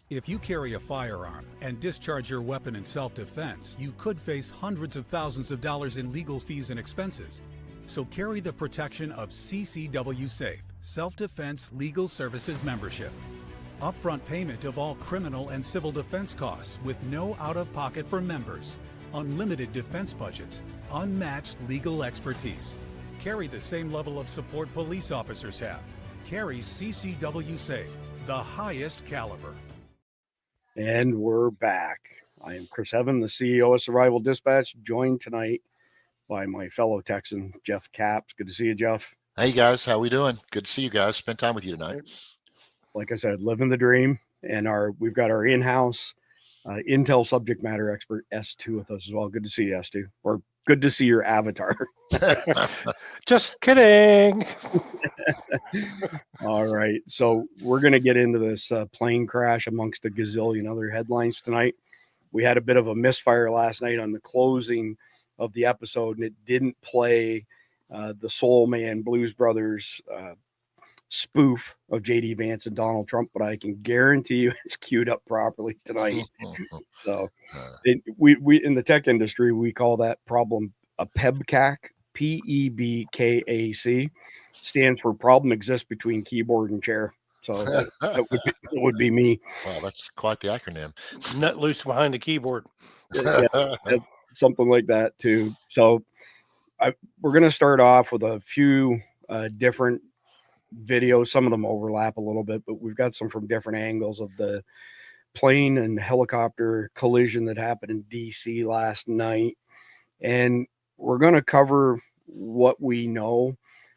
If you carry a firearm and discharge your weapon in self-defense, you could face hundreds of thousands of dollars in legal fees and expenses. So carry the protection of CCW Safe, Self-Defense Legal Services membership. Upfront payment of all criminal and civil defense costs with no out-of-pocket for members. Unlimited defense budgets, unmatched legal expertise. Carry the same level of support police officers have. Carry CCW Safe, the highest caliber. And we're back. I am Chris Evan, the CEO of Survival Dispatch, joined tonight by my fellow Texan, Jeff Capps. Good to see you, Jeff. Hey, guys. How we doing? Good to see you guys. Spend time with you tonight. Like I said, living the dream. And we've got our in-house Intel subject matter expert, S2, with us as well. Good to see you, S2. Or good to see your avatar. Just kidding. All right. So we're going to get into this plane crash amongst a gazillion other headlines tonight. We had a bit of a misfire last night on the closing of the episode, and it didn't play the Soul Man Blues Brothers spoof of J.D. Vance and Donald Trump, but I can guarantee you it's queued up properly tonight. So we in the tech industry, we call that problem a PEBCAC, PEBKAC, stands for problem exists between keyboard and chair. So that would be me. Wow, that's quite the acronym. Nut loose behind the keyboard. Yeah, something like that too. So we're going to start off with a few different videos. Some of them overlap a little bit, but we've got some from different angles of the plane and helicopter collision that happened in DC last night. And we're going to cover what we know.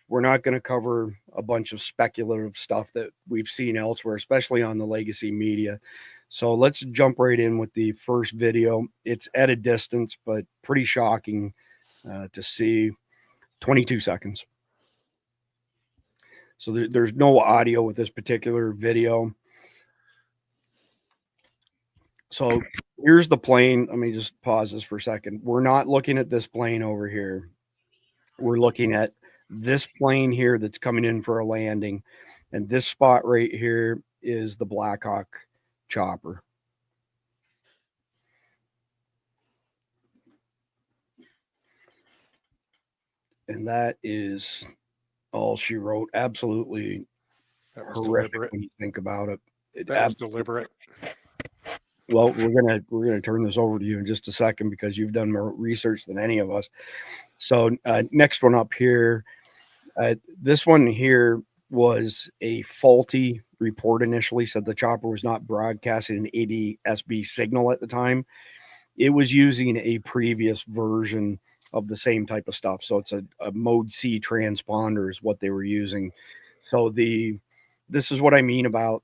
We're not going to cover a bunch of speculative stuff that we've seen elsewhere, especially on the legacy media. So let's jump right in with the first video. It's at a distance, but pretty shocking to see. 22 seconds. So there's no audio with this particular video. So here's the plane. Let me just pause this for a second. We're not looking at this plane over here. We're looking at this plane here that's coming in for a landing. And this spot right here is the Blackhawk chopper. And that is all she wrote. Absolutely horrific deliberate. When you think about it. That's deliberate. Well, we're gonna turn this over to you in just a second because you've done more research than any of us. So next one up here, this one here was a faulty report initially. Said the chopper was not broadcasting an ADSB signal at the time. It was using a previous version of the same type of stuff. So it's a mode C transponder is what they were using. So this is what I mean about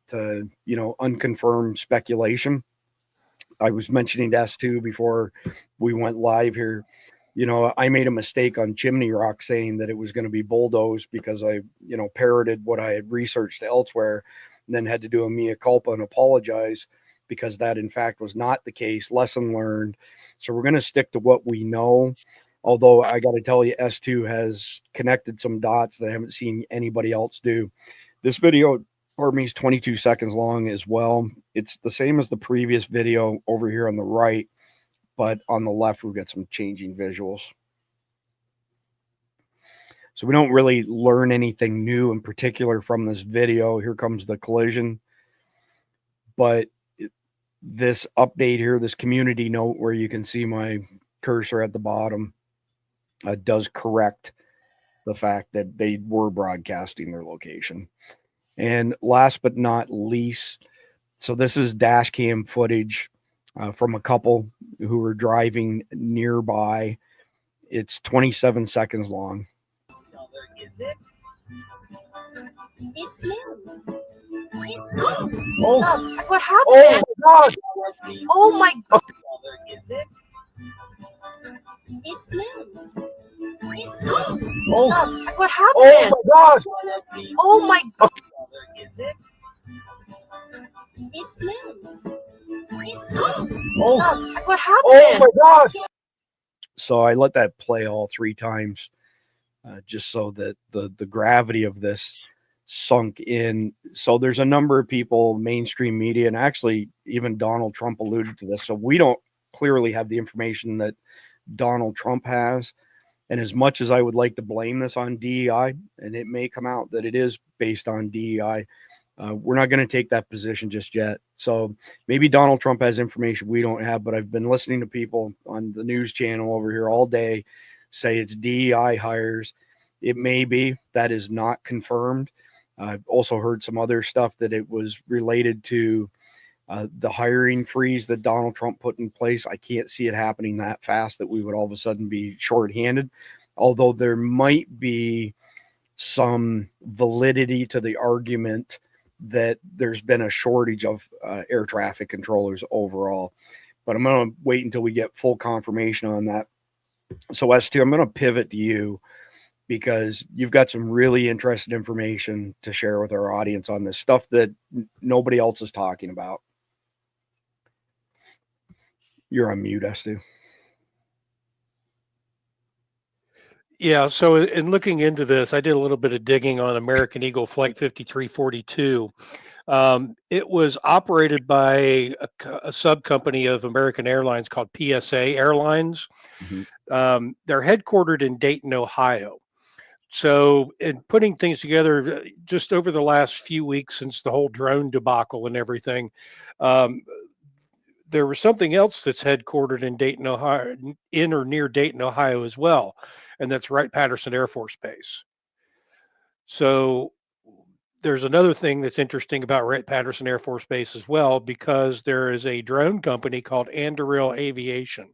unconfirmed speculation. I was mentioning to S2 before we went live here. I made a mistake on Chimney Rock saying that it was going to be bulldozed because I, parroted what I had researched elsewhere and then had to do a mea culpa and apologize because that in fact was not the case. Lesson learned. So we're going to stick to what we know. Although I got to tell you, S2 has connected some dots that I haven't seen anybody else do. This video, pardon me, is 22 seconds long as well. It's the same as the previous video over here on the right, but on the left, we've got some changing visuals. So we don't really learn anything new in particular from this video. Here comes the collision. But this update here, this community note where you can see my cursor at the bottom, does correct the fact that they were broadcasting their location. And last but not least, so this is dash cam footage from a couple who were driving nearby. It's 27 seconds long. Is it? It's him. Oh, what happened? oh my God! Oh my God! Is it? It's him. Oh, what happened? oh my God! Oh my God! Is it? It's him. Oh, what happened? oh my God! So I let that play all three times, just so that the gravity of this sunk in. So there's a number of people, mainstream media, and actually even Donald Trump alluded to this. So we don't clearly have the information that Donald Trump has. And as much as I would like to blame this on DEI, and it may come out that it is based on DEI, we're not going to take that position just yet. So maybe Donald Trump has information we don't have, but I've been listening to people on the news channel over here all day say it's DEI hires. It may be. That is not confirmed. I've also heard some other stuff that it was related to the hiring freeze that Donald Trump put in place. I can't see it happening that fast that we would all of a sudden be shorthanded, although there might be some validity to the argument that there's been a shortage of air traffic controllers overall. But I'm going to wait until we get full confirmation on that. So S2, I'm going to pivot to you because you've got some really interesting information to share with our audience on this stuff that nobody else is talking about. You're on mute, S2. Yeah, so in looking into this, I did a little bit of digging on American Eagle Flight 5342. It was operated by a sub company of American Airlines called PSA Airlines. Mm-hmm. They're headquartered in Dayton, Ohio. So in putting things together, just over the last few weeks since the whole drone debacle and everything, there was something else that's headquartered in Dayton, Ohio, in or near Dayton, Ohio as well, and that's Wright-Patterson Air Force Base. So there's another thing that's interesting about Wright-Patterson Air Force Base as well, because there is a drone company called Anduril Aviation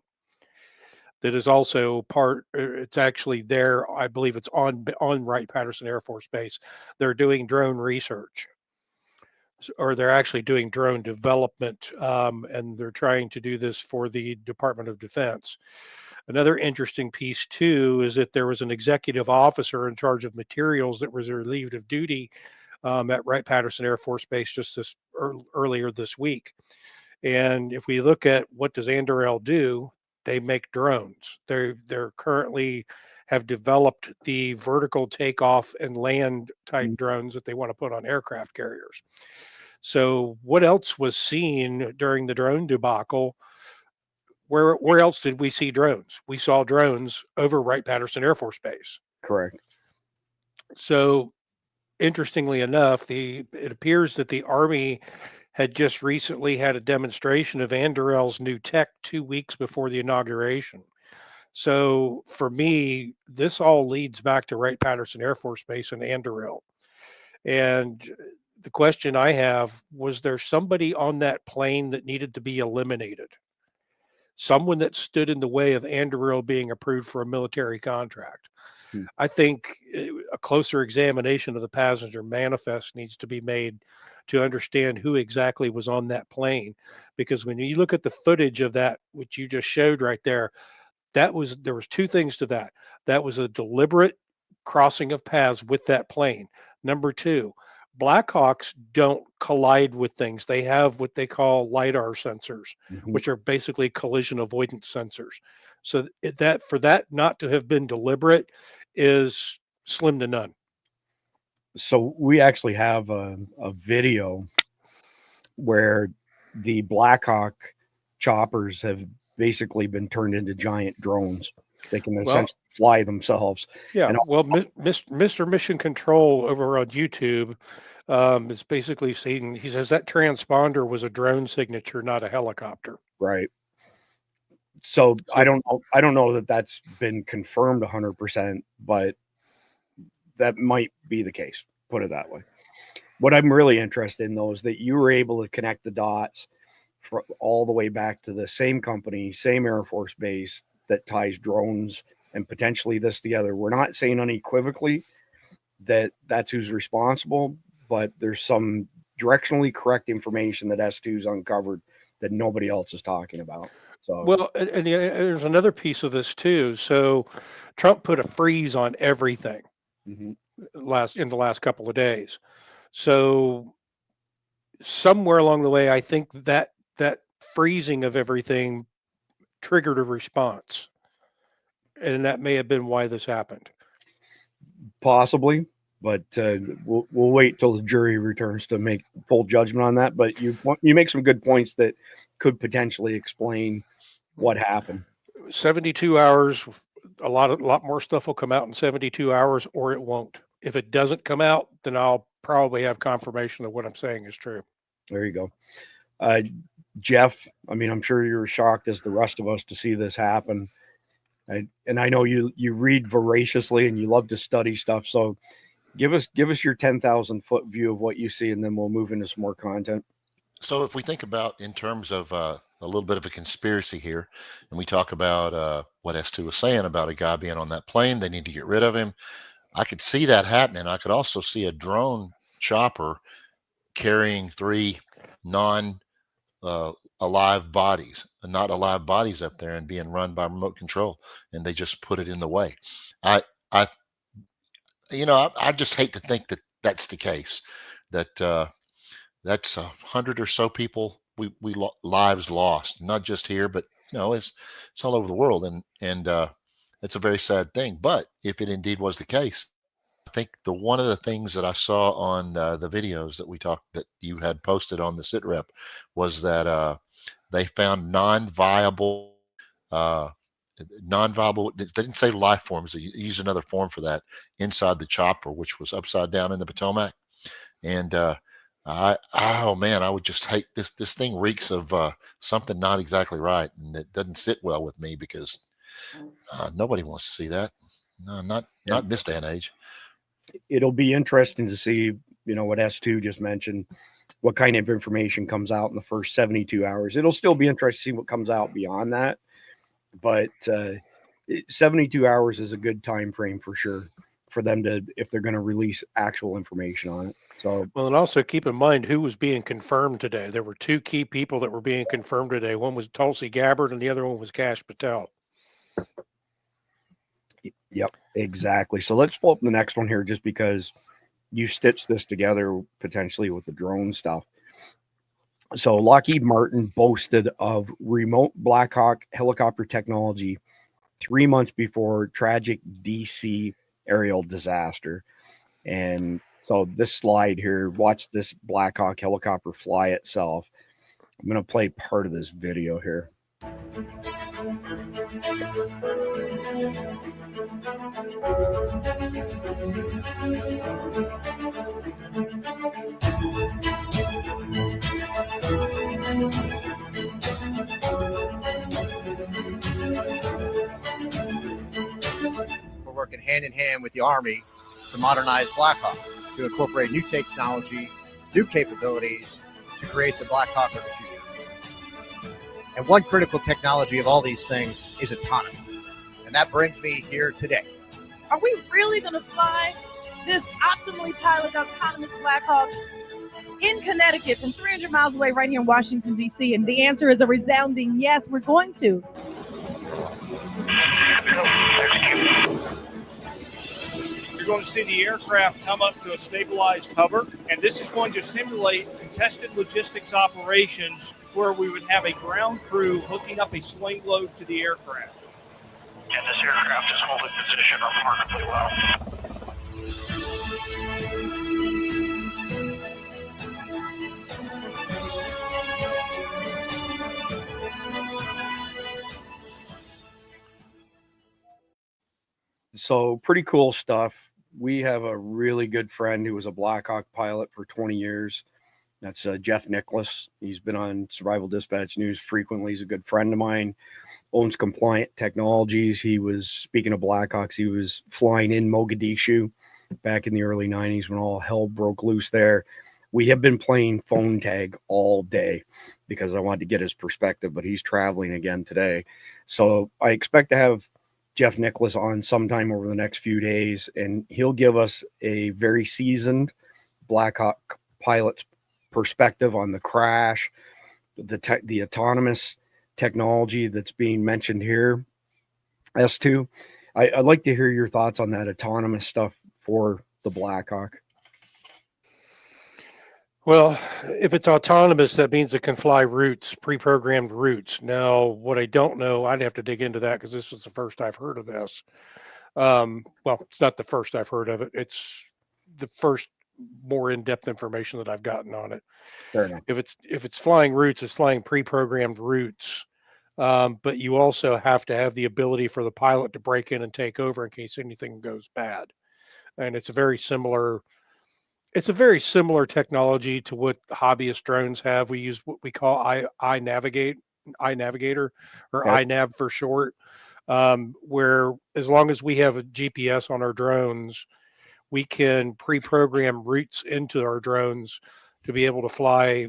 that is also part. It's actually there. I believe it's on Wright-Patterson Air Force Base. They're doing drone research, or they're actually doing drone development, and they're trying to do this for the Department of Defense. Another interesting piece too is that there was an executive officer in charge of materials that was relieved of duty at Wright-Patterson Air Force Base just earlier this week. And if we look at what does Anduril do, they make drones. They're currently have developed the vertical takeoff and land type drones that they want to put on aircraft carriers. So what else was seen during the drone debacle? Where else did we see drones? We saw drones over Wright-Patterson Air Force Base. Correct. So interestingly enough, it appears that the Army had just recently had a demonstration of Anduril's new tech 2 weeks before the inauguration. So for me, this all leads back to Wright-Patterson Air Force Base and Anduril. And the question I have, was there somebody on that plane that needed to be eliminated? Someone that stood in the way of Anduril being approved for a military contract? I think a closer examination of the passenger manifest needs to be made to understand who exactly was on that plane. Because when you look at the footage of that, which you just showed right there, there was two things to that. That was a deliberate crossing of paths with that plane. Number two, Blackhawks don't collide with things. They have what they call LiDAR sensors, which are basically collision avoidance sensors. So that for that not to have been deliberate is slim to none. So we actually have a video where the Blackhawk choppers have basically been turned into giant drones. They can essentially fly themselves. Yeah. And well, Mr. Mission Control over on YouTube is basically saying, he says that transponder was a drone signature, not a helicopter. Right. So I don't know that that's been confirmed 100%, but that might be the case. Put it that way. What I'm really interested in, though, is that you were able to connect the dots all the way back to the same company, same Air Force base that ties drones and potentially this together. We're not saying unequivocally that that's who's responsible, but there's some directionally correct information that S2's uncovered that nobody else is talking about. So, well, and there's another piece of this too. So Trump put a freeze on everything in the last couple of days. So somewhere along the way, I think that freezing of everything triggered a response, and that may have been why this happened. Possibly. but we'll wait till the jury returns to make full judgment on that. But you make some good points that could potentially explain what happened. 72 hours, a lot more stuff will come out in 72 hours, or it won't. If it doesn't come out, then I'll probably have confirmation that what I'm saying is true. There you go. Jeff, I mean, I'm sure you're shocked as the rest of us to see this happen. And I know you read voraciously and you love to study stuff. So give us your 10,000-foot view of what you see, and then we'll move into some more content. So if we think about in terms of a little bit of a conspiracy here, and we talk about what S2 was saying about a guy being on that plane, they need to get rid of him. I could see that happening. I could also see a drone chopper carrying 3 alive bodies, not alive bodies up there, and being run by remote control, and they just put it in the way. I just hate to think that that's the case, that that's 100 or so people lives lost, not just here, but it's all over the world, and it's a very sad thing. But if it indeed was the case, I think one of the things that I saw on the videos that you had posted on the SITREP was that they found non-viable. They didn't say life forms. They used another form for that inside the chopper, which was upside down in the Potomac. And I would just hate this. This thing reeks of something not exactly right, and it doesn't sit well with me because nobody wants to see that. No, not in this day and age. It'll be interesting to see, what S2 just mentioned, what kind of information comes out in the first 72 hours. It'll still be interesting to see what comes out beyond that, but 72 hours is a good time frame for sure for them to, if they're going to release actual information on it. So, well, and also keep in mind who was being confirmed today. There were 2 key people that were being confirmed today. One was Tulsi Gabbard, and the other one was Kash Patel. Yep, exactly. So let's pull up the next one here, just because you stitched this together potentially with the drone stuff. So Lockheed Martin boasted of remote Blackhawk helicopter technology 3 months before tragic DC aerial disaster. And so this slide here, watch this Blackhawk helicopter fly itself. I'm going to play part of this video here. We're working hand in hand with the Army to modernize Blackhawk, to incorporate new technology, new capabilities to create the Blackhawk of the future. And one critical technology of all these things is autonomy. And that brings me here today. Are we really going to fly this optimally piloted autonomous Blackhawk in Connecticut from 300 miles away right here in Washington, D.C.? And the answer is a resounding yes, we're going to. You're going to see the aircraft come up to a stabilized hover, and this is going to simulate contested logistics operations where we would have a ground crew hooking up a swing load to the aircraft. And this aircraft is holding position remarkably well. So pretty cool stuff. We have a really good friend who was a Blackhawk pilot for 20 years. That's Jeff Nicholas. He's been on Survival Dispatch News frequently. He's a good friend of mine, owns Compliant Technologies. He was, speaking of Blackhawks, he was flying in Mogadishu back in the early 90s when all hell broke loose there. We have been playing phone tag all day because I wanted to get his perspective, but he's traveling again today. So I expect to have Jeff Nicholas on sometime over the next few days, and he'll give us a very seasoned Blackhawk pilot's perspective on the crash, the autonomous technology that's being mentioned here. S2, I'd like to hear your thoughts on that autonomous stuff for the Blackhawk. Well, if it's autonomous, that means it can fly routes, pre-programmed routes. Now, what I don't know, I'd have to dig into that because this is the first I've heard of this. Well, it's not the first I've heard of it. It's the first more in-depth information that I've gotten on it. Fair enough. If it's flying routes, it's flying pre-programmed routes. But you also have to have the ability for the pilot to break in and take over in case anything goes bad. And it's a very similar technology to what hobbyist drones have. We use what we call iNavigator or Okay. iNav for short, where as long as we have a GPS on our drones, we can pre-program routes into our drones to be able to fly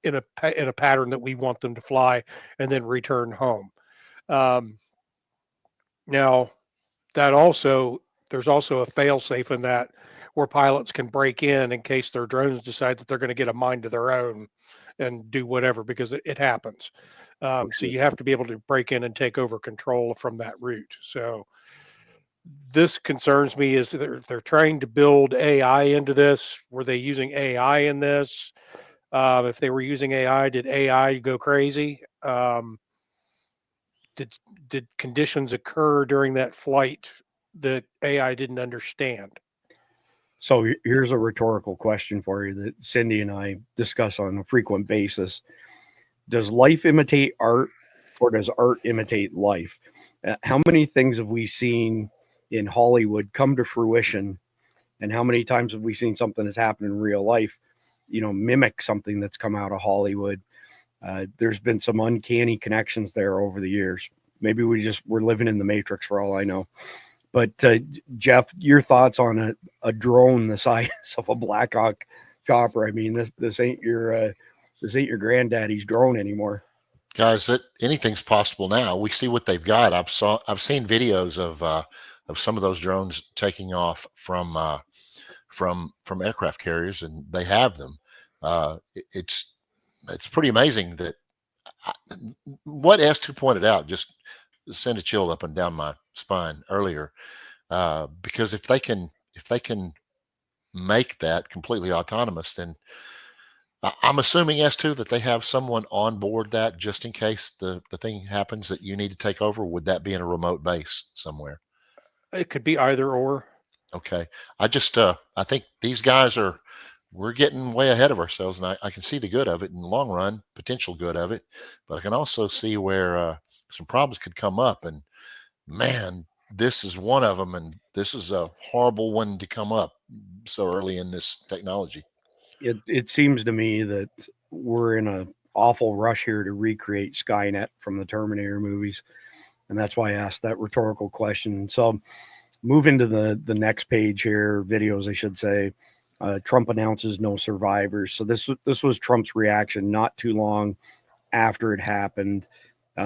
in a pattern that we want them to fly and then return home. Now, there's also a fail-safe in that where pilots can break in case their drones decide that they're going to get a mind of their own and do whatever, because it happens. So you have to be able to break in and take over control from that route. So this concerns me is they're trying to build AI into this. Were they using AI in this? If they were using AI, did AI go crazy? Did conditions occur during that flight that AI didn't understand? So here's a rhetorical question for you that Cindy and I discuss on a frequent basis. Does life imitate art, or does art imitate life? How many things have we seen in Hollywood come to fruition, and how many times have we seen something that's happened in real life, mimic something that's come out of Hollywood? There's been some uncanny connections there over the years. Maybe we're living in the Matrix for all I know. But Jeff, your thoughts on a drone the size of a Blackhawk chopper? I mean, this ain't your granddaddy's drone anymore. Guys, anything's possible now. We see what they've got. I've seen videos of some of those drones taking off from aircraft carriers, and they have them. It's pretty amazing that what S2 pointed out just sent a chill up and down my spine earlier, because if they can make that completely autonomous, then I'm assuming S2 that they have someone on board that just in case the thing happens that you need to take over. Would that be in a remote base somewhere? It could be either or. Okay. I think these guys we're getting way ahead of ourselves, and I can see the good of it in the long run, potential good of it, but I can also see where some problems could come up, and man, this is one of them, and this is a horrible one to come up so early in this technology. It seems to me that we're in an awful rush here to recreate Skynet from the Terminator movies, and that's why I asked that rhetorical question. So move into the next page here, videos, I should say. Trump announces no survivors. So this was Trump's reaction not too long after it happened.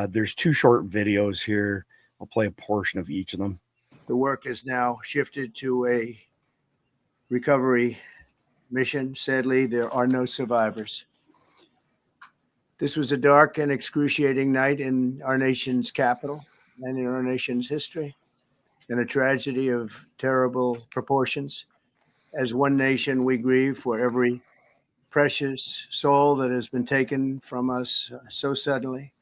There's two short videos here. I'll play a portion of each of them. The work has now shifted to a recovery mission. Sadly, there are no survivors. This was a dark and excruciating night in our nation's capital and in our nation's history, and a tragedy of terrible proportions. As one nation, we grieve for every precious soul that has been taken from us so suddenly.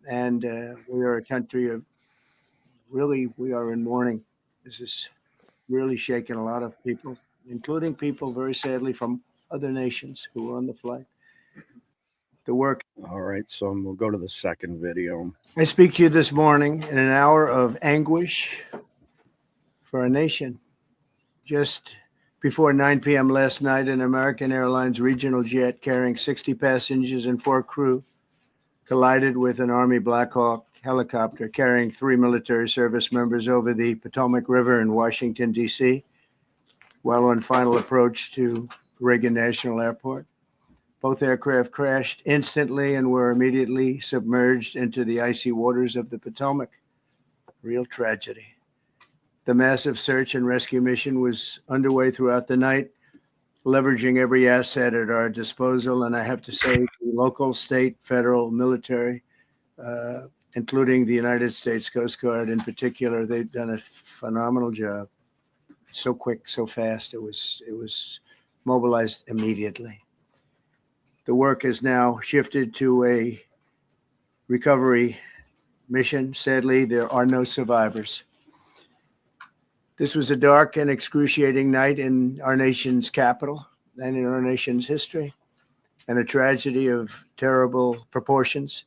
And we are a country of we are in mourning. This is really shaken a lot of people, including people, very sadly, from other nations who were on the flight. The work. All right, so we'll go to the second video. I speak to you this morning in an hour of anguish for our nation. Just before 9 p.m. last night, an American Airlines regional jet carrying 60 passengers and 4 crew collided with an Army Blackhawk helicopter carrying 3 military service members over the Potomac River in Washington, D.C., while on final approach to Reagan National Airport. Both aircraft crashed instantly and were immediately submerged into the icy waters of the Potomac. Real tragedy. The massive search and rescue mission was underway throughout the night, leveraging every asset at our disposal. And I have to say, the local, state, federal, military, including the United States Coast Guard in particular, they've done a phenomenal job. So quick, so fast. It was mobilized immediately. The work has now shifted to a recovery mission. Sadly, there are no survivors. This was a dark and excruciating night in our nation's capital and in our nation's history, and a tragedy of terrible proportions.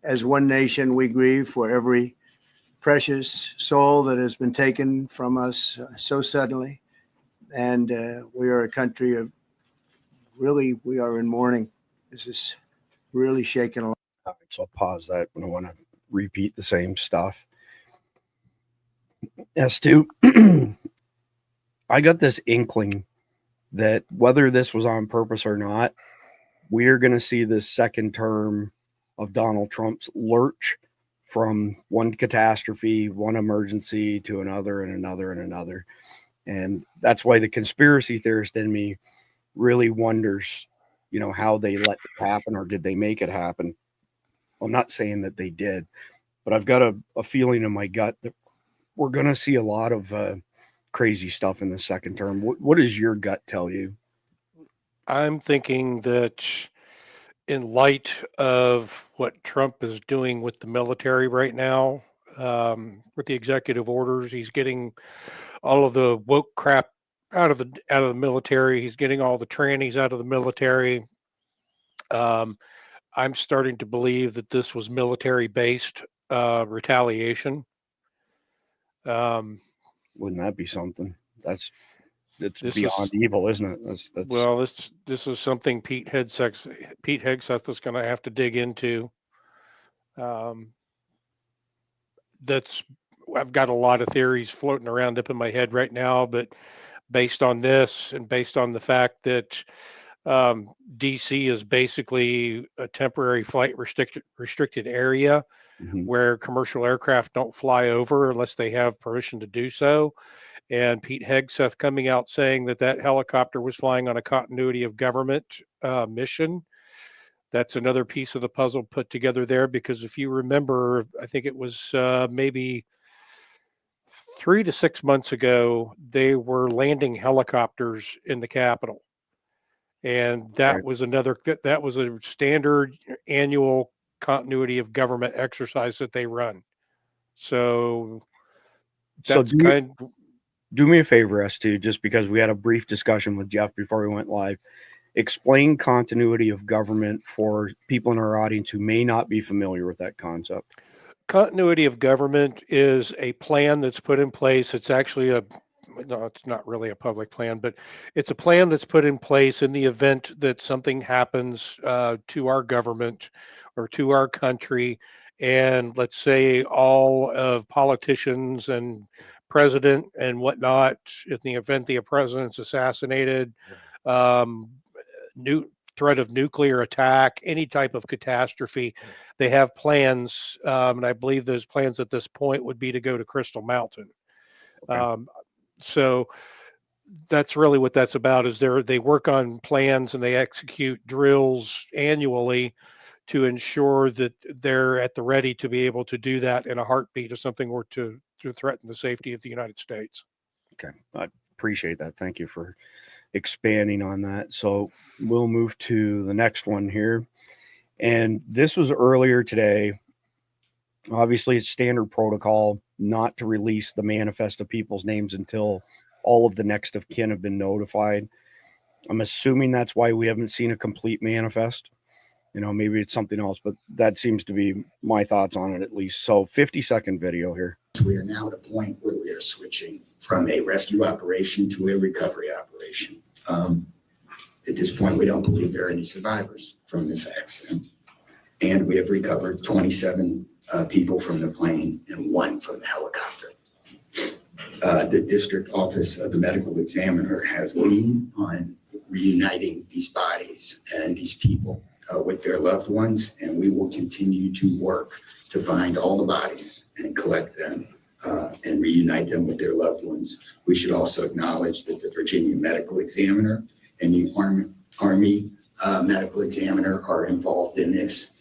As one nation, we grieve for every precious soul that has been taken from us so suddenly. And we are a country of really, we are in mourning. This is really shaking a lot. All right, so I'll pause that when I want to repeat the same stuff. Stu, I got this inkling that whether this was on purpose or not, we're going to see this second term of Donald Trump's lurch from one catastrophe, one emergency to another and another and another. And that's why the conspiracy theorist in me really wonders, you know, how they let it happen, or did they make it happen? I'm not saying that they did, but I've got a feeling in my gut that we're going to see a lot of crazy stuff in the second term. What does your gut tell you? I'm thinking that in light of what Trump is doing with the military right now, with the executive orders, he's getting all of the woke crap out of the military. He's getting all the trannies out of the military. I'm starting to believe that this was military-based retaliation. Wouldn't that be something? It's This beyond is- evil, isn't it? That's Well, this is something Pete Hegseth is going to have to dig into. I've got a lot of theories floating around up in my head right now, but based on this and based on the fact that DC is basically a temporary flight restricted area where commercial aircraft don't fly over unless they have permission to do so. And Pete Hegseth coming out saying that helicopter was flying on a continuity of government mission. That's another piece of the puzzle put together there, because if you remember, I think it was maybe 3 to 6 months ago, they were landing helicopters in the Capitol. And that was that was a standard annual continuity of government exercise that they run. So that's do me a favor, Stu, just because we had a brief discussion with Jeff before we went live. Explain continuity of government for people in our audience who may not be familiar with that concept. Continuity of government is a plan that's put in place. It's actually it's not really a public plan, but it's a plan that's put in place in the event that something happens to our government or to our country. And let's say all of politicians and president and whatnot, in the event the president's assassinated, new threat of nuclear attack, any type of catastrophe, they have plans. And I believe those plans at this point would be to go to Crystal Mountain. Okay. So that's really what that's about, is they work on plans and they execute drills annually to ensure that they're at the ready to be able to do that in a heartbeat if something were to threaten the safety of the United States. Okay. I appreciate that. Thank you for expanding on that. So we'll move to the next one here. And this was earlier today. Obviously, it's standard protocol not to release the manifest of people's names until all of the next of kin have been notified. I'm assuming that's why we haven't seen a complete manifest. You know, maybe it's something else, but that seems to be my thoughts on it, at least. So 50-second video here. We are now at a point where we are switching from a rescue operation to a recovery operation. At this point, we don't believe there are any survivors from this accident. And we have recovered 27 people from the plane and 1 from the helicopter. The district office of the medical examiner has leaned on reuniting these bodies and these people with their loved ones, and we will continue to work to find all the bodies and collect them and reunite them with their loved ones. We should also acknowledge that the Virginia medical examiner and the Army medical examiner are involved in this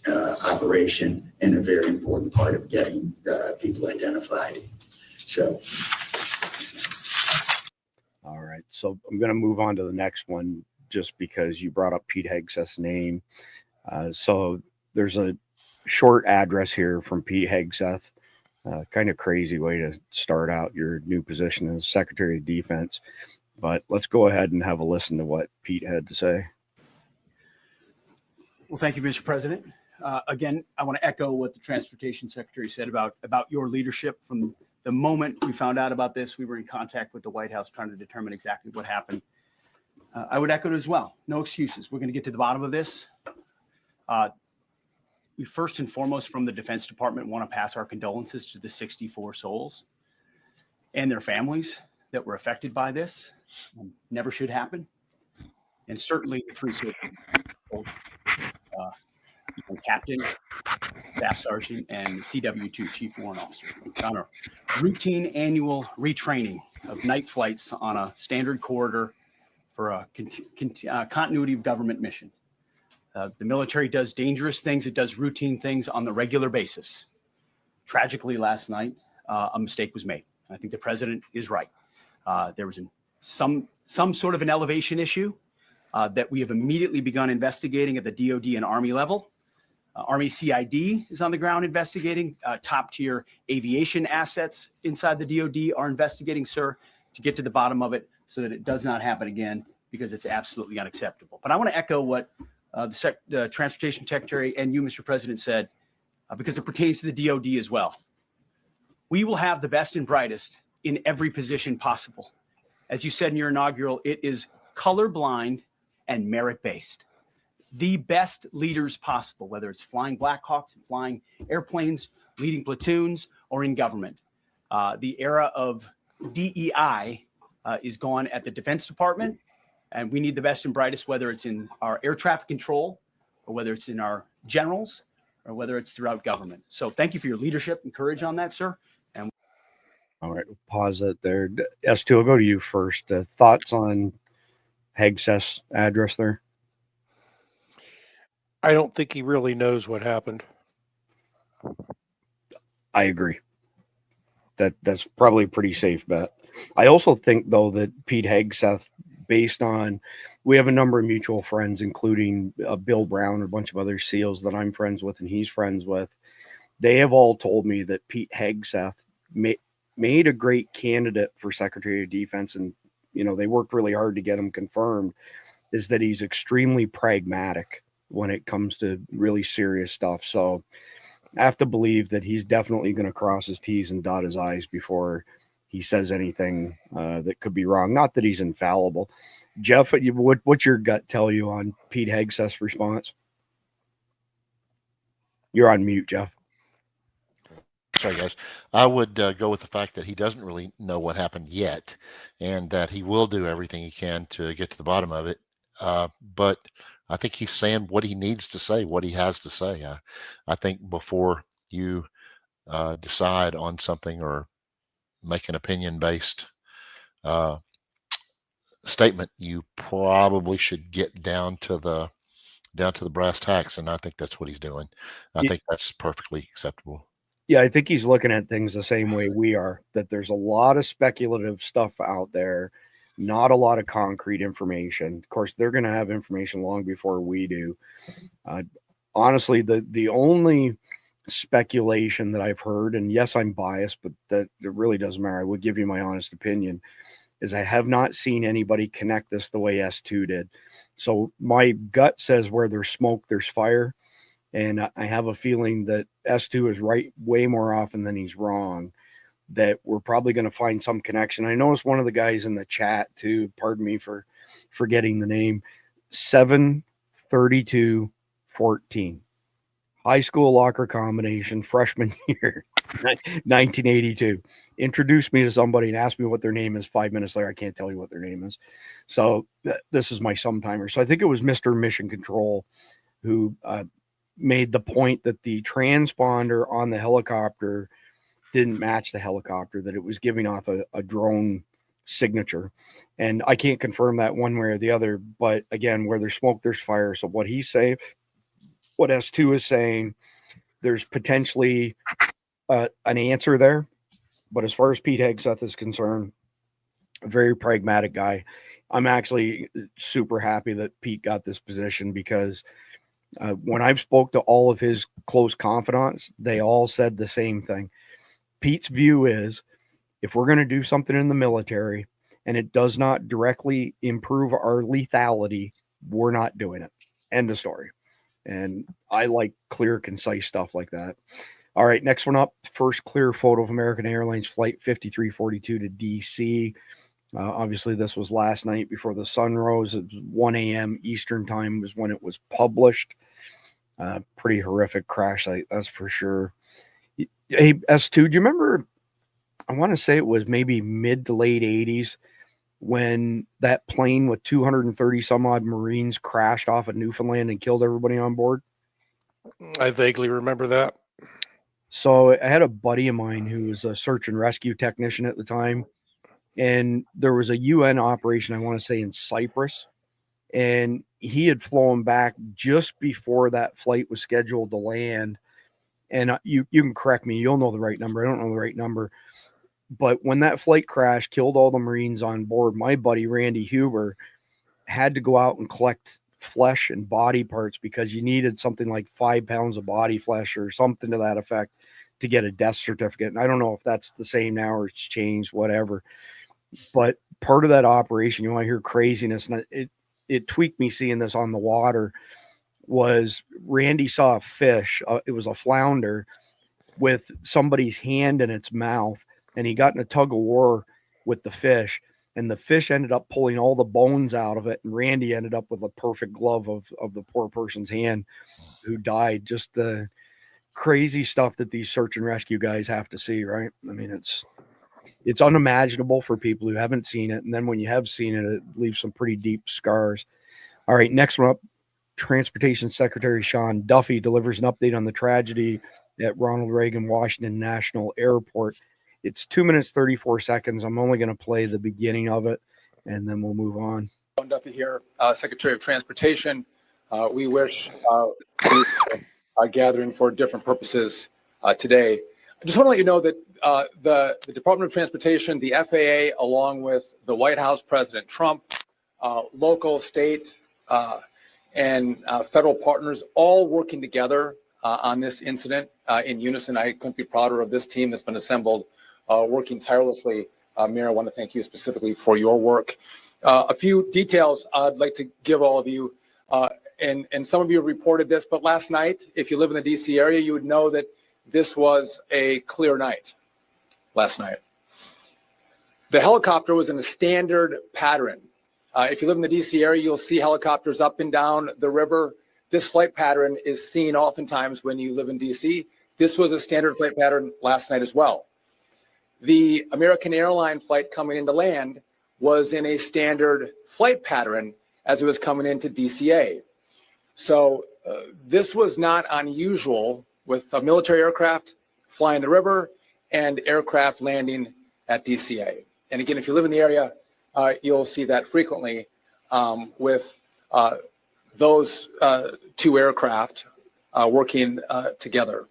operation and a very important part of getting people identified. So. All right. So I'm going to move on to the next one just because you brought up Pete Hegseth's name. So there's a short address here from Pete Hegseth. Kind of crazy way to start out your new position as Secretary of Defense. But let's go ahead and have a listen to what Pete had to say. Well, thank you, Mr. President. Again, I want to echo what the Transportation Secretary said about your leadership. From the moment we found out about this, we were in contact with the White House trying to determine exactly what happened. I would echo it as well. No excuses. We're going to get to the bottom of this. We first and foremost from the Defense Department want to pass our condolences to the 64 souls and their families that were affected by this. Never should happen. And certainly the 3 soldiers, Captain, Staff Sergeant, and CW2, Chief Warrant Officer, on a routine annual retraining of night flights on a standard corridor for a continuity of government mission. The military does dangerous things. It does routine things on the regular basis. Tragically, last night, a mistake was made. I think the president is right. There was some sort of an elevation issue that we have immediately begun investigating at the DOD and Army level. Army CID is on the ground investigating. Top tier aviation assets inside the DOD are investigating, sir, to get to the bottom of it so that it does not happen again, because it's absolutely unacceptable. But I want to echo what the Transportation Secretary and you, Mr. President, said, because it pertains to the DOD as well. We will have the best and brightest in every position possible. As you said in your inaugural, it is colorblind and merit-based. The best leaders possible, whether it's flying Blackhawks and flying airplanes, leading platoons, or in government. The era of DEI is gone at the Defense Department, and we need the best and brightest, whether it's in our air traffic control, or whether it's in our generals, or whether it's throughout government. So thank you for your leadership and courage on that, sir. And all right, we'll pause it there. S2, I'll go to you first. Thoughts on Hegseth's address there? I don't think he really knows what happened. I agree. That's probably a pretty safe bet. I also think, though, that Pete Hegseth, based on, we have a number of mutual friends, including Bill Brown, a bunch of other SEALs that I'm friends with and he's friends with. They have all told me that Pete Hegseth made a great candidate for Secretary of Defense, and they worked really hard to get him confirmed, is that he's extremely pragmatic when it comes to really serious stuff. So I have to believe that he's definitely going to cross his T's and dot his I's before he says anything that could be wrong. Not that he's infallible. Jeff, what's your gut tell you on Pete Hegseth's response? You're on mute, Jeff. Sorry, guys. I would go with the fact that he doesn't really know what happened yet, and that he will do everything he can to get to the bottom of it. But I think he's saying what he needs to say, what he has to say. I think before you decide on something or make an opinion-based statement, you probably should get down to the brass tacks, and I think that's what he's doing. I think that's perfectly acceptable. Yeah, I think he's looking at things the same way we are, that there's a lot of speculative stuff out there, not a lot of concrete information. Of course, they're going to have information long before we do. Honestly, the only speculation that I've heard, and yes, I'm biased, but that it really doesn't matter, I would give you my honest opinion, is I have not seen anybody connect this the way S2 did. So my gut says where there's smoke, there's fire. And I have a feeling that S2 is right way more often than he's wrong, that we're probably going to find some connection. I noticed one of the guys in the chat too, pardon me for forgetting the name, 73214. High school locker combination, freshman year, 1982. Introduce me to somebody and ask me what their name is. 5 minutes later, I can't tell you what their name is. So this is my sometimer. So I think it was Mr. Mission Control who made the point that the transponder on the helicopter didn't match the helicopter, that it was giving off a drone signature. And I can't confirm that one way or the other, but again, where there's smoke, there's fire. So what he's saying, what S2 is saying, there's potentially an answer there. But as far as Pete Hegseth is concerned, a very pragmatic guy. I'm actually super happy that Pete got this position, because when I've spoke to all of his close confidants, they all said the same thing. Pete's view is, if we're going to do something in the military and it does not directly improve our lethality, we're not doing it. End of story. And I like clear, concise stuff like that. All right, next one up. First clear photo of American Airlines Flight 5342 to DC. Obviously, this was last night before the sun rose. It was 1 a.m. Eastern time was when it was published. Pretty horrific crash site, that's for sure. Hey, S2, do you remember, I want to say it was maybe mid to late 80s when that plane with 230 some odd Marines crashed off of Newfoundland and killed everybody on board? I vaguely remember that. So I had a buddy of mine who was a search and rescue technician at the time, and there was a UN operation, I want to say in Cyprus, and he had flown back just before that flight was scheduled to land. And you can correct me, you'll know the right number. I don't know the right number. But when that flight crashed, killed all the Marines on board, my buddy Randy Huber had to go out and collect flesh and body parts because you needed something like 5 pounds of body flesh or something to that effect to get a death certificate. And I don't know if that's the same now or it's changed, whatever. But part of that operation, you want to hear craziness, and it tweaked me seeing this on the water, was Randy saw a fish. It was a flounder with somebody's hand in its mouth, and he got in a tug of war with the fish, and the fish ended up pulling all the bones out of it, and Randy ended up with a perfect glove of the poor person's hand who died. Just the crazy stuff that these search and rescue guys have to see, right? I mean, it's unimaginable for people who haven't seen it, and then when you have seen it, it leaves some pretty deep scars. All right, next one up. Transportation Secretary Sean Duffy delivers an update on the tragedy at Ronald Reagan Washington National Airport. It's 2 minutes, 34 seconds. I'm only going to play the beginning of it, and then we'll move on. Sean Duffy here, Secretary of Transportation. We wish we are gathering for different purposes today. I just want to let you know that the Department of Transportation, the FAA, along with the White House, President Trump, local, state, and federal partners, all working together on this incident in unison. I couldn't be prouder of this team that's been assembled, working tirelessly. Mayor, I want to thank you specifically for your work. A few details I'd like to give all of you, and some of you reported this, but last night, if you live in the DC area, you would know that this was a clear night last night. The helicopter was in a standard pattern. If you live in the DC area, you'll see helicopters up and down the river. This flight pattern is seen oftentimes when you live in DC. This was a standard flight pattern last night as well. The American airline flight coming into land was in a standard flight pattern as it was coming into DCA. So this was not unusual with a military aircraft flying the river and aircraft landing at DCA. And again, if you live in the area, you'll see that frequently with those two aircraft working together.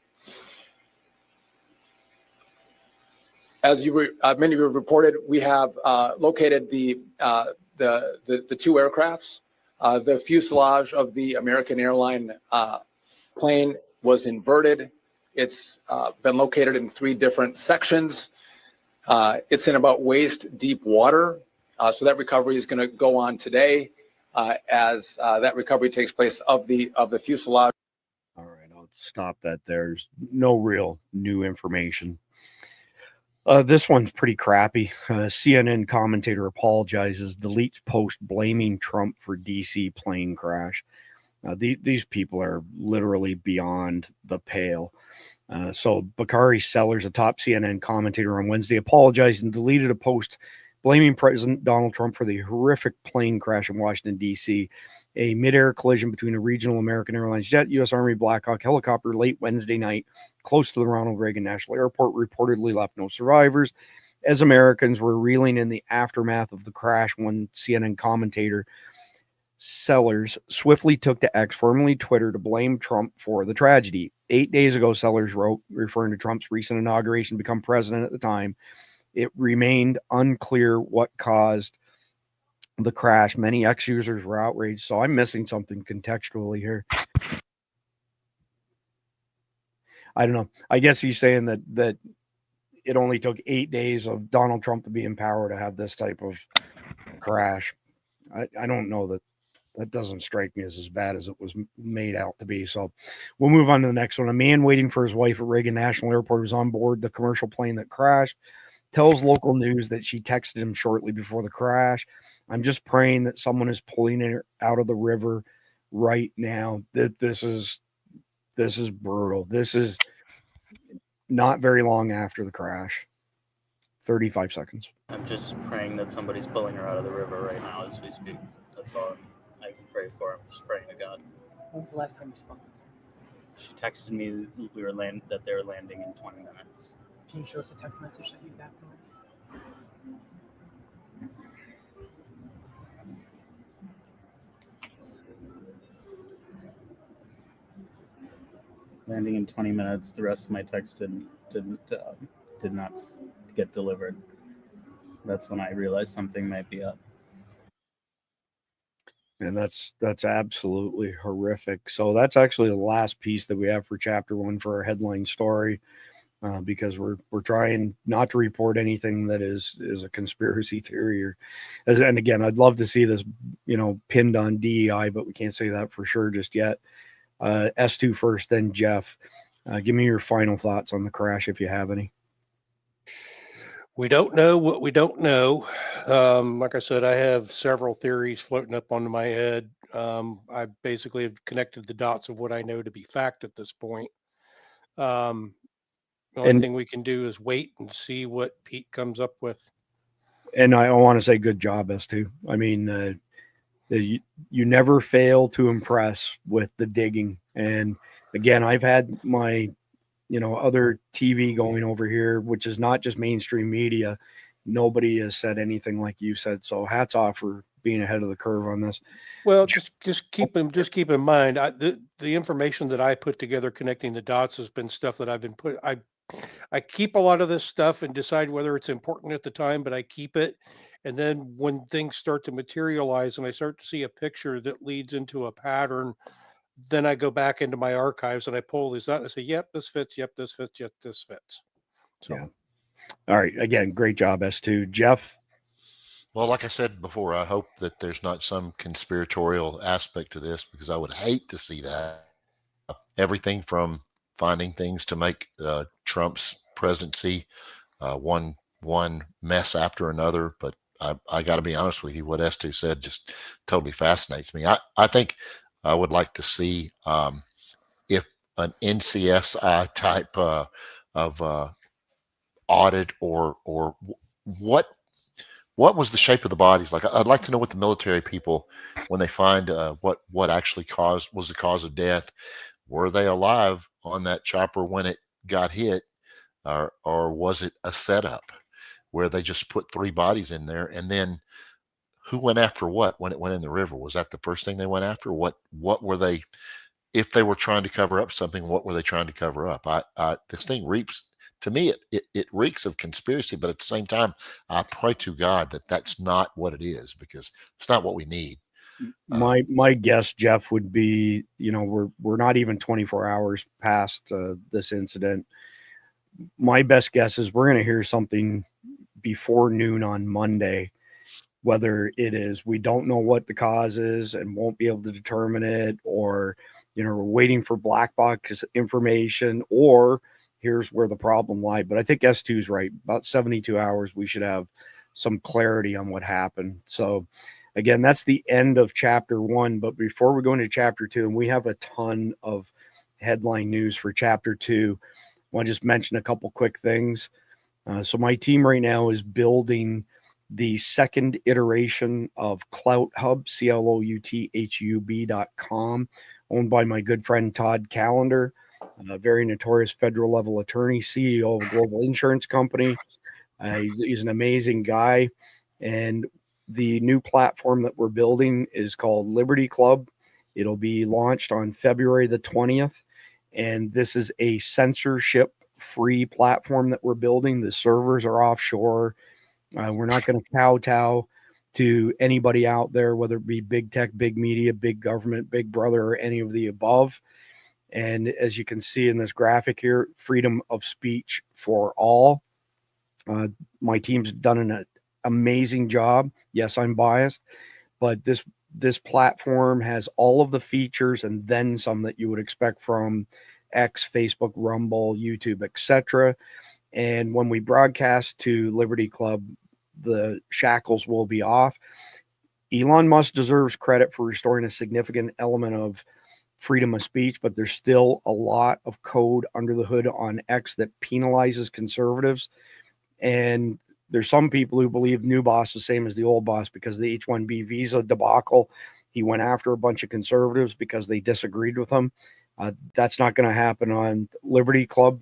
As many of you reported, we have located the two aircrafts. The fuselage of the American airline plane was inverted. It's been located in 3 different sections. It's in about waist deep water. So that recovery is going to go on today as that recovery takes place of the fuselage. All right, I'll stop that. There's no real new information. This one's pretty crappy. CNN commentator apologizes, deletes post blaming Trump for DC plane crash. These people are literally beyond the pale. So Bakari Sellers, a top CNN commentator on Wednesday, apologized and deleted a post blaming President Donald Trump for the horrific plane crash in Washington, D.C., a midair collision between a regional American Airlines jet, U.S. Army Blackhawk helicopter late Wednesday night close to the Ronald Reagan National Airport reportedly left no survivors, as Americans were reeling in the aftermath of the crash. One CNN commentator, Sellers, swiftly took to X, formerly Twitter, to blame Trump for the tragedy. 8 days ago, Sellers wrote, referring to Trump's recent inauguration to become president at the time, it remained unclear what caused the crash. Many X users were outraged. So I'm missing something contextually here. I don't know. I guess he's saying that it only took 8 days of Donald Trump to be in power to have this type of crash. I don't know that doesn't strike me as bad as it was made out to be. So we'll move on to the next one. A man waiting for his wife at Reagan National Airport was on board the commercial plane that crashed. Tells local news that she texted him shortly before the crash. I'm just praying that someone is pulling her out of the river right now. That this is brutal. This is not very long after the crash. 35 seconds. I'm just praying that somebody's pulling her out of the river right now as we speak. That's all I can pray for. I'm just praying to God. When was the last time you spoke with her? She texted me that they were landing in 20 minutes. Can you show us a text message that you got from her? Landing in 20 minutes. The rest of my text did not get delivered. That's when I realized something might be up. And that's absolutely horrific. So that's actually the last piece that we have for chapter 1 for our headline story, because we're trying not to report anything that is a conspiracy theory and again, I'd love to see this, pinned on DEI, but we can't say that for sure just yet. S2 first, then Jeff. Give me your final thoughts on the crash if you have any. We don't know what we don't know. Like I said, I have several theories floating up onto my head. I basically have connected the dots of what I know to be fact at this point. The only thing we can do is wait and see what Pete comes up with. And I want to say good job, S2. I mean, you never fail to impress with the digging. And again, I've had my other TV going over here, which is not just mainstream media. Nobody has said anything like you said. So hats off for being ahead of the curve on this. Well, just keep in mind, the information that I put together connecting the dots has been stuff that I've been I keep a lot of this stuff and decide whether it's important at the time, but I keep it. And then when things start to materialize and I start to see a picture that leads into a pattern, then I go back into my archives and I pull these out and I say, yep, this fits. Yep, this fits. Yep, this fits. So, yeah. All right. Again, great job, S2. Jeff? Well, like I said before, I hope that there's not some conspiratorial aspect to this, because I would hate to see that. Everything from finding things to make Trump's presidency one mess after another. But I got to be honest with you, what S2 said just totally fascinates me. I think I would like to see if an NCSI type of audit or what was the shape of the bodies like. I'd like to know what the military people, when they find what actually was the cause of death, were they alive on that chopper when it got hit, or was it a setup where they just put 3 bodies in there? And then who went after what when it went in the river? Was that the first thing they went after? What were they, if they were trying to cover up something, what were they trying to cover up? This thing reeks, to me, it reeks of conspiracy, but at the same time, I pray to God that that's not what it is, because it's not what we need. My guess, Jeff, would be, we're not even 24 hours past this incident. My best guess is we're going to hear something before noon on Monday. Whether it is we don't know what the cause is and won't be able to determine it, or we're waiting for black box information, or here's where the problem lied. But I think S2 is right. About 72 hours, we should have some clarity on what happened. So again, that's the end of chapter 1. But before we go into chapter 2, and we have a ton of headline news for chapter 2, I want to just mention a couple quick things. So my team right now is building the second iteration of Clout Hub, CLOUTHUB.com, owned by my good friend Todd Callender, a very notorious federal level attorney, CEO of a global insurance company. He's an amazing guy. And the new platform that we're building is called Liberty Club. It'll be launched on February the 20th. And this is a censorship-free platform that we're building. The servers are offshore. We're not going to kowtow to anybody out there, whether it be big tech, big media, big government, big brother, or any of the above. And as you can see in this graphic here, freedom of speech for all. My team's done an amazing job. Yes, I'm biased, but this platform has all of the features and then some that you would expect from X, Facebook, Rumble, YouTube, etc. And when we broadcast to Liberty Club, the shackles will be off. Elon Musk deserves credit for restoring a significant element of freedom of speech, but there's still a lot of code under the hood on X that penalizes conservatives. And there's some people who believe new boss is the same as the old boss because the H-1B visa debacle. He went after a bunch of conservatives because they disagreed with him. That's not going to happen on Liberty Club.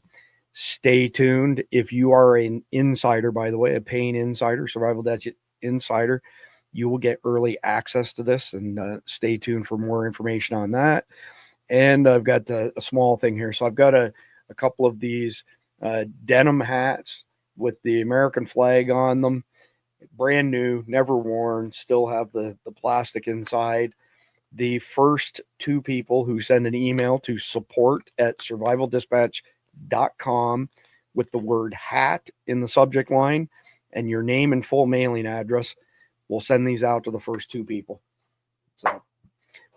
Stay tuned. If you are an insider, by the way, a paying insider, Survival Dad's insider, you will get early access to this, and stay tuned for more information on that. And I've got a small thing here. So I've got a couple of these denim hats with the American flag on them. Brand new, never worn, still have the plastic inside. The first two people who send an email to support@survivaldispatch.com with the word hat in the subject line and your name and full mailing address, we'll send these out to the first two people. So I'd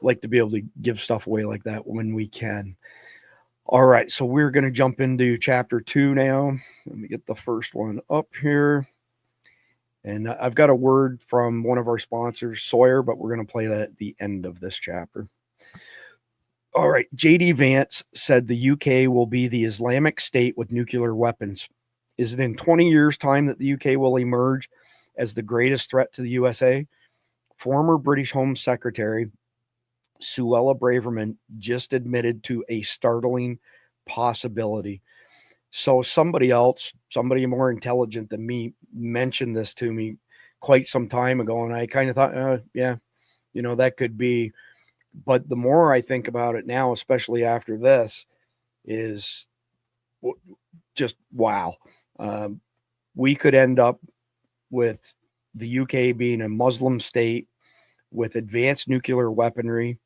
like to be able to give stuff away like that when we can. All right, so we're going to jump into chapter 2 now. Let me get the first one up here. And I've got a word from one of our sponsors, Sawyer, but we're going to play that at the end of this chapter. All right, J.D. Vance said the UK will be the Islamic State with nuclear weapons. Is it in 20 years' time that the UK will emerge as the greatest threat to the USA? Former British Home Secretary Suella Braverman just admitted to a startling possibility. So somebody else, somebody more intelligent than me, mentioned this to me quite some time ago, and I kind of thought, yeah, that could be. But the more I think about it now, especially after this, is just wow. We could end up with the UK being a Muslim state with advanced nuclear weaponry,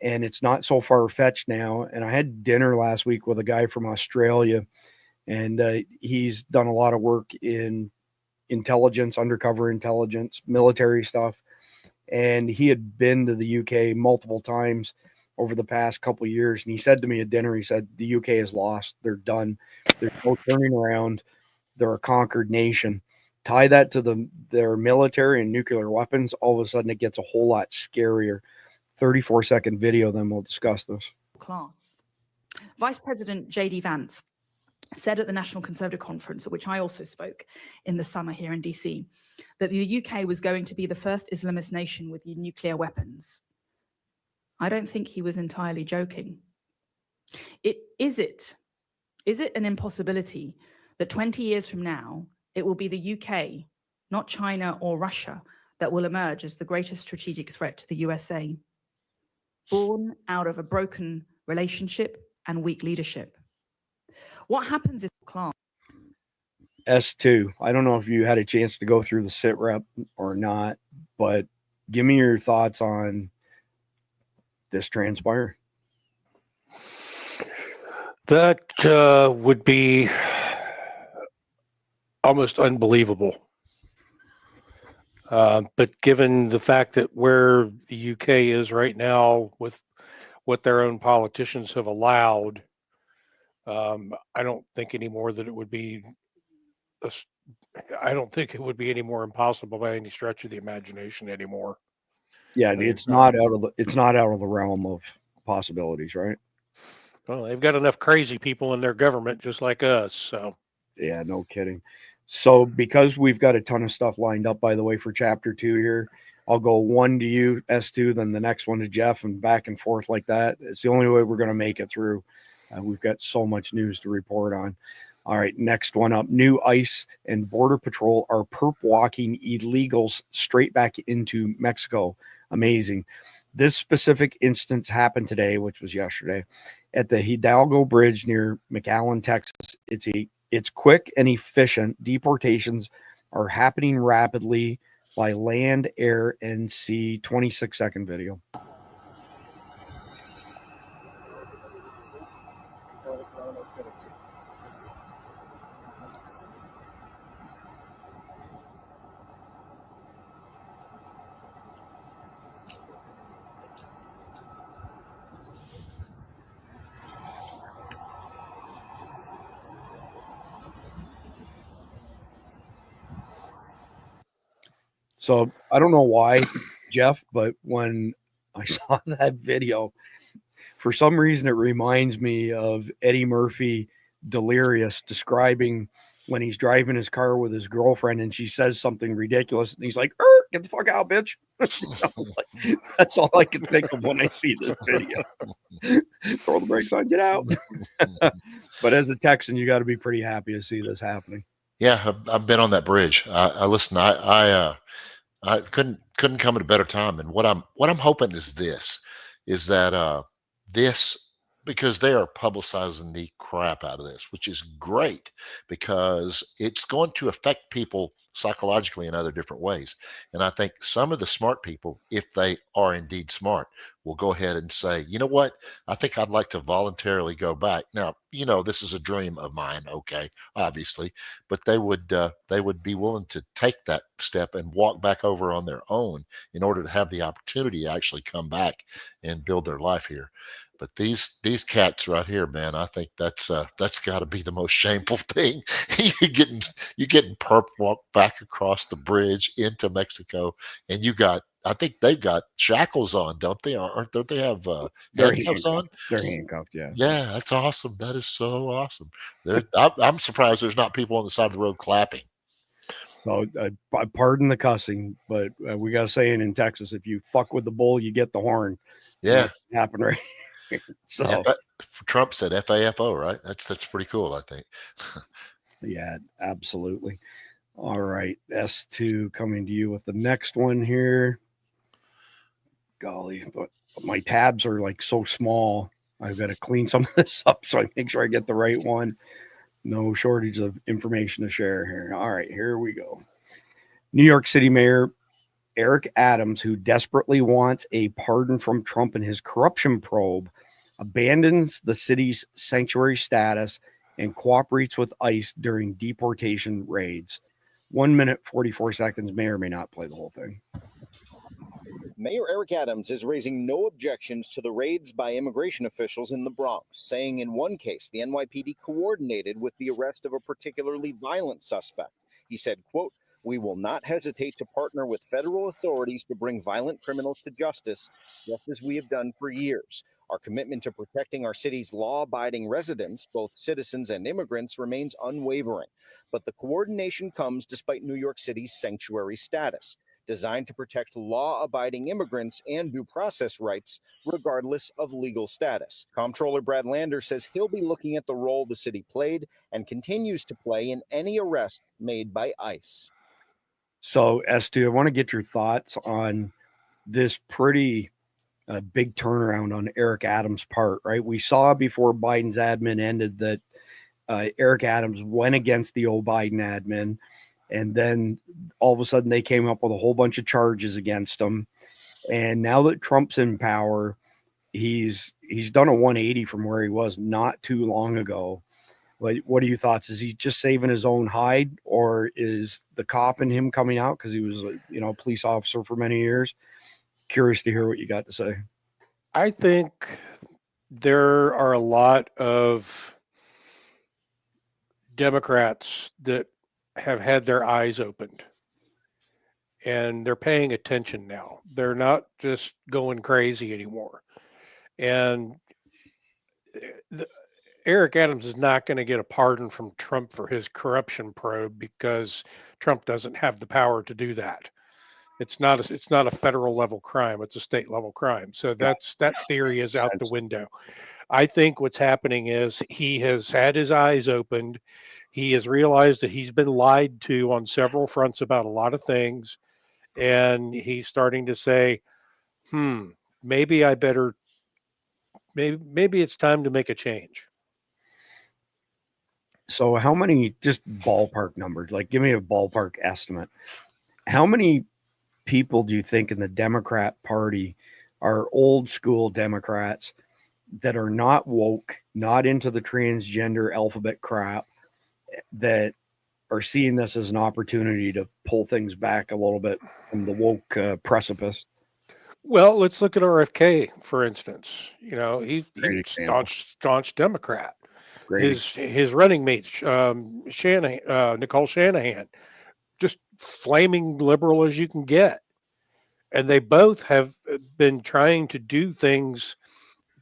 and it's not so far-fetched now. And I had dinner last week with a guy from Australia, and he's done a lot of work in intelligence, undercover intelligence, military stuff. And he had been to the UK multiple times over the past couple of years. And he said to me at dinner, he said, the UK is lost. They're done. There's no turning around. They're a conquered nation. Tie that to their military and nuclear weapons. All of a sudden, it gets a whole lot scarier. 34-second video, then we'll discuss this. Class. Vice President J.D. Vance said at the National Conservative Conference, at which I also spoke in the summer here in DC, that the UK was going to be the first Islamist nation with nuclear weapons. I don't think he was entirely joking. Is it an impossibility that 20 years from now, it will be the UK, not China or Russia, that will emerge as the greatest strategic threat to the USA, born out of a broken relationship and weak leadership? What happens if class? S2. I don't know if you had a chance to go through the sit rep or not, but give me your thoughts on this transpire. That would be almost unbelievable. But given the fact that where the UK is right now with what their own politicians have allowed, I don't think anymore that it would be. I don't think it would be any more impossible by any stretch of the imagination anymore. Yeah, it's not out of the realm of possibilities, right? Well, they've got enough crazy people in their government, just like us. So, yeah, no kidding. So, because we've got a ton of stuff lined up, by the way, for chapter 2 here, I'll go one to you, S2, then the next one to Jeff, and back and forth like that. It's the only way we're going to make it through. We've got so much news to report on. All right, next one up. New ICE and Border Patrol are perp walking illegals straight back into Mexico. Amazing. This specific instance happened today, which was yesterday, at the Hidalgo Bridge near McAllen, Texas. It's quick and efficient. Deportations are happening rapidly by land, air, and sea. 26-second video. So I don't know why, Jeff, but when I saw that video, for some reason it reminds me of Eddie Murphy Delirious describing when he's driving his car with his girlfriend and she says something ridiculous and he's like, get the fuck out, bitch. That's all I can think of when I see this video. Throw the brakes on, get out. But as a Texan, you got to be pretty happy to see this happening. Yeah, I've been on that bridge. I listen. I couldn't come at a better time. And what I'm hoping is that this, because they are publicizing the crap out of this, which is great because it's going to affect people psychologically in other different ways. And I think some of the smart people, if they are indeed smart, will go ahead and say, you know what, I think I'd like to voluntarily go back. Now, this is a dream of mine, okay, obviously, but they would be willing to take that step and walk back over on their own in order to have the opportunity to actually come back and build their life here. But these cats right here, man, I think that's got to be the most shameful thing. you're getting perp walked back across the bridge into Mexico, and I think they've got shackles on, don't they? Or don't they have handcuffs on? They're handcuffed, yeah. Yeah, that's awesome. That is so awesome. I'm surprised there's not people on the side of the road clapping. So pardon the cussing, but we got a saying in Texas: if you fuck with the bull, you get the horn. Yeah, happen right. So yeah, Trump said FAFO, right? That's pretty cool, I think. Yeah, absolutely. All right, S2 coming to you with the next one here. Golly, but my tabs are like so small. I've got to clean some of this up so I make sure I get the right one. No shortage of information to share here. All right, here we go. New York City Mayor Eric Adams, who desperately wants a pardon from Trump in his corruption probe, abandons the city's sanctuary status and cooperates with ICE during deportation raids. 1 minute, 44 seconds. May or may not play the whole thing. Mayor Eric Adams is raising no objections to the raids by immigration officials in the Bronx, saying in one case the NYPD coordinated with the arrest of a particularly violent suspect. He said, quote, "We will not hesitate to partner with federal authorities to bring violent criminals to justice, just as we have done for years. Our commitment to protecting our city's law-abiding residents, both citizens and immigrants, remains unwavering. But the coordination comes despite New York City's sanctuary status, designed to protect law-abiding immigrants and due process rights, regardless of legal status." Comptroller Brad Lander says he'll be looking at the role the city played and continues to play in any arrest made by ICE. So, S2, I want to get your thoughts on this pretty big turnaround on Eric Adams' part, right? We saw before Biden's admin ended that Eric Adams went against the old Biden admin, and then all of a sudden they came up with a whole bunch of charges against him. And now that Trump's in power, he's done a 180 from where he was not too long ago. What are your thoughts? Is he just saving his own hide, or is the cop in him coming out because he was a police officer for many years? Curious to hear what you got to say. I think there are a lot of Democrats that have had their eyes opened and they're paying attention now. They're not just going crazy anymore. And Eric Adams is not going to get a pardon from Trump for his corruption probe because Trump doesn't have the power to do that. It's not a federal level crime. It's a state level crime. So that theory is out the window. I think what's happening is he has had his eyes opened. He has realized that he's been lied to on several fronts about a lot of things. And he's starting to say, maybe it's time to make a change. So how many, just ballpark numbers, like give me a ballpark estimate. How many people do you think in the Democrat Party are old school Democrats that are not woke, not into the transgender alphabet crap, that are seeing this as an opportunity to pull things back a little bit from the woke precipice? Well, let's look at RFK, for instance. He's staunch Democrat. His running mate, Nicole Shanahan, just flaming liberal as you can get. And they both have been trying to do things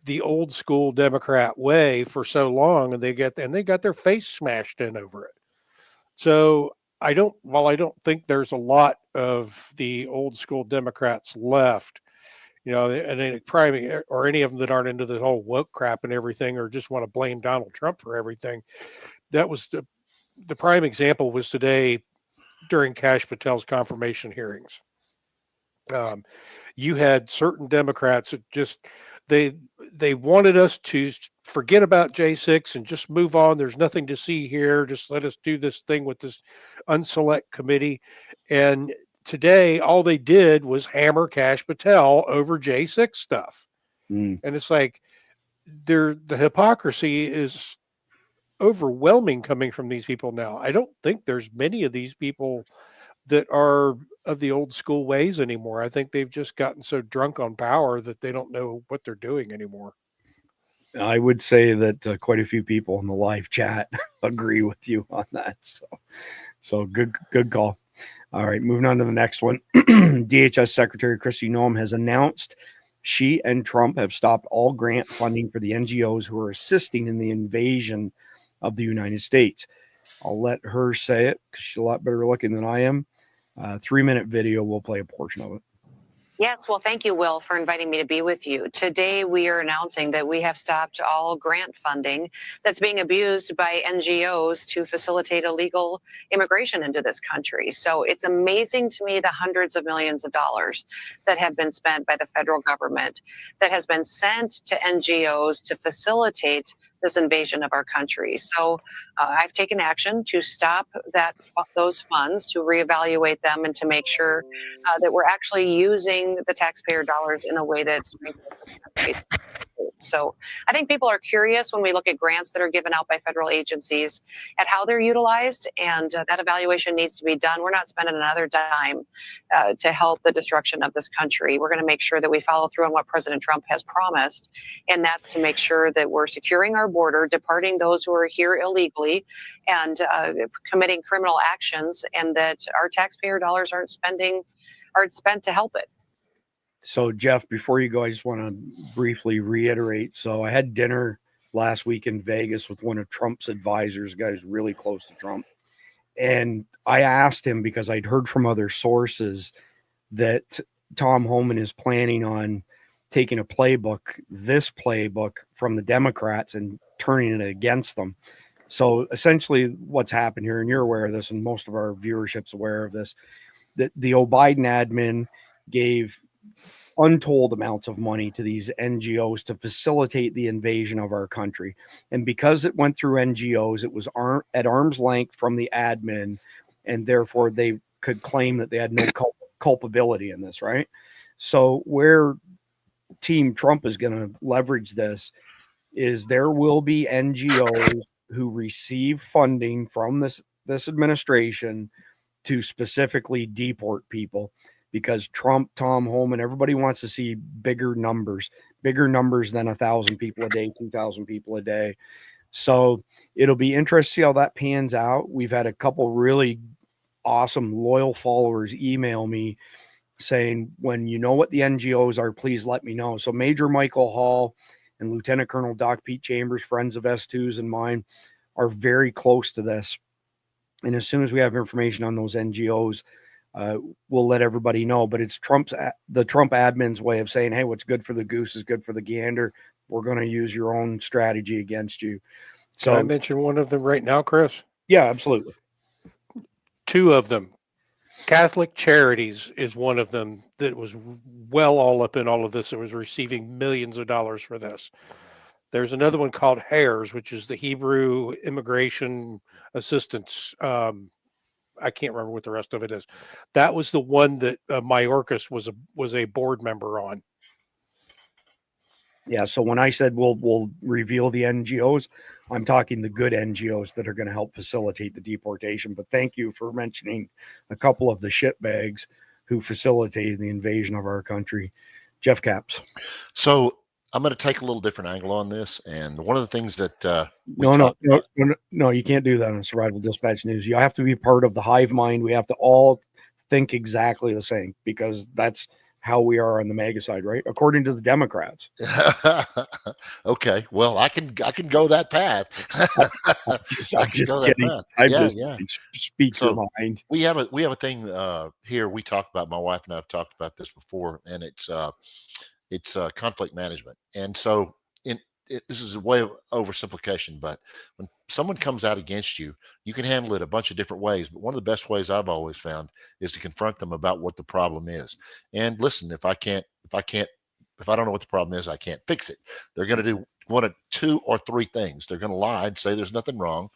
the old school Democrat way for so long, and they got their face smashed in over it. So while I don't think there's a lot of the old school Democrats left, and any prime or any of them that aren't into the whole woke crap and everything, or just want to blame Donald Trump for everything. That was the prime example was today during Kash Patel's confirmation hearings. You had certain Democrats that just they wanted us to forget about J6 and just move on. There's nothing to see here. Just let us do this thing with this unselect committee. And today, all they did was hammer Kash Patel over J6 stuff. And it's like the hypocrisy is overwhelming coming from these people now. I don't think there's many of these people that are of the old school ways anymore. I think they've just gotten so drunk on power that they don't know what they're doing anymore. I would say that quite a few people in the live chat agree with you on that. So good call. All right, moving on to the next one. DHS Secretary Kristi Noem has announced she and Trump have stopped all grant funding for the NGOs who are assisting in the invasion of the United States. I'll let her say it because she's a lot better looking than I am. 3-minute video. We'll play a portion of it. Yes, well, thank you, Will, for inviting me to be with you. Today, we are announcing that we have stopped all grant funding that's being abused by NGOs to facilitate illegal immigration into this country. So it's amazing to me the hundreds of millions of dollars that have been spent by the federal government that has been sent to NGOs to facilitate this invasion of our country. So I've taken action to stop those funds, to reevaluate them, and to make sure that we're actually using the taxpayer dollars in a way that strengthens this country. So I think people are curious when we look at grants that are given out by federal agencies at how they're utilized, and that evaluation needs to be done. We're not spending another dime to help the destruction of this country. We're going to make sure that we follow through on what President Trump has promised, and that's to make sure that we're securing our border, departing those who are here illegally, and committing criminal actions, and that our taxpayer dollars aren't spent to help it. So, Jeff, before you go, I just want to briefly reiterate. So I had dinner last week in Vegas with one of Trump's advisors, a guy who's really close to Trump. And I asked him, because I'd heard from other sources that Tom Homan is planning on taking this playbook from the Democrats and turning it against them. So essentially what's happened here, and you're aware of this, and most of our viewership's aware of this, that the Biden admin gave untold amounts of money to these NGOs to facilitate the invasion of our country. And because it went through NGOs, it was at arm's length from the admin, and therefore they could claim that they had no culpability in this, right? So where Team Trump is going to leverage this is there will be NGOs who receive funding from this administration to specifically deport people, because Trump, Tom Homan, everybody wants to see bigger numbers than 1,000 people a day, 2,000 people a day. So it'll be interesting to see how that pans out. We've had a couple really awesome, loyal followers email me saying, when you know what the NGOs are, please let me know. So Major Michael Hall and Lieutenant Colonel Doc Pete Chambers, friends of S2s and mine, are very close to this. And as soon as we have information on those NGOs, we'll let everybody know. But it's the Trump admin's way of saying, hey, what's good for the goose is good for the gander. We're going to use your own strategy against you. So Can I mention one of them right now, Chris? Yeah, absolutely. Two of them. Catholic Charities is one of them that was well all up in all of this. It was receiving millions of dollars for this. There's another one called HARES, which is the Hebrew Immigration Assistance. I can't remember what the rest of it is. That was the one that Mayorkas was a board member on. Yeah, so when I said we'll reveal the NGOs, I'm talking the good NGOs that are going to help facilitate the deportation. But thank you for mentioning a couple of the shitbags who facilitated the invasion of our country. Jeff Capps. So I'm going to take a little different angle on this. And one of the things that No, you can't do that on Survival Dispatch News. You have to be part of the hive mind. We have to all think exactly the same, because that's how we are on the MAGA side, right? According to the Democrats. Okay, well, I can go that path. I'm just kidding. Speak your mind. We have a thing here we talk about. My wife and I have talked about this before, and it's conflict management. And so this is a way of oversimplification, but when someone comes out against you, you can handle it a bunch of different ways. But one of the best ways I've always found is to confront them about what the problem is. And listen, if I don't know what the problem is, I can't fix it. They're going to do one of two or three things. They're going to lie and say there's nothing wrong.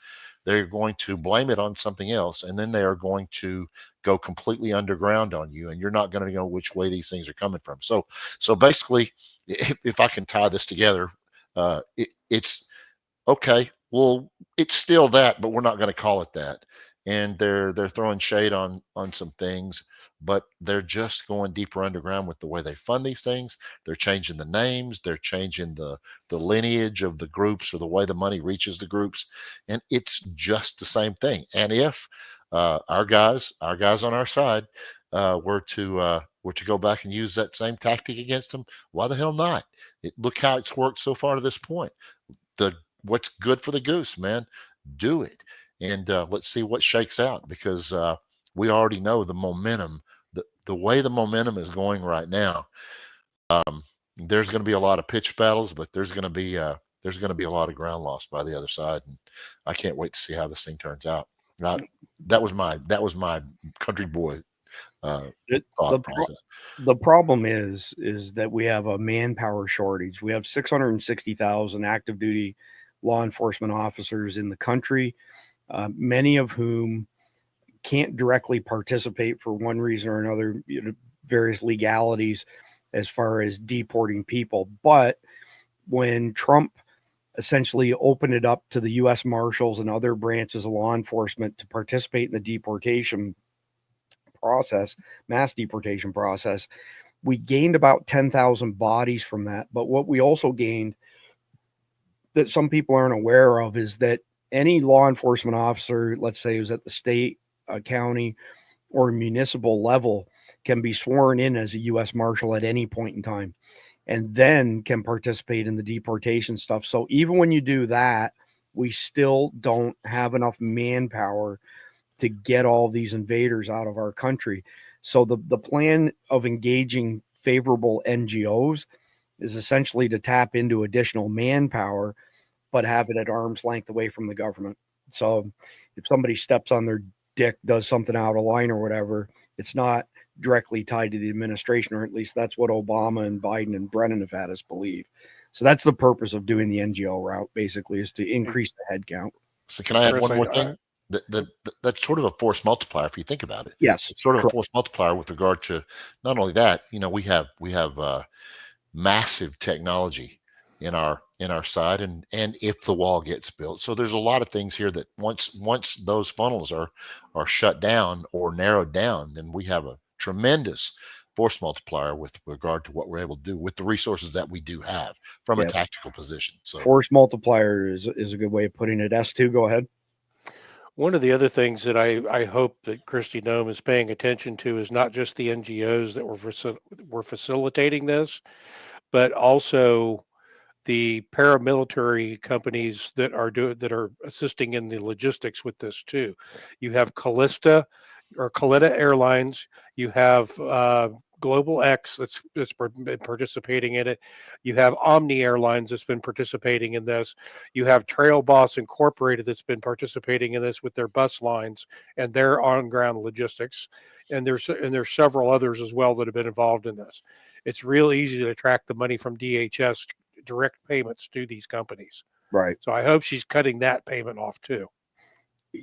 They're going to blame it on something else, and then they are going to go completely underground on you, and you're not going to know which way these things are coming from. So basically, if I can tie this together, it's okay. Well, it's still that, but we're not going to call it that. And they're throwing shade on some things, but they're just going deeper underground with the way they fund these things. They're changing the names. They're changing the lineage of the groups, or the way the money reaches the groups. And it's just the same thing. And if our guys on our side were to go back and use that same tactic against them, why the hell not? Look how it's worked so far to this point. What's good for the goose, man, do it. And let's see what shakes out, because we already know the momentum, the way the momentum is going right now. There's going to be a lot of pitch battles, but there's going to be a lot of ground lost by the other side, and I can't wait to see how this thing turns out. That was my country boy thought process. The problem is that we have a manpower shortage. We have 660,000 active duty law enforcement officers in the country, many of whom can't directly participate for one reason or another, various legalities as far as deporting people. But when Trump essentially opened it up to the U.S. Marshals and other branches of law enforcement to participate in the deportation process, mass deportation process, we gained about 10,000 bodies from that. But what we also gained that some people aren't aware of is that any law enforcement officer, let's say who's at the state, county, or municipal level, can be sworn in as a U.S. Marshal at any point in time, and then can participate in the deportation stuff. So even when you do that, we still don't have enough manpower to get all these invaders out of our country. So the plan of engaging favorable NGOs is essentially to tap into additional manpower, but have it at arm's length away from the government. So if somebody steps on their dick, does something out of line or whatever, it's not directly tied to the administration, or at least that's what Obama and Biden and Brennan have had us believe. So that's the purpose of doing the NGO route, basically, is to increase the head count. So can I add one more thing? That's sort of a force multiplier if you think about it. Yes, it's sort of a force multiplier with regard to not only that, we have massive technology in our side, and if the wall gets built, so there's a lot of things here that once those funnels are shut down or narrowed down, then we have a tremendous force multiplier with regard to what we're able to do with the resources that we do have from a tactical position. So force multiplier is a good way of putting it. S2, go ahead. One of the other things that I hope that Kristi Noem is paying attention to is not just the NGOs that were facilitating this, but also the paramilitary companies that are assisting in the logistics with this too. You have Kallista Airlines. You have Global X that's been participating in it. You have Omni Airlines that's been participating in this. You have Trail Boss Incorporated that's been participating in this with their bus lines and their on-ground logistics. And there's several others as well that have been involved in this. It's real easy to track the money from DHS direct payments to these companies. Right. So I hope she's cutting that payment off too.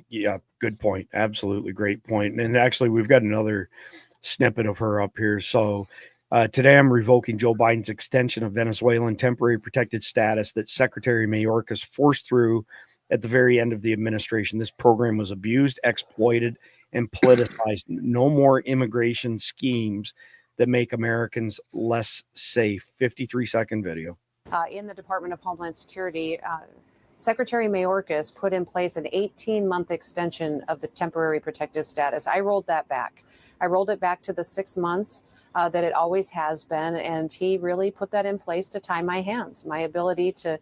Yeah, good point. Absolutely great point. And actually, we've got another snippet of her up here. So today I'm revoking Joe Biden's extension of Venezuelan temporary protected status that Secretary Mayorkas forced through at the very end of the administration. This program was abused, exploited, and politicized. No more immigration schemes that make Americans less safe. 53-second video. In the Department of Homeland Security, Secretary Mayorkas put in place an 18-month extension of the temporary protective status. I rolled that back. I rolled it back to the 6 months that it always has been, and he really put that in place to tie my hands, my ability to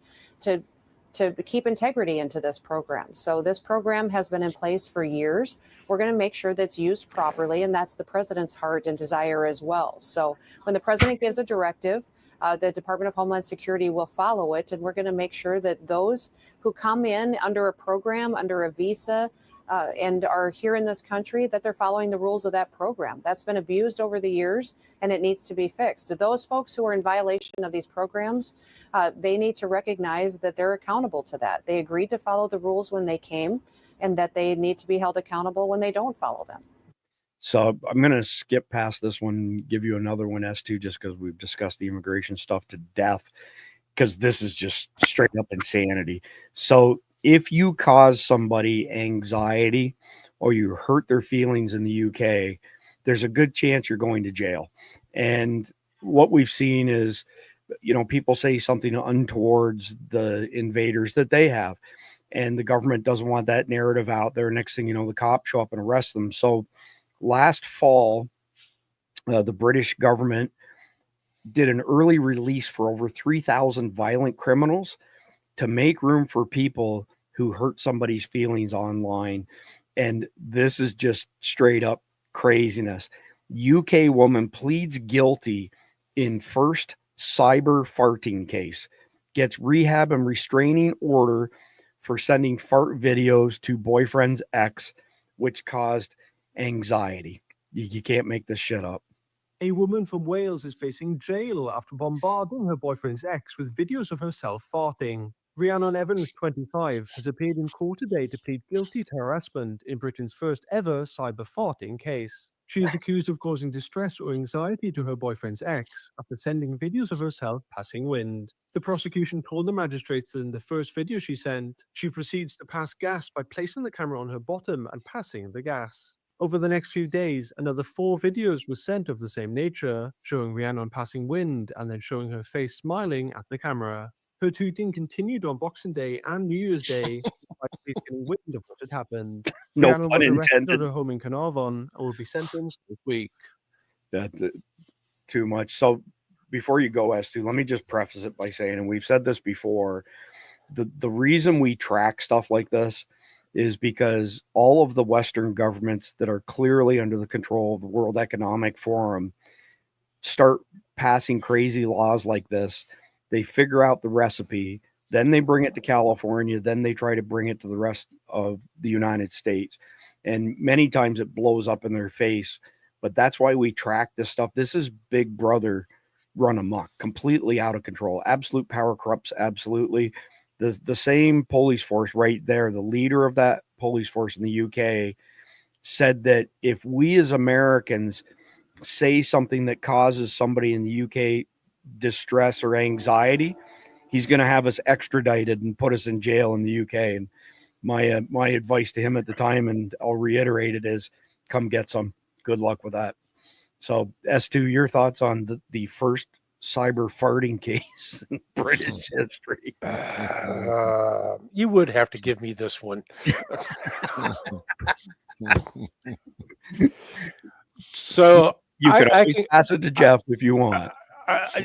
keep integrity into this program. So this program has been in place for years. We're going to make sure that it's used properly, and that's the president's heart and desire as well. So when the president gives a directive, the Department of Homeland Security will follow it, and we're going to make sure that those who come in under a program, under a visa, and are here in this country, that they're following the rules of that program. That's been abused over the years, and it needs to be fixed. To those folks who are in violation of these programs, they need to recognize that they're accountable to that. They agreed to follow the rules when they came, and that they need to be held accountable when they don't follow them. So I'm going to skip past this one and give you another one, S2, just because we've discussed the immigration stuff to death, because this is just straight up insanity. So if you cause somebody anxiety or you hurt their feelings in the UK, there's a good chance you're going to jail. And what we've seen is, you know, people say something untowards the invaders that they have, and the government doesn't want that narrative out there. Next thing you know, the cops show up and arrest them. So last fall, the British government did an early release for over 3,000 violent criminals to make room for people who hurt somebody's feelings online. And this is just straight up craziness. UK woman pleads guilty in first cyber farting case, gets rehab and restraining order for sending fart videos to boyfriend's ex, which caused anxiety. You can't make this shit up. A woman from Wales is facing jail after bombarding her boyfriend's ex with videos of herself farting. Rhiannon Evans, 25, has appeared in court today to plead guilty to harassment in Britain's first ever cyber farting case. She is accused of causing distress or anxiety to her boyfriend's ex after sending videos of herself passing wind. The prosecution told the magistrates that in the first video she sent, she proceeds to pass gas by placing the camera on her bottom and passing the gas. Over the next few days, another 4 videos were sent of the same nature, showing Rhiannon passing wind and then showing her face smiling at the camera. Her tweeting continued on Boxing Day and New Year's Day, despite police getting wind of what had happened. No Rhiannon pun was arrested intended. at her home in Carnarvon and will be sentenced this week. That's too much. So before you go, S2, let me just preface it by saying, and we've said this before, the reason we track stuff like this is because all of the Western governments that are clearly under the control of the World Economic Forum start passing crazy laws like this. They figure out the recipe, then they bring it to California, then they try to bring it to the rest of the United States. And many times it blows up in their face, but that's why we track this stuff. This is Big Brother run amok, completely out of control. Absolute power corrupts absolutely. The same police force right there, the leader of that police force in the UK, said that if we as Americans say something that causes somebody in the UK distress or anxiety, he's going to have us extradited and put us in jail in the UK. And my advice to him at the time, and I'll reiterate it, is come get some. Good luck with that. So S2, your thoughts on the first cyber farting case in British history? You would have to give me this one. So you could always pass it to Jeff if you want.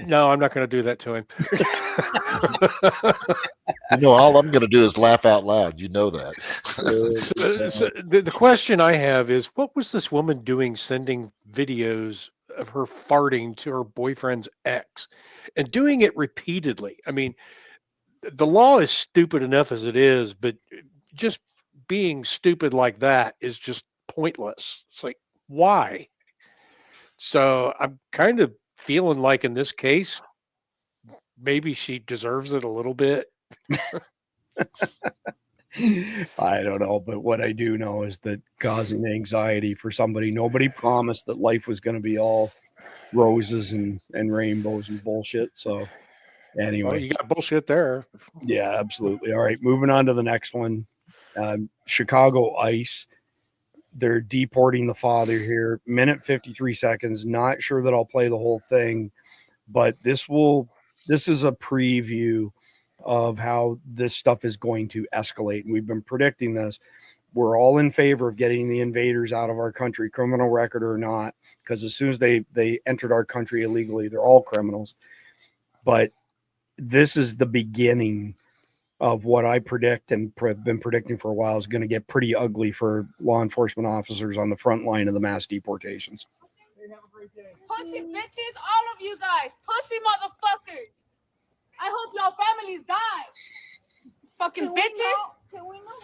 No, I'm not going to do that to him. You know, all I'm going to do is laugh out loud. You know that. So the question I have is, what was this woman doing sending videos of her farting to her boyfriend's ex and doing it repeatedly? I mean, the law is stupid enough as it is, but just being stupid like that is just pointless. It's like, why? So I'm kind of feeling like in this case, maybe she deserves it a little bit. I don't know, but what I do know is that causing anxiety for somebody, nobody promised that life was going to be all roses and rainbows and bullshit. So anyway, Well, you got bullshit there. yeah, absolutely. All right, moving on to the next one. Chicago ICE, they're deporting the father here. Minute 53 seconds. Not sure that I'll play the whole thing, but this is a preview of how this stuff is going to escalate. And we've been predicting this. We're all in favor of getting the invaders out of our country, criminal record or not, because as soon as they entered our country illegally, they're all criminals. But this is the beginning of what I predict and been predicting for a while is going to get pretty ugly for law enforcement officers on the front line of the mass deportations. Pussy bitches, all of you guys, pussy motherfuckers. I hope your families die. Fucking bitches. Can we know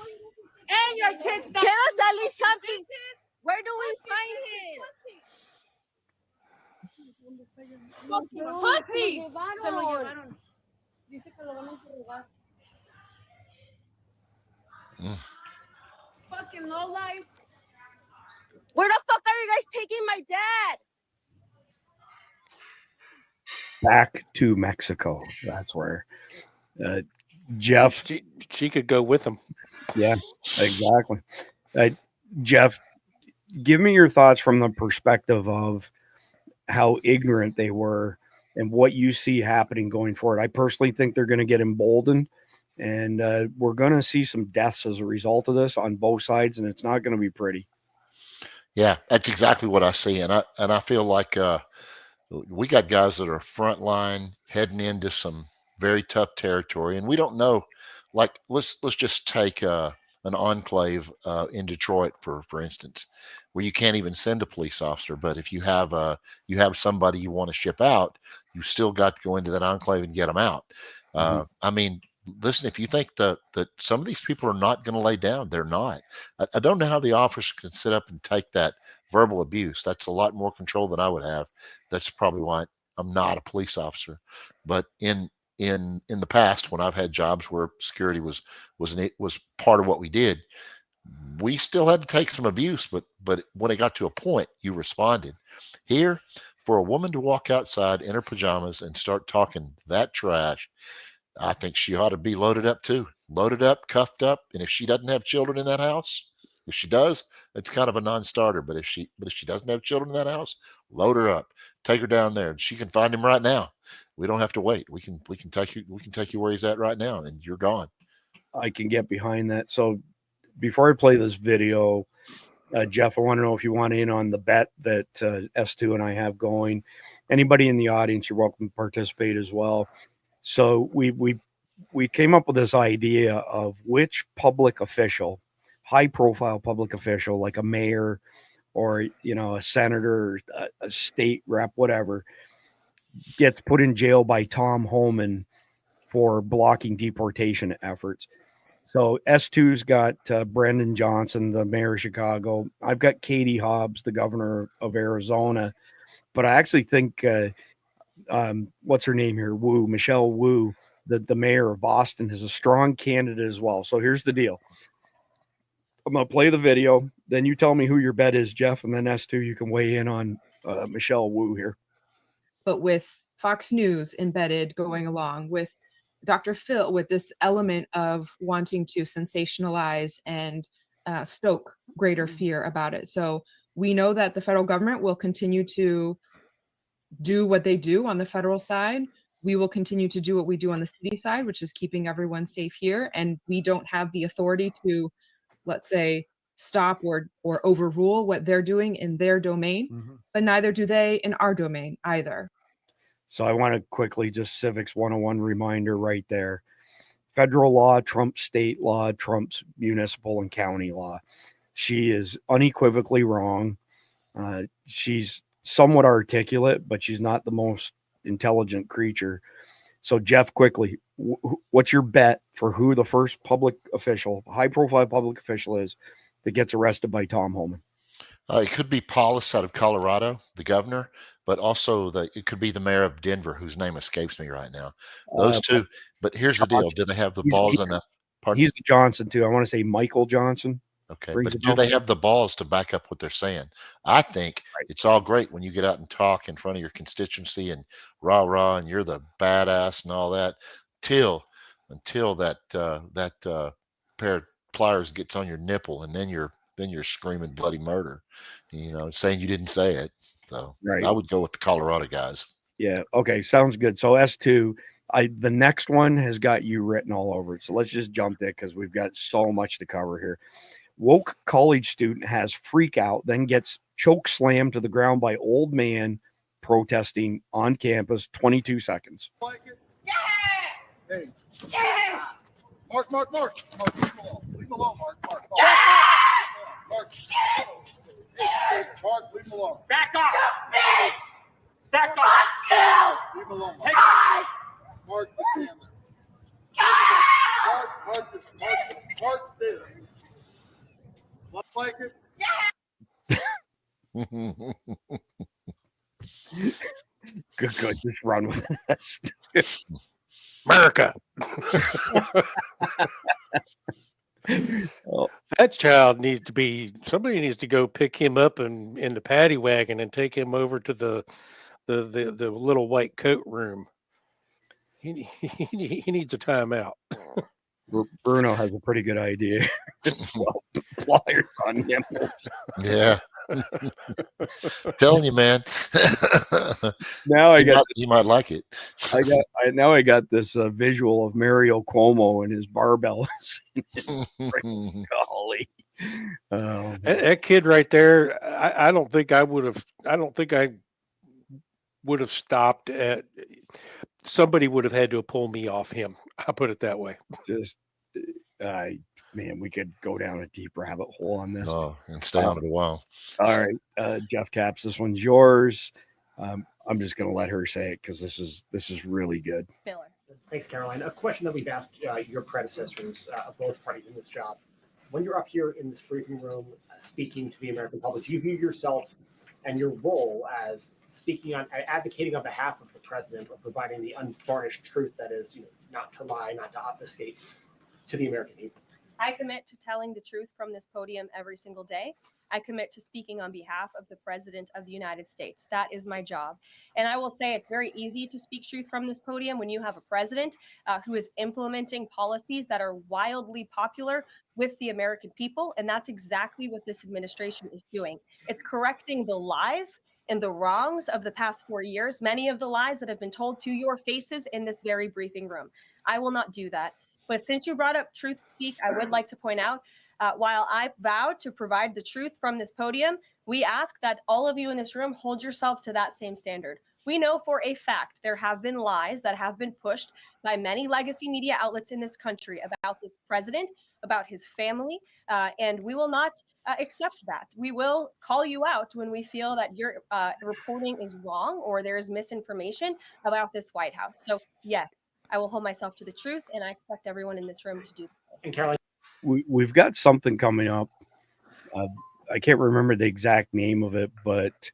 and your kids die. Give us at least something. Where do we find him? Fucking pussies. Se lo llevaron. Dice que lo van a interrogar. Fucking low life. Where the fuck are you guys taking my dad? Back to Mexico. That's where Jeff. She could go with him. Yeah, exactly. Jeff, give me your thoughts from the perspective of how ignorant they were and what you see happening going forward. I personally think they're going to get emboldened, and we're going to see some deaths as a result of this on both sides, and it's not going to be pretty. Yeah, that's exactly what I see, and I feel like we got guys that are frontline heading into some very tough territory, and we don't know. Like let's just take an enclave in Detroit for instance, where you can't even send a police officer, but if you have somebody you want to ship out, you still got to go into that enclave and get them out. I mean, listen, if you think that some of these people are not going to lay down, they're not. I don't know how the officer can sit up and take that verbal abuse. That's a lot more control than I would have. That's probably why I'm not a police officer. But in the past, when I've had jobs where security was part of what we did, we still had to take some abuse, but when it got to a point, you responded. Here, for a woman to walk outside in her pajamas and start talking that trash, I think she ought to be loaded up too. Loaded up, cuffed up, and if she doesn't have children in that house, if she does, it's kind of a non-starter. But if she doesn't have children in that house, load her up, take her down there, and she can find him right now. We don't have to wait. We can take you where he's at right now, and you're gone. I can get behind that. So before I play this video, Jeff, I want to know if you want in on the bet that S2 and I have going. Anybody in the audience, you're welcome to participate as well. So we came up with this idea of which public official, high profile public official, like a mayor or, a senator, a state rep, whatever, gets put in jail by Tom Homan for blocking deportation efforts. So S2's got Brendan Johnson, the mayor of Chicago. I've got Katie Hobbs, the governor of Arizona. But I actually think, what's her name here? Michelle Wu, the mayor of Boston, is a strong candidate as well. So here's the deal. I'm going to play the video. Then you tell me who your bet is, Jeff. And then S2, you can weigh in on Michelle Wu here. But with Fox News embedded going along with Dr. Phil, with this element of wanting to sensationalize and stoke greater fear about it. So we know that the federal government will continue to do what they do on the federal side. We will continue to do what we do on the city side, which is keeping everyone safe here. And we don't have the authority to, let's say, stop or overrule what they're doing in their domain, but neither do they in our domain either. So I want to quickly just Civics 101 reminder right there. Federal law trumps state law, trumps municipal and county law. She is unequivocally wrong. She's somewhat articulate, but she's not the most intelligent creature. So Jeff, quickly, what's your bet for who the first public official, high profile public official is that gets arrested by Tom Homan? It could be Paulus out of Colorado, the governor, but also it could be the mayor of Denver, whose name escapes me right now. Those two. But here's the deal: do they have the balls enough? He's Johnson too. I want to say Michael Johnson. Okay, but do they have the balls to back up what they're saying? I think it's all great when you get out and talk in front of your constituency and rah and you're the badass and all that, until that pair of pliers gets on your nipple, and then you're screaming bloody murder, saying you didn't say it. So I would go with the Colorado guys. Yeah. Okay. Sounds good. So S2, The next one has got you written all over it. So let's just jump there because we've got so much to cover here. Woke college student has freak out, then gets choke slammed to the ground by old man protesting on campus. 22 seconds. Hey. Mark. Mark, leave him alone. Leave him alone, Mark. Mark, leave him alone. Back off! Back off! Leave him alone, Hey. Mark, stand there. Mark, stay there. Like it. Good. Just run with this. America. That child needs to be, somebody needs to go pick him up in the paddy wagon and take him over to the little white coat room. He needs a timeout. Bruno has a pretty good idea. Pliers on nipples. Yeah. Telling you, man. Now you might like it. I got this visual of Mario Cuomo and his barbell. Golly. That kid right there, I don't think I would have stopped at, somebody would have had to pull me off him. I'll put it that way. Just man, we could go down a deep rabbit hole on this. Oh, and stay on it a while. All right, Jeff Capps, this one's yours. I'm just going to let her say it because this is really good. Miller. Thanks, Caroline. A question that we've asked your predecessors of both parties in this job. When you're up here in this briefing room speaking to the American public, do you view yourself and your role as speaking on, advocating on behalf of the president, or providing the unvarnished truth that is, not to lie, not to obfuscate to the American people? I commit to telling the truth from this podium every single day. I commit to speaking on behalf of the President of the United States. That is my job. And I will say it's very easy to speak truth from this podium when you have a president who is implementing policies that are wildly popular with the American people. And that's exactly what this administration is doing. It's correcting the lies and the wrongs of the past 4 years, many of the lies that have been told to your faces in this very briefing room. I will not do that. But since you brought up Truth Seek, I would like to point out, while I vowed to provide the truth from this podium, we ask that all of you in this room hold yourselves to that same standard. We know for a fact there have been lies that have been pushed by many legacy media outlets in this country about this president, about his family, and we will not accept that. We will call you out when we feel that your reporting is wrong or there is misinformation about this White House. So yes, I will hold myself to the truth, and I expect everyone in this room to do that. And Caroline, we've got something coming up. I can't remember the exact name of it, but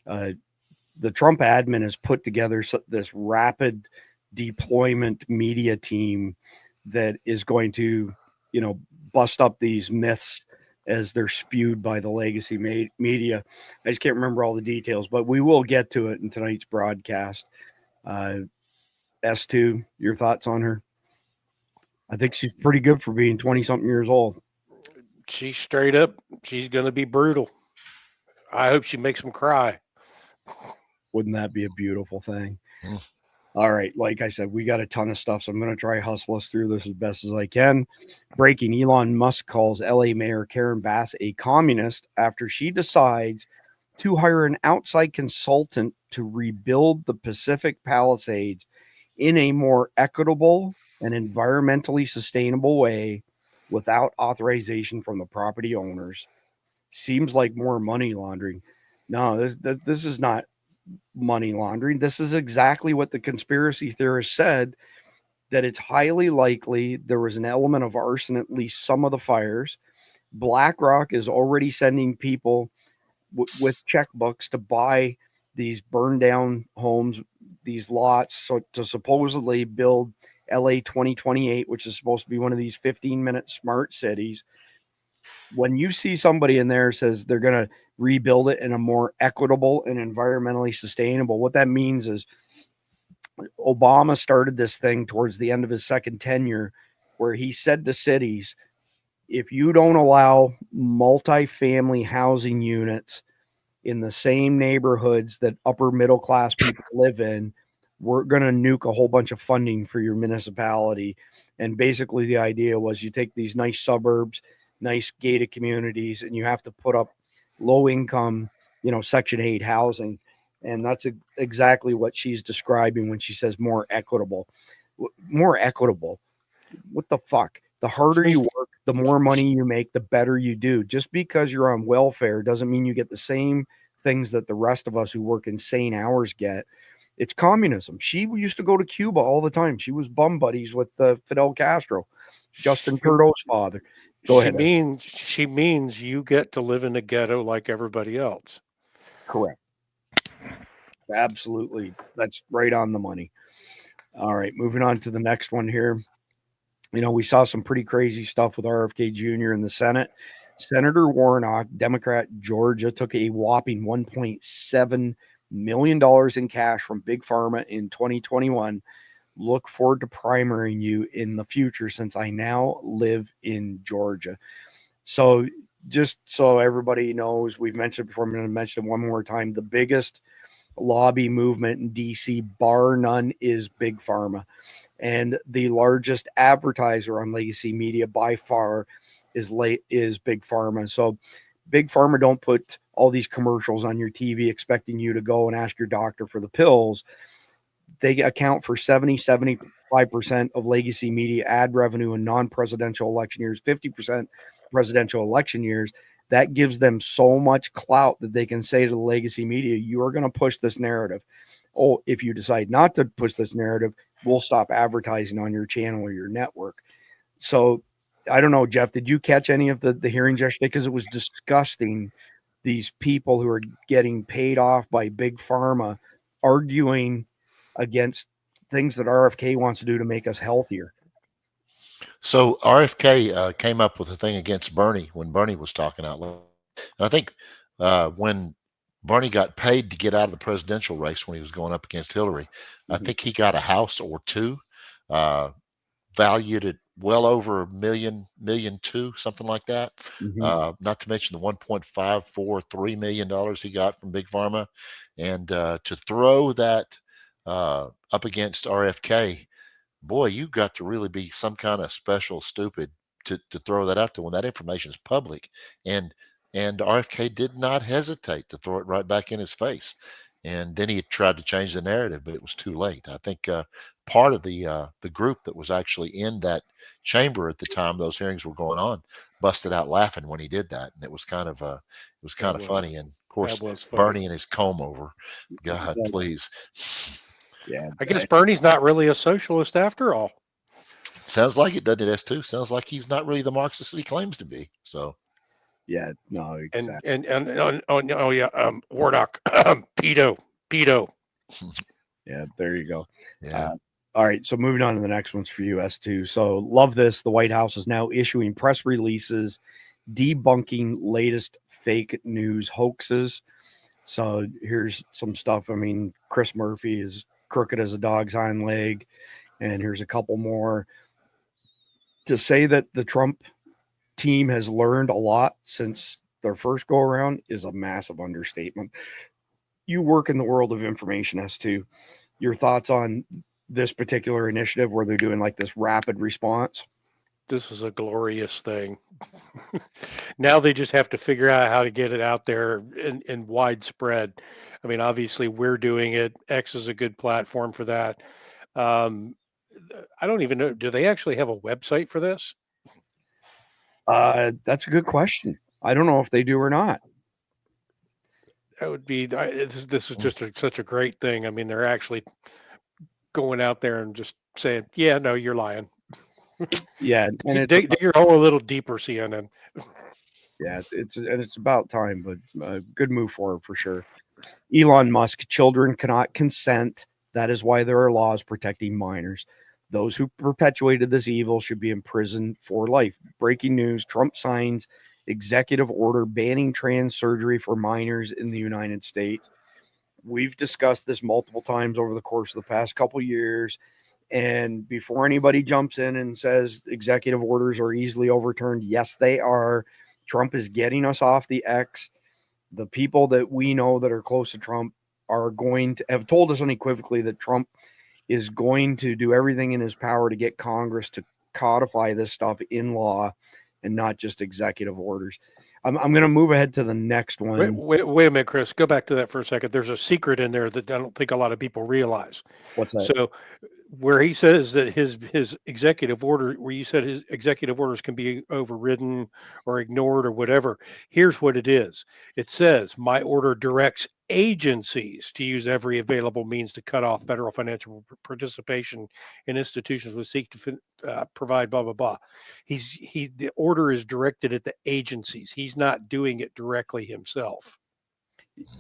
the Trump admin has put together this rapid deployment media team that is going to, bust up these myths as they're spewed by the legacy media. I just can't remember all the details, but we will get to it in tonight's broadcast. S2, your thoughts on her? I think she's pretty good for being 20-something years old. She's straight up. She's going to be brutal. I hope she makes them cry. Wouldn't that be a beautiful thing? All right. Like I said, we got a ton of stuff, so I'm going to try hustle us through this as best as I can. Breaking: Elon Musk calls LA Mayor Karen Bass a communist after she decides to hire an outside consultant to rebuild the Pacific Palisades in a more equitable and environmentally sustainable way without authorization from the property owners. Seems like more money laundering. No, this is not money laundering. This is exactly what the conspiracy theorists said, that it's highly likely there was an element of arson at least some of the fires. BlackRock is already sending people with checkbooks to buy these burned down homes, these lots, so to supposedly build LA 2028, which is supposed to be one of these 15-minute smart cities. When you see somebody in there says they're going to rebuild it in a more equitable and environmentally sustainable, what that means is Obama started this thing towards the end of his second tenure where he said to cities, if you don't allow multifamily housing units in the same neighborhoods that upper middle class people live in, we're going to nuke a whole bunch of funding for your municipality. And basically the idea was you take these nice suburbs, nice gated communities, and you have to put up low income, Section 8 housing. And that's exactly what she's describing when she says more equitable. More equitable. What the fuck? The harder you work, the more money you make, the better you do. Just because you're on welfare doesn't mean you get the same things that the rest of us who work insane hours get. It's communism. She used to go to Cuba all the time. She was bum buddies with Fidel Castro, Justin Trudeau's father. Go ahead. She means you get to live in a ghetto like everybody else. Correct. Absolutely. That's right on the money. All right, moving on to the next one here. We saw some pretty crazy stuff with RFK Jr. in the Senate. Senator Warnock, Democrat, Georgia, took a whopping $1.7 million in cash from Big Pharma in 2021. Look forward to primarying you in the future since I now live in Georgia. So just so everybody knows, we've mentioned before, I'm going to mention it one more time. The biggest lobby movement in DC, bar none, is Big Pharma. And the largest advertiser on legacy media by far is Big Pharma. So Big Pharma don't put all these commercials on your TV expecting you to go and ask your doctor for the pills. They account for 75% of legacy media ad revenue in non-presidential election years, 50% presidential election years. That gives them so much clout that they can say to the legacy media, you are going to push this narrative. Oh, if you decide not to push this narrative, we'll stop advertising on your channel or your network. So I don't know, Jeff, did you catch any of the hearings yesterday? Because it was disgusting. These people who are getting paid off by Big Pharma arguing against things that RFK wants to do to make us healthier. So RFK came up with a thing against Bernie when Bernie was talking out loud. And I think when Bernie got paid to get out of the presidential race when he was going up against Hillary, I think he got a house or two, valued at well over $1 million, something like that. Not to mention the $1.543 million he got from Big Pharma. And to throw that up against RFK, boy, you got to really be some kind of special stupid to throw that out there when that information is public. And RFK did not hesitate to throw it right back in his face. And then he tried to change the narrative, but it was too late. I think part of the group that was actually in that chamber at the time those hearings were going on busted out laughing when he did that, and it was kind of funny. And of course, Bernie and his comb over. God, please. Yeah, I guess Bernie's not really a socialist after all. Sounds like it, doesn't it, S2? Sounds like he's not really the Marxist he claims to be. So, yeah, no, exactly. And Warnock, pedo. Yeah, there you go. Yeah. All right, so moving on to the next one's for you, S2. So love this. The White House is now issuing press releases debunking latest fake news hoaxes. So here's some stuff. I mean, Chris Murphy is crooked as a dog's hind leg. And here's a couple more. To say that the Trump team has learned a lot since their first go around is a massive understatement. You work in the world of information, S2. Your thoughts on this particular initiative where they're doing like this rapid response? This is a glorious thing. Now they just have to figure out how to get it out there in widespread. I mean, obviously we're doing it. X is a good platform for that. I don't even know. Do they actually have a website for this? That's a good question. I don't know if they do or not. That would be. This is just such a great thing. I mean, they're actually going out there and just saying, "Yeah, no, you're lying." Yeah, and dig your hole a little deeper, CNN. Yeah, it's about time, but good move forward for sure. Elon Musk: children cannot consent. That is why there are laws protecting minors. Those who perpetuated this evil should be imprisoned for life. Breaking news: Trump signs executive order banning trans surgery for minors in the United States. We've discussed this multiple times over the course of the past couple years. And before anybody jumps in and says executive orders are easily overturned, yes, they are. Trump is getting us off the X. The people that we know that are close to Trump are going to have told us unequivocally that Trump is going to do everything in his power to get Congress to codify this stuff in law and not just executive orders. I'm going to move ahead to the next one. Wait a minute, Chris. Go back to that for a second. There's a secret in there that I don't think a lot of people realize. What's that? So, where he says that his executive order, where you said his executive orders can be overridden or ignored or whatever, here's what it is. It says, my order directs agencies to use every available means to cut off federal financial participation in institutions which seek to provide blah, blah, blah. The order is directed at the agencies. He's not doing it directly himself.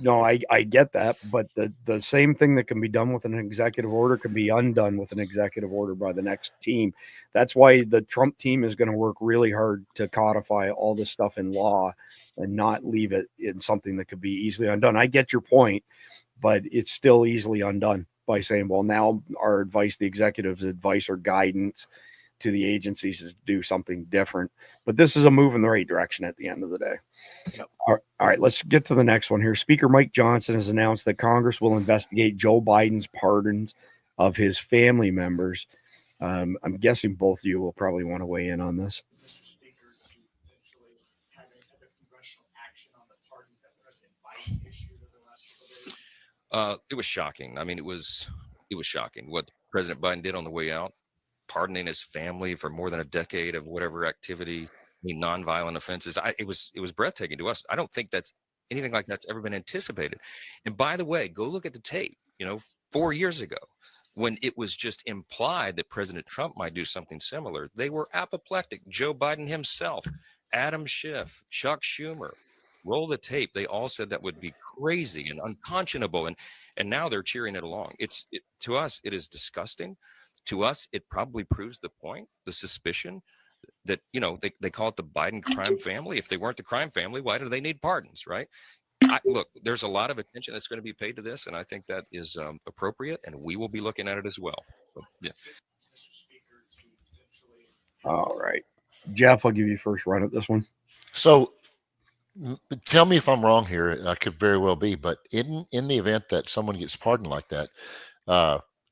No, I get that, but the same thing that can be done with an executive order can be undone with an executive order by the next team. That's why the Trump team is going to work really hard to codify all this stuff in law and not leave it in something that could be easily undone. I get your point, but it's still easily undone by saying, well, now our advice, the executive's advice or guidance to the agencies is to do something different. But this is a move in the right direction at the end of the day. Yep. All right, let's get to the next one here. Speaker Mike Johnson has announced that Congress will investigate Joe Biden's pardons of his family members. I'm guessing both of you will probably want to weigh in on this. It was shocking. I mean, it was shocking what President Biden did on the way out, pardoning his family for more than a decade of whatever activity, I mean, nonviolent offenses. It was breathtaking to us. I don't think that's anything like that's ever been anticipated. And by the way, go look at the tape, 4 years ago, when it was just implied that President Trump might do something similar. They were apoplectic. Joe Biden himself, Adam Schiff, Chuck Schumer. Roll the tape. They all said that would be crazy and unconscionable. And now they're cheering it along. To us, it is disgusting. To us, it probably proves the point, the suspicion that, they call it the Biden crime family. If they weren't the crime family, why do they need pardons, right? Look, there's a lot of attention that's going to be paid to this, and I think that is appropriate, and we will be looking at it as well. But, yeah. All right. Jeff, I'll give you first run at this one. So tell me if I'm wrong here. I could very well be, but in the event that someone gets pardoned like that,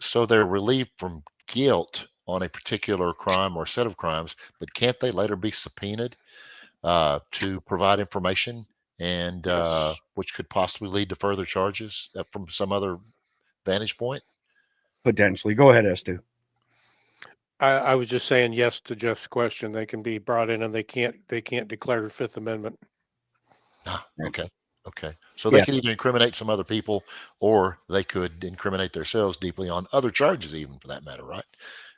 so they're relieved from guilt on a particular crime or set of crimes, but can't they later be subpoenaed to provide information and which could possibly lead to further charges from some other vantage point? Potentially. Go ahead, Stu. I was just saying yes to Jeff's question. They can be brought in and they can't declare the Fifth Amendment. Okay. So they could either incriminate some other people or they could incriminate themselves deeply on other charges, even for that matter, right?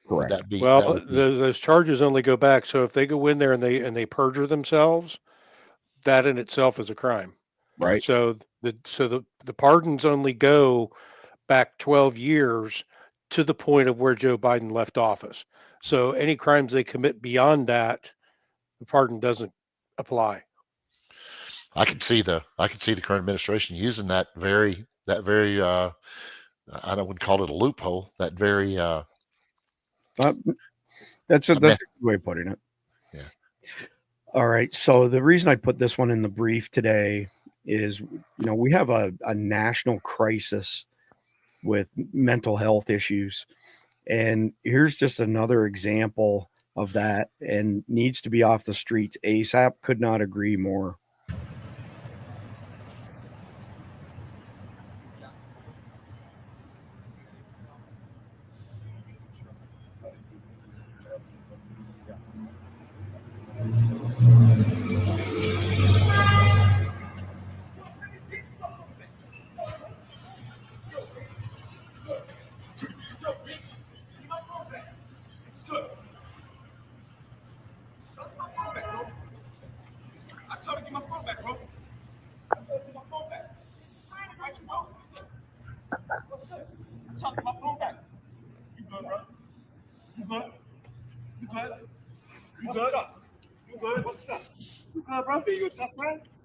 Correct. Would that be, those charges only go back. So if they go in there and they perjure themselves, that in itself is a crime. Right. So the pardons only go back 12 years to the point of where Joe Biden left office. So any crimes they commit beyond that, the pardon doesn't apply. I could see the current administration using that very I wouldn't call it a loophole. That very that's a good way of putting it. Yeah. All right. So the reason I put this one in the brief today is, we have a national crisis with mental health issues, and here's just another example of that, and needs to be off the streets ASAP. Could not agree more.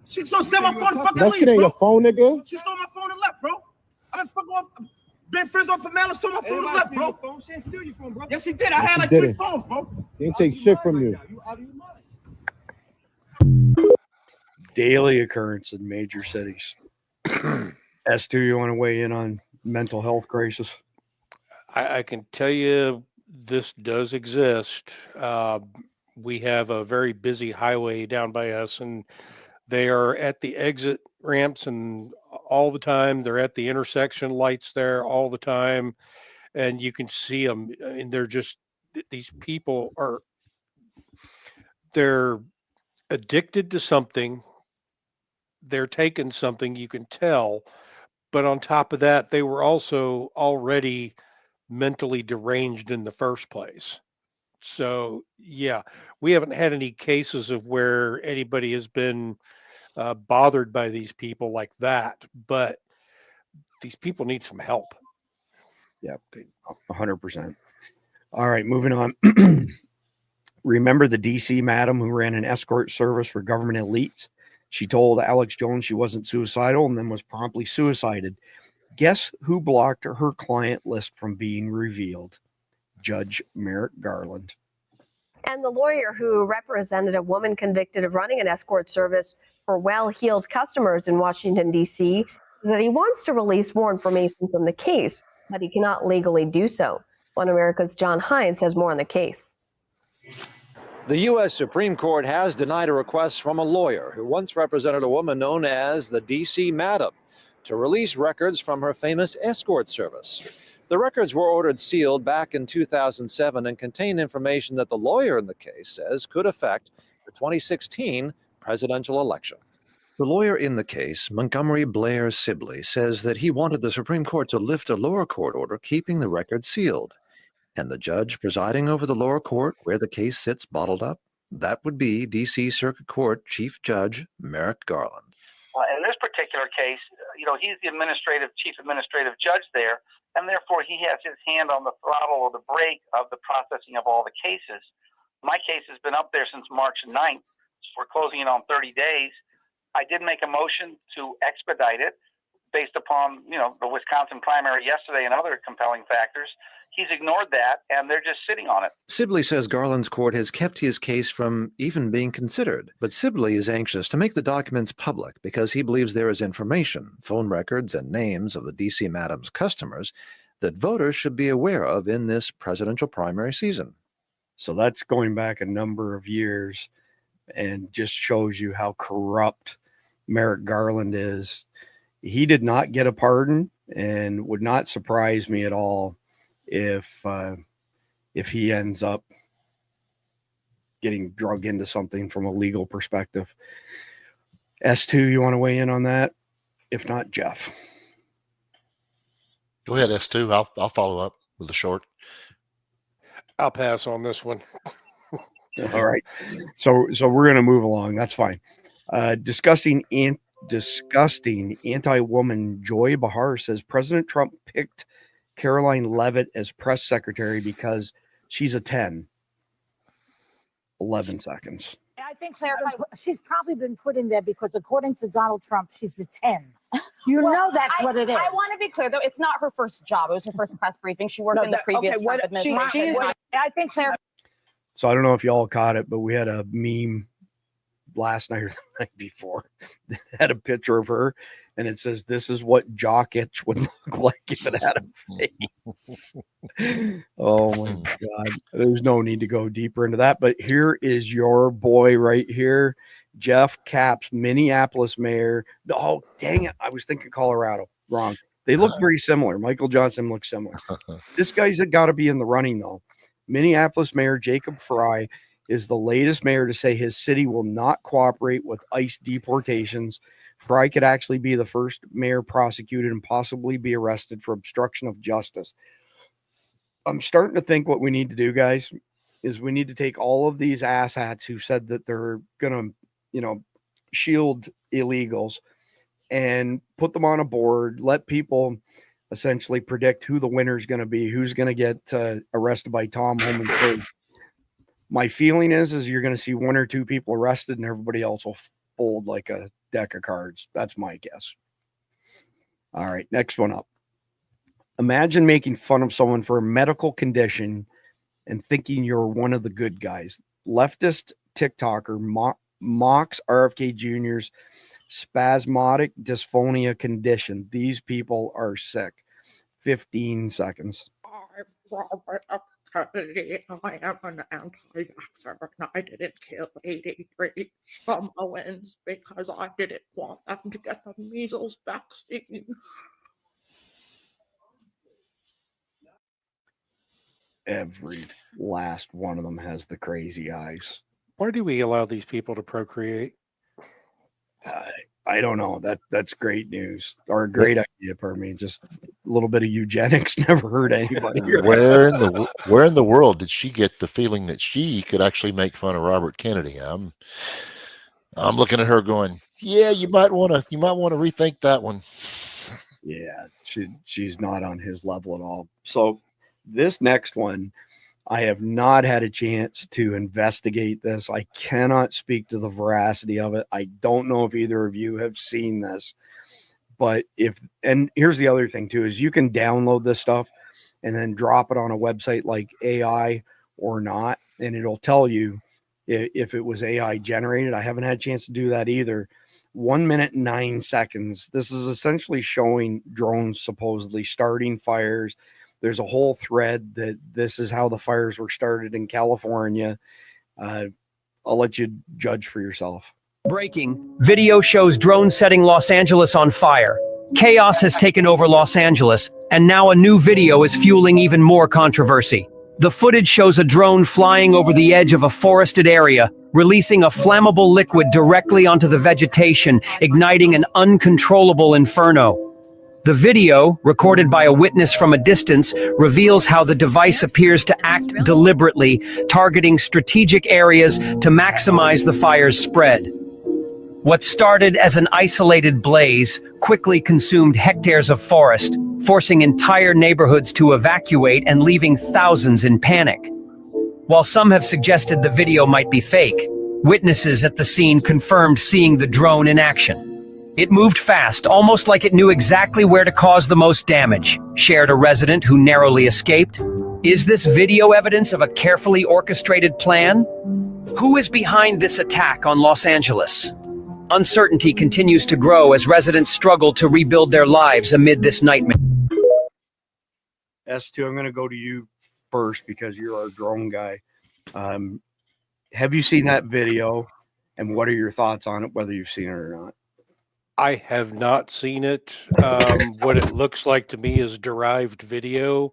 She so send my phone fucking That leave, shit ain't bro. your phone, nigga. She stole my phone and left, bro. I've been friends with her for malice, stole my phone and left, bro. She ain't steal your phone, bro. Yes, she did. I had She like 3 didn't. phones, bro. They didn't take shit from you. Daily occurrence in major cities. S2, you want to weigh in on mental health crisis? I can tell you this does exist. We have a very busy highway down by us, and they are at the exit ramps and all the time. They're at the intersection lights there all the time, and you can see them. I mean, these people they're addicted to something. They're taking something, you can tell. But on top of that, they were also already mentally deranged in the first place. So, yeah, we haven't had any cases of where anybody has been bothered by these people like that, but these people need some help. Yeah, 100%. All right, moving on. Remember the DC madam who ran an escort service for government elites? She told Alex Jones she wasn't suicidal and then was promptly suicided. Guess who blocked her client list from being revealed? Judge Merrick Garland. And the lawyer who represented a woman convicted of running an escort service for well-heeled customers in Washington, D.C., said he wants to release more information from the case, but he cannot legally do so. One America's John Hines has more on the case. The U.S. Supreme Court has denied a request from a lawyer who once represented a woman known as the D.C. Madam to release records from her famous escort service. The records were ordered sealed back in 2007 and contain information that the lawyer in the case says could affect the 2016 presidential election. The lawyer in the case, Montgomery Blair Sibley, says that he wanted the Supreme Court to lift a lower court order keeping the record sealed. And the judge presiding over the lower court where the case sits bottled up, that would be D.C. Circuit Court Chief Judge Merrick Garland. In this particular case, he's the chief administrative judge there, and therefore he has his hand on the throttle or the brake of the processing of all the cases. My case has been up there since March 9th. So we're closing in on 30 days. I did make a motion to expedite it based upon, the Wisconsin primary yesterday and other compelling factors. He's ignored that, and they're just sitting on it. Sibley says Garland's court has kept his case from even being considered. But Sibley is anxious to make the documents public because he believes there is information, phone records, and names of the D.C. Madam's customers that voters should be aware of in this presidential primary season. So that's going back a number of years and just shows you how corrupt Merrick Garland is. He did not get a pardon, and would not surprise me at all if he ends up getting drug into something from a legal perspective. S2, you want to weigh in on that? If not, Jeff. Go ahead, S2. I'll follow up with a short. I'll pass on this one. All right. So we're going to move along. That's fine. Disgusting anti-woman Joy Behar says President Trump picked Caroline Leavitt as press secretary because she's a 10. 11 seconds. I think she's probably been put in there because according to Donald Trump, she's a 10. You know that's what it is. I want to be clear, though. It's not her first job. It was her first press briefing. She worked in the previous Trump administration. I think Claire. So I don't know if y'all caught it, but we had a meme last night or the night before that had a picture of her, and it says, "This is what jock itch would look like if it had a face." Oh my God. There's no need to go deeper into that, but here is your boy right here, Jeff Capps, Minneapolis mayor. Oh, dang it. I was thinking Colorado. Wrong. They look very similar. Michael Johnson looks similar. This guy's got to be in the running, though. Minneapolis Mayor Jacob Frey is the latest mayor to say his city will not cooperate with ICE deportations. Frey could actually be the first mayor prosecuted and possibly be arrested for obstruction of justice. I'm starting to think what we need to do, guys, is we need to take all of these asshats who said that they're going to, shield illegals and put them on a board, let people essentially predict who the winner is going to be, who's going to get arrested by Tom Homan first. My feeling is you're going to see one or two people arrested and everybody else will fold like a deck of cards. That's my guess. All right, next one up. Imagine making fun of someone for a medical condition and thinking you're one of the good guys. Leftist TikToker mocks RFK Jr.'s spasmodic dysphonia condition. These people are sick. 15 seconds. I'm Robert F. Kennedy. I am an anti-vaxxer, and I didn't kill 83 Samoans because I didn't want them to get the measles vaccine. Every last one of them has the crazy eyes. Why do we allow these people to procreate? I don't know. That's great news, or a great idea. Pardon me. Just a little bit of eugenics never hurt anybody. Where in the world did she get the feeling that she could actually make fun of Robert Kennedy? I'm looking at her going, yeah, you might want to rethink that one. Yeah, she's not on his level at all. So this next one, I have not had a chance to investigate this. I cannot speak to the veracity of it. I don't know if either of you have seen this, but and here's the other thing too, is you can download this stuff and then drop it on a website like AI or not, and it'll tell you if it was AI generated. I haven't had a chance to do that either. 1 minute and 9 seconds. This is essentially showing drones supposedly starting fires. There's a whole thread that this is how the fires were started in California. I'll let you judge for yourself. Breaking. Video shows drone setting Los Angeles on fire. Chaos has taken over Los Angeles, and now a new video is fueling even more controversy. The footage shows a drone flying over the edge of a forested area, releasing a flammable liquid directly onto the vegetation, igniting an uncontrollable inferno. The video, recorded by a witness from a distance, reveals how the device appears to act deliberately, targeting strategic areas to maximize the fire's spread. What started as an isolated blaze quickly consumed hectares of forest, forcing entire neighborhoods to evacuate and leaving thousands in panic. While some have suggested the video might be fake, witnesses at the scene confirmed seeing the drone in action. It moved fast, almost like it knew exactly where to cause the most damage, shared a resident who narrowly escaped. Is this video evidence of a carefully orchestrated plan? Who is behind this attack on Los Angeles? Uncertainty continues to grow as residents struggle to rebuild their lives amid this nightmare. S2, I'm going to go to you first because you're our drone guy. Have you seen that video, and what are your thoughts on it, whether you've seen it or not? I have not seen it. What it looks like to me is derived video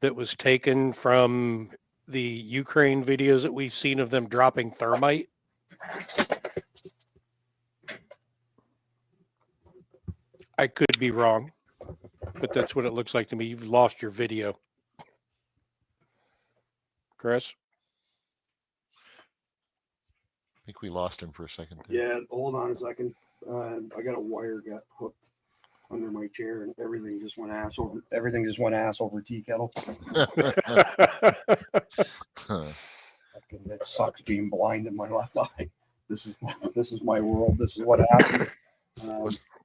that was taken from the Ukraine videos that we've seen of them dropping thermite. I could be wrong, but that's what it looks like to me. You've lost your video. Chris? I think we lost him for a second there. Yeah, hold on a second. I got a wire got hooked under my chair, and everything just went ass over tea kettle. It sucks being blind in my left eye. This is my world. This is what happened.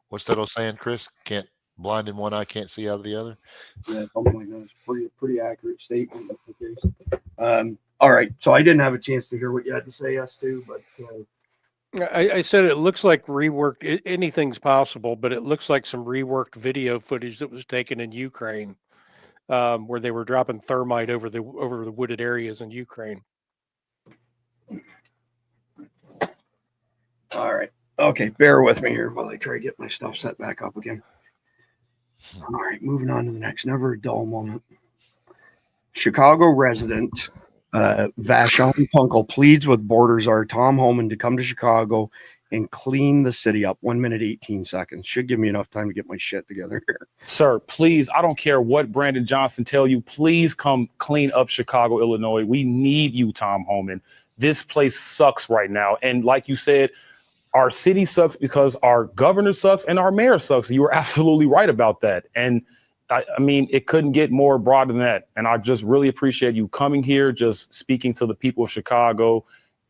What's that old saying, Chris? Can't blind in one eye, can't see out of the other. Yeah, something like that. It's pretty accurate statement. All right, so I didn't have a chance to hear what you had to say, S2, but. I said it looks like reworked. Anything's possible, but it looks like some reworked video footage that was taken in Ukraine, where they were dropping thermite over the wooded areas in Ukraine. All right. Okay, bear with me here while I try to get my stuff set back up again. All right, moving on to the next. Never a dull moment. Chicago resident Vashon Kunkel pleads with border czar Tom Homan to come to Chicago and clean the city up. 1 minute, 18 seconds. Should give me enough time to get my shit together here. Sir, please, I don't care what Brandon Johnson tell you. Please come clean up Chicago, Illinois. We need you, Tom Homan. This place sucks right now. And like you said, our city sucks because our governor sucks and our mayor sucks. You were absolutely right about that. And I mean, it couldn't get more broad than that. And I just really appreciate you coming here, just speaking to the people of Chicago,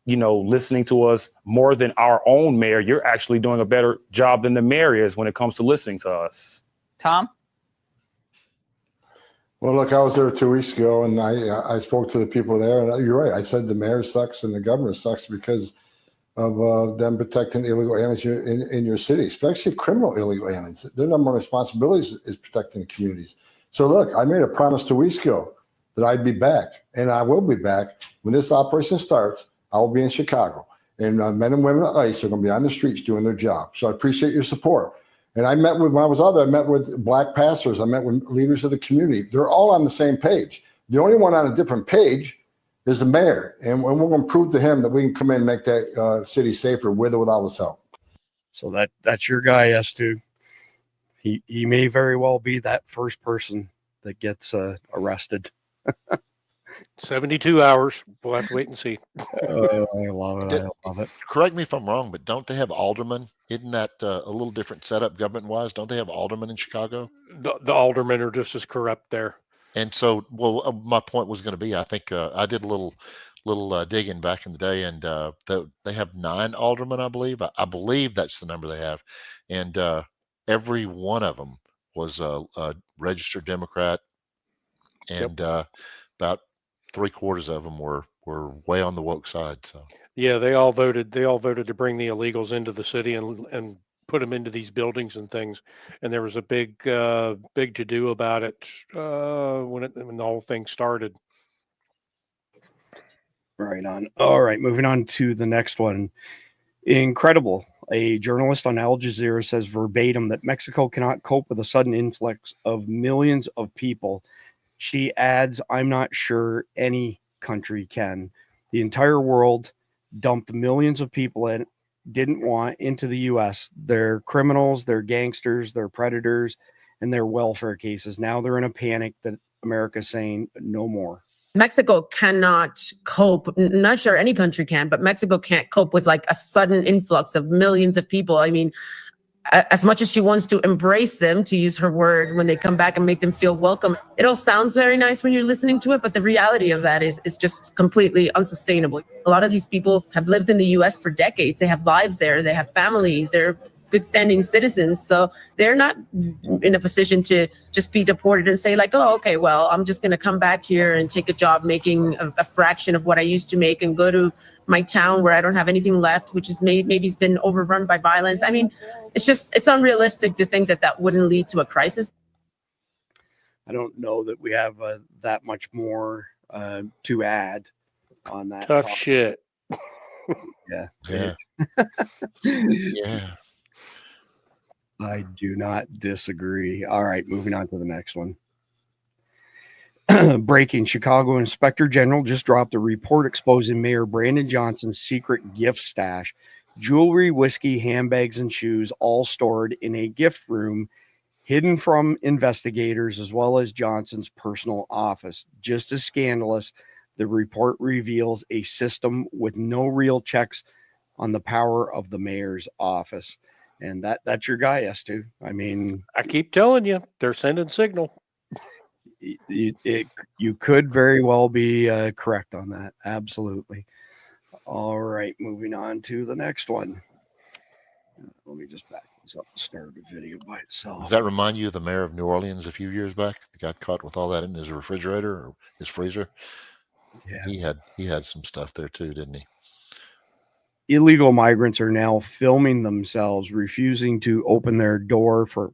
you know, listening to us more than our own mayor. You're actually doing a better job than the mayor is when it comes to listening to us. Tom? Well, look, I was there 2 weeks ago, and I spoke to the people there, and you're right. I said the mayor sucks and the governor sucks because of them protecting illegal aliens in your city, especially criminal illegal aliens. Their number one responsibility is protecting communities. So look, I made a promise 2 weeks ago that I'd be back, and I will be back. When this operation starts, I will be in Chicago, and men and women at ICE are going to be on the streets doing their job. So I appreciate your support. And when I was out there, I met with black pastors. I met with leaders of the community. They're all on the same page. The only one on a different page is the mayor. And we're going to prove to him that we can come in and make that city safer with or without his help. So that's your guy, S2. He may very well be that first person that gets arrested. 72 hours. We'll have to wait and see. I love it. I love it. Correct me if I'm wrong, but don't they have aldermen? Isn't that a little different setup government-wise? Don't they have aldermen in Chicago? The aldermen are just as corrupt there. And so, my point was going to be, I think I did a little digging back in the day, and they have 9 aldermen, I believe. I believe that's the number they have, and every one of them was a registered Democrat, and about 3/4 of them were way on the woke side. So yeah, they all voted to bring the illegals into the city and put them into these buildings and things. And there was a big to do about it when the whole thing started. Right on. All right, moving on to the next one. Incredible. A journalist on Al Jazeera says verbatim that Mexico cannot cope with a sudden influx of millions of people. She adds, I'm not sure any country can. The entire world dumped millions of people in, didn't want into the U.S. They're criminals, they're gangsters, they're predators, and they're welfare cases. Now they're in a panic that America's saying no more. Mexico cannot cope. Not sure any country can, but Mexico can't cope with like a sudden influx of millions of people. I mean, as much as she wants to embrace them, to use her word, when they come back and make them feel welcome, it all sounds very nice when you're listening to it, but the reality of that is just completely unsustainable. A lot of these people have lived in the U.S. for decades. They have lives there. They have families. They're good standing citizens. So they're not in a position to just be deported and say like, oh, okay, well, I'm just going to come back here and take a job making a fraction of what I used to make and go to my town where I don't have anything left, which is maybe it's been overrun by violence. I mean, it's unrealistic to think that wouldn't lead to a crisis. I don't know that we have that much more to add on that. Tough shit. Yeah. Yeah. Yeah. I do not disagree. All right, moving on to the next one. Breaking: Chicago Inspector General just dropped a report exposing Mayor Brandon Johnson's secret gift stash. Jewelry, whiskey, handbags, and shoes all stored in a gift room hidden from investigators, as well as Johnson's personal office. Just as scandalous, the report reveals a system with no real checks on the power of the mayor's office. And that's your guy, S2. I mean, I keep telling you, they're sending signal. You could very well be correct on that. Absolutely. All right, moving on to the next one. Let me just back this up and start the video by itself. Does that remind you of the mayor of New Orleans a few years back? He got caught with all that in his refrigerator or his freezer. Yeah, he had some stuff there too, didn't he? Illegal migrants are now filming themselves, refusing to open their door for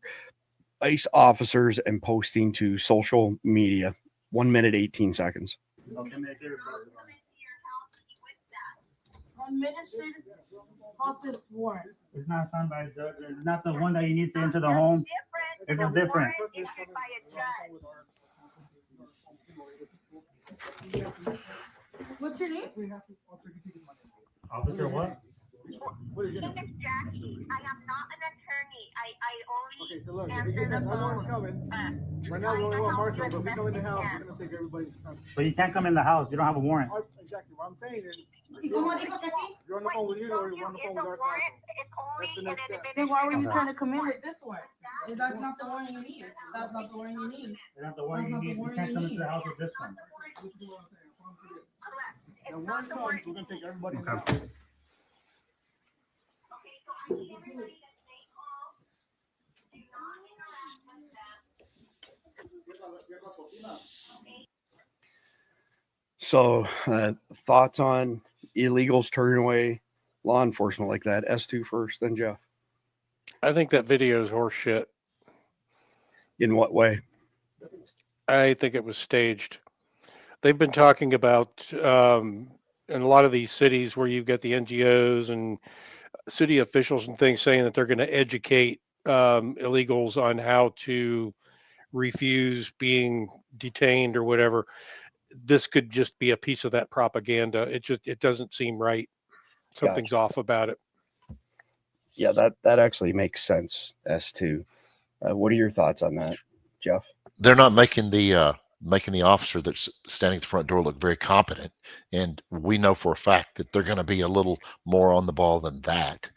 ICE officers and posting to social media. 1 minute, 18 seconds. Administrative process warrant. It's not signed by a judge. It's not the one that you need to enter the home. It's different. What's your name? Officer what? I am not an attorney. I only answer the phone. Right now, we only want Marshall, but we come in the house, we're going to take everybody's time. But you can't come in the house. You don't have a warrant. Exactly. What I'm saying is, you're on the phone with you or you're on the phone with our counsel. That's the next step. Then why were you trying to come in with this warrant? That's not the warrant you need. That's not the warrant you need. That's not the warrant you need. You can't come into the house with this one. And one comes, we're going to take everybody in the house. So, thoughts on illegals turning away law enforcement like that. S2 first, then Jeff. I think that video is horse shit. In what way? I think it was staged. They've been talking about in a lot of these cities where you've got the NGOs and city officials and things saying that they're going to educate illegals on how to refuse being detained or whatever. This could just be a piece of that propaganda. It doesn't seem right. Something's off about it. Yeah, that actually makes sense. S2. What are your thoughts on that, Jeff? They're not making the officer that's standing at the front door look very competent, and we know for a fact that they're going to be a little more on the ball than that.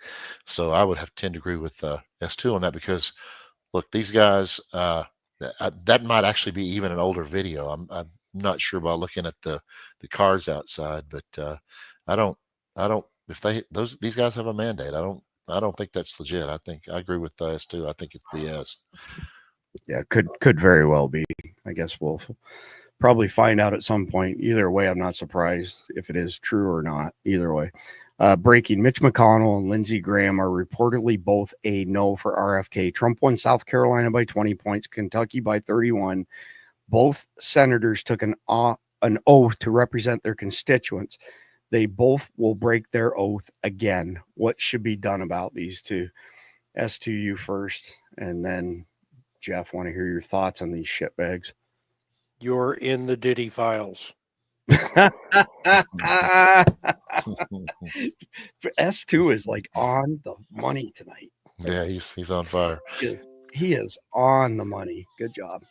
So I would have to tend to agree with S2 on that, because look, these guys, that might actually be even an older video. I'm not sure by looking at the cards outside, but I don't if these guys have a mandate, I don't think that's legit. I agree with S2. I think it's BS. Yeah, could very well be. I guess we'll probably find out at some point. Either way, I'm not surprised if it is true or not. Either way. Breaking: Mitch McConnell and Lindsey Graham are reportedly both a no for RFK. Trump won South Carolina by 20 points, Kentucky by 31. Both senators took an oath to represent their constituents. They both will break their oath again. What should be done about these two? S2, first, and then Jeff, want to hear your thoughts on these shitbags. You're in the Diddy files. S2 is like on the money tonight. Yeah, he's on fire. He is on the money. Good job.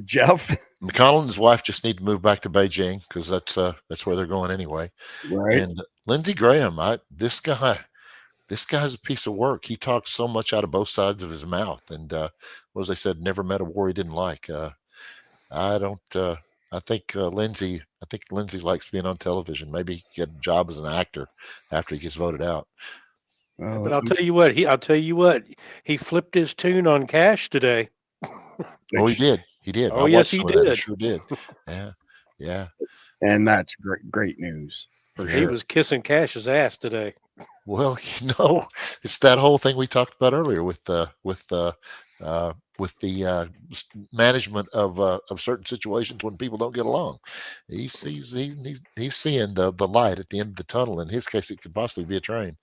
Jeff? McConnell and his wife just need to move back to Beijing, because that's where they're going anyway. Right. And Lindsey Graham, this guy's a piece of work. He talks so much out of both sides of his mouth, and as they said, never met a war he didn't like. I think Lindsey likes being on television. Maybe he can get a job as an actor after he gets voted out. But I'll tell you what, he flipped his tune on Cash today. Oh, he did. Oh, yes, he did. He sure did. Yeah. And that's great news. He was kissing Cash's ass today. Well, it's that whole thing we talked about earlier with the management of certain situations when people don't get along. He's seeing the light at the end of the tunnel. In his case, it could possibly be a train.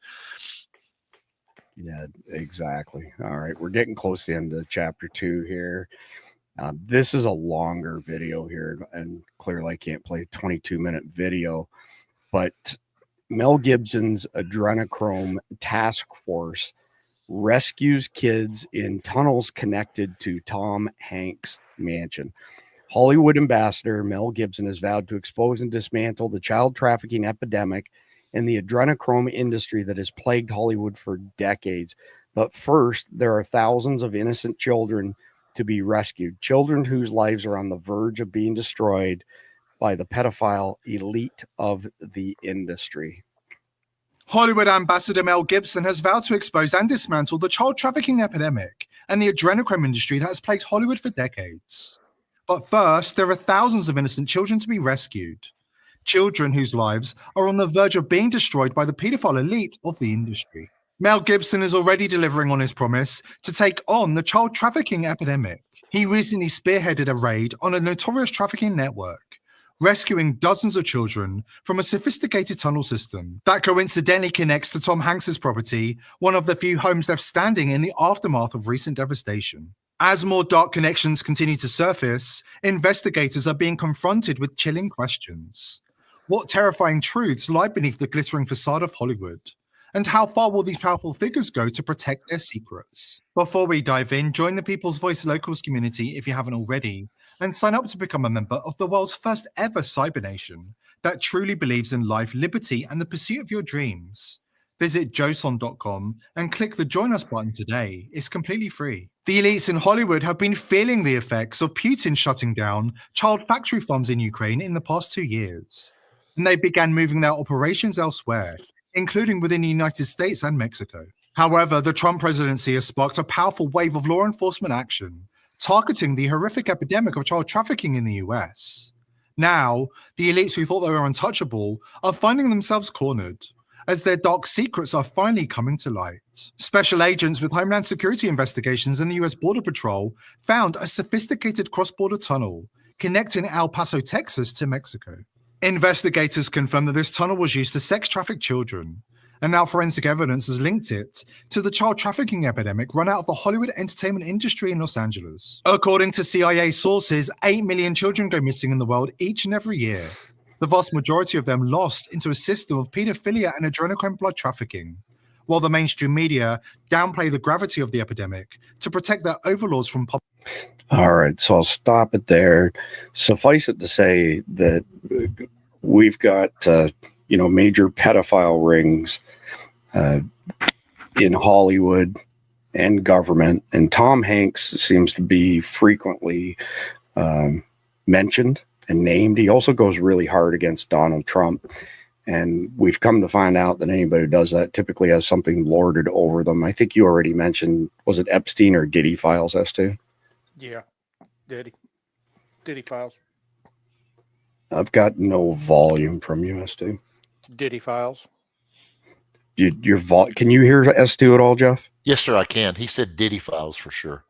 Yeah, exactly. All right, we're getting close to the end of chapter 2 here. This is a longer video here, and clearly I can't play a 22-minute video, but Mel Gibson's adrenochrome task force rescues kids in tunnels connected to Tom Hanks' mansion. Hollywood ambassador Mel Gibson has vowed to expose and dismantle the child trafficking epidemic and the adrenochrome industry that has plagued Hollywood for decades. But first, there are thousands of innocent children to be rescued, children whose lives are on the verge of being destroyed by the pedophile elite of the industry. Hollywood ambassador Mel Gibson has vowed to expose and dismantle the child trafficking epidemic and the adrenochrome industry that has plagued Hollywood for decades. But first, there are thousands of innocent children to be rescued. Children whose lives are on the verge of being destroyed by the pedophile elite of the industry. Mel Gibson is already delivering on his promise to take on the child trafficking epidemic. He recently spearheaded a raid on a notorious trafficking network, rescuing dozens of children from a sophisticated tunnel system that coincidentally connects to Tom Hanks's property, one of the few homes left standing in the aftermath of recent devastation. As more dark connections continue to surface, investigators are being confronted with chilling questions. What terrifying truths lie beneath the glittering facade of Hollywood? And how far will these powerful figures go to protect their secrets? Before we dive in, join the People's Voice Locals community if you haven't already, and sign up to become a member of the world's first ever cyber nation that truly believes in life, liberty, and the pursuit of your dreams. Visit joson.com and click the Join Us button today. It's completely free. The elites in Hollywood have been feeling the effects of Putin shutting down child factory farms in Ukraine in the past 2 years. And they began moving their operations elsewhere, including within the United States and Mexico. However, the Trump presidency has sparked a powerful wave of law enforcement action, targeting the horrific epidemic of child trafficking in the US. Now, the elites who thought they were untouchable are finding themselves cornered. as their dark secrets are finally coming to light. Special agents with Homeland Security investigations and the US Border Patrol found a sophisticated cross-border tunnel connecting El Paso, Texas to Mexico. Investigators confirmed that this tunnel was used to sex traffic children, and now forensic evidence has linked it to the child trafficking epidemic run out of the Hollywood entertainment industry in Los Angeles. According to CIA sources, 8 million children go missing in the world each and every year. The vast majority of them lost into a system of pedophilia and adrenochrome blood trafficking, while the mainstream media downplay the gravity of the epidemic to protect their overlords from public. All right, so I'll stop it there. Suffice it to say that we've got, major pedophile rings in Hollywood and government, and Tom Hanks seems to be frequently mentioned and named. He also goes really hard against Donald Trump, and we've come to find out that anybody who does that typically has something lorded over them. I think you already mentioned, was it Epstein or Diddy files, S2? Yeah, Diddy files. I've got no volume from you, S2. Diddy files. Can you hear S2 at all, Jeff? Yes, sir, I can. He said Diddy files for sure.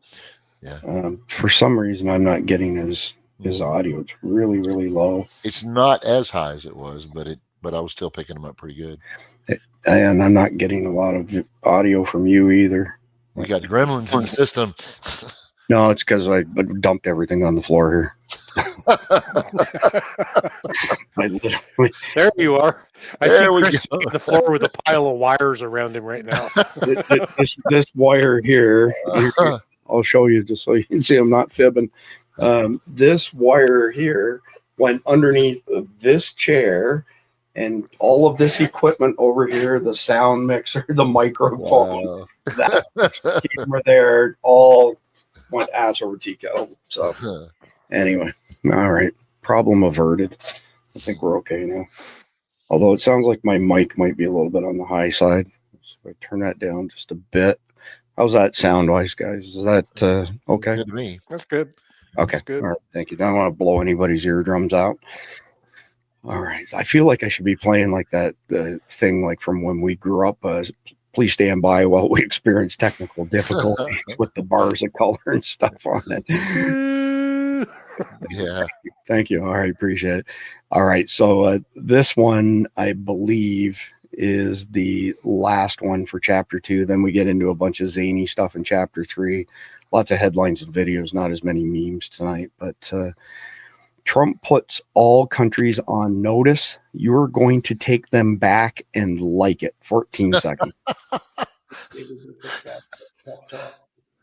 Yeah. For some reason, I'm not getting his audio. It's really, really low. It's not as high as it was, but I was still picking him up pretty good. And I'm not getting a lot of audio from you either. We got gremlins in the system. No, it's because I dumped everything on the floor here. There you are. I see Chris on the floor with a pile of wires around him right now. this wire here, I'll show you just so you can see I'm not fibbing. This wire here went underneath this chair, and all of this equipment over here, the sound mixer, the microphone, that camera there, all went ass over tea kettle. So anyway, all right, problem averted. I think we're okay now. Although it sounds like my mic might be a little bit on the high side. So I turn that down just a bit. How's that sound wise, guys? Is that okay? Good to me. That's good. Okay. That's good. All right. Thank you. Don't want to blow anybody's eardrums out. All right. I feel like I should be playing like that thing like from when we grew up. Please stand by while we experience technical difficulties with the bars of color and stuff on it. Yeah. Thank you. All right. Appreciate it. All right. So this one, I believe, is the last one for chapter 2. Then we get into a bunch of zany stuff in chapter 3. Lots of headlines and videos, not as many memes tonight, but Trump puts all countries on notice. You're going to take them back and like it. 14 seconds.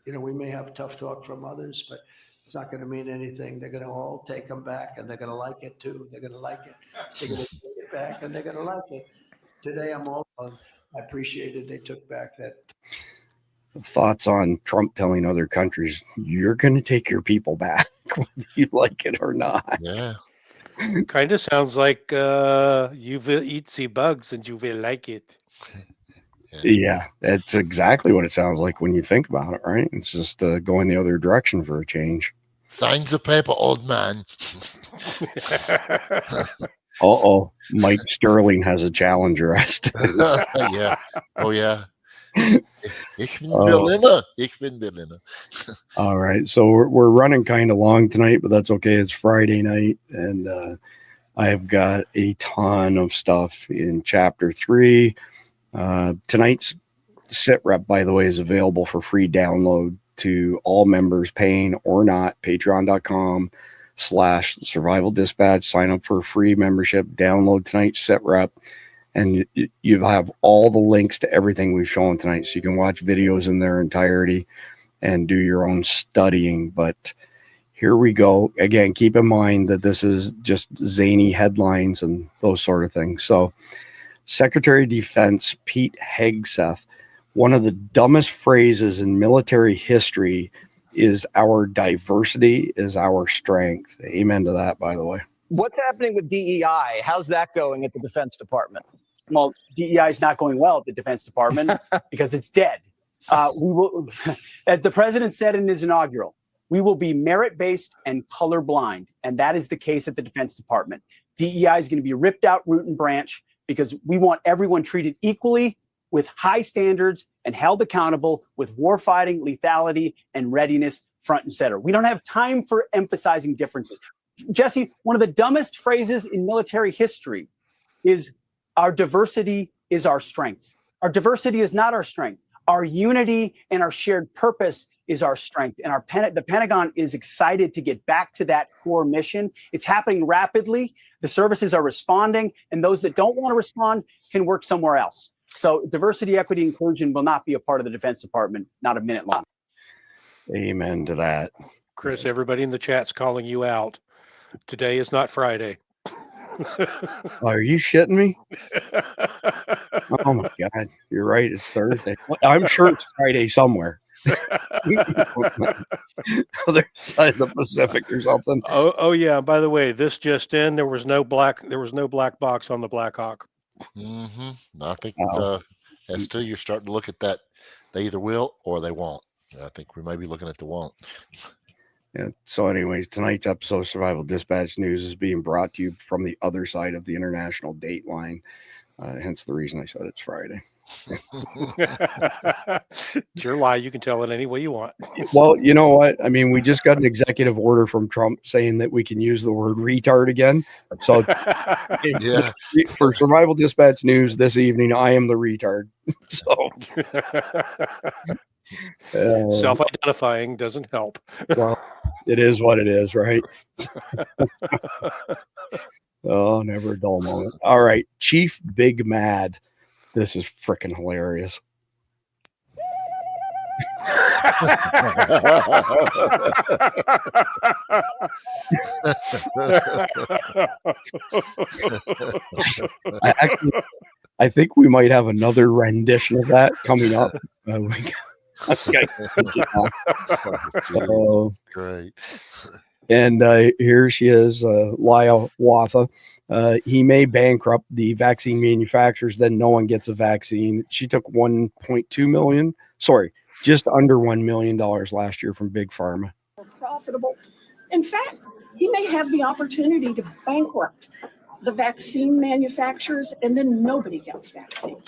We may have tough talk from others, but it's not going to mean anything. They're going to all take them back, and they're going to like it too. They're going to like it. They're going to take it back, and they're going to like it. Today, I appreciated they took back that. Thoughts on Trump telling other countries, you're going to take your people back, whether you like it or not. Yeah. Kind of sounds like you will eat the bugs and you will like it. Yeah, it's exactly what it sounds like when you think about it, right? It's just going the other direction for a change. Sign the paper, old man. Uh-oh. Mike Sterling has a challenge arrest. Yeah. Oh, yeah. Ich bin Berliner. Ich bin Berliner. All right. So we're running kind of long tonight, but that's okay. It's Friday night, and I have got a ton of stuff in chapter 3. Tonight's sit rep, by the way, is available for free download to all members, paying or not. Patreon.com/survival dispatch. Sign up for a free membership. Download tonight's sit rep. And you have all the links to everything we've shown tonight. So you can watch videos in their entirety and do your own studying. But here we go. Again, keep in mind that this is just zany headlines and those sort of things. So Secretary of Defense Pete Hegseth, one of the dumbest phrases in military history is our diversity is our strength. Amen to that, by the way. What's happening with DEI? How's that going at the Defense Department? Well, DEI is not going well at the Defense Department because it's dead. We will, as the president said in his inaugural, we will be merit-based and colorblind, and that is the case at the Defense Department. DEI is going to be ripped out root and branch. because we want everyone treated equally with high standards and held accountable with warfighting, lethality, and readiness front and center. We don't have time for emphasizing differences. Jesse, one of the dumbest phrases in military history is our diversity is our strength. Our diversity is not our strength. Our unity and our shared purpose is our strength. And the Pentagon is excited to get back to that core mission. It's happening rapidly. The services are responding, and those that don't want to respond can work somewhere else. So diversity, equity, inclusion will not be a part of the Defense Department, not a minute long. Amen to that. Chris, everybody in the chat's calling you out. Today is not Friday. Are you shitting me? Oh my God, you're right. It's Thursday. I'm sure it's Friday somewhere. Other side of the Pacific or something. Oh yeah. By the way, this just in: there was no black box on the Blackhawk. I think as till you're starting to look at that, they either will or they won't. I think we may be looking at the won't. Yeah. So anyways, tonight's episode of Survival Dispatch News is being brought to you from the other side of the international date line. Hence the reason I said it's Friday. It's your lie. You can tell it any way you want. Well, you know what? I mean, we just got an executive order from Trump saying that we can use the word retard again. So yeah, for Survival Dispatch News this evening, I am the retard. So self-identifying doesn't help. Well, it is what it is, right? Oh, never a dull moment. All right, Chief Big Mad. This is freaking hilarious. I think we might have another rendition of that coming up. Great. And here she is, Lyle Watha. He may bankrupt the vaccine manufacturers, then no one gets a vaccine. She took just under $1 million last year from Big Pharma. Profitable. In fact, he may have the opportunity to bankrupt the vaccine manufacturers, and then nobody gets vaccine.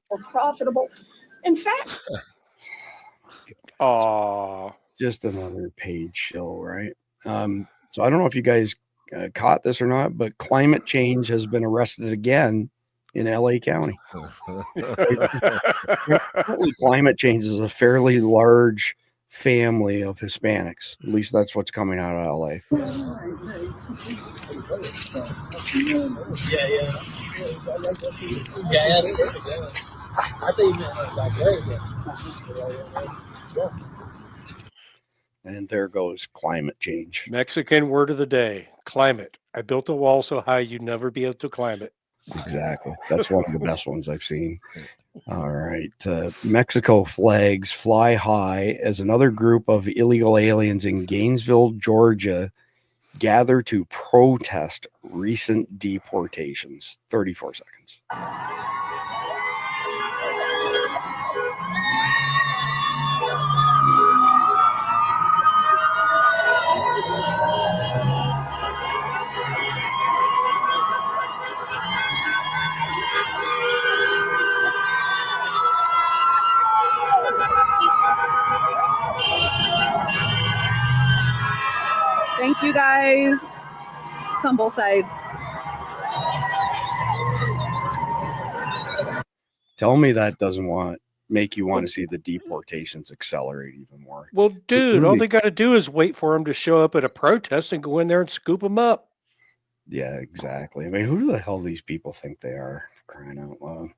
Or profitable. In fact, just another paid show, right? So I don't know if you guys caught this or not, but climate change has been arrested again in LA County. Climate change is a fairly large family of Hispanics. At least that's what's coming out of LA. And there goes climate change. Mexican word of the day: climate. I built a wall so high you'd never be able to climb it. Exactly. That's one of the best ones I've seen. All right. Mexico flags fly high as another group of illegal aliens in Gainesville, Georgia, gather to protest recent deportations. 34 seconds. Thank you, guys. It's on both sides. Tell me that doesn't make you want to see the deportations accelerate even more. Well, dude, all they got to do is wait for them to show up at a protest and go in there and scoop them up. Yeah, exactly. I mean, who the hell these people think they are, for crying out loud?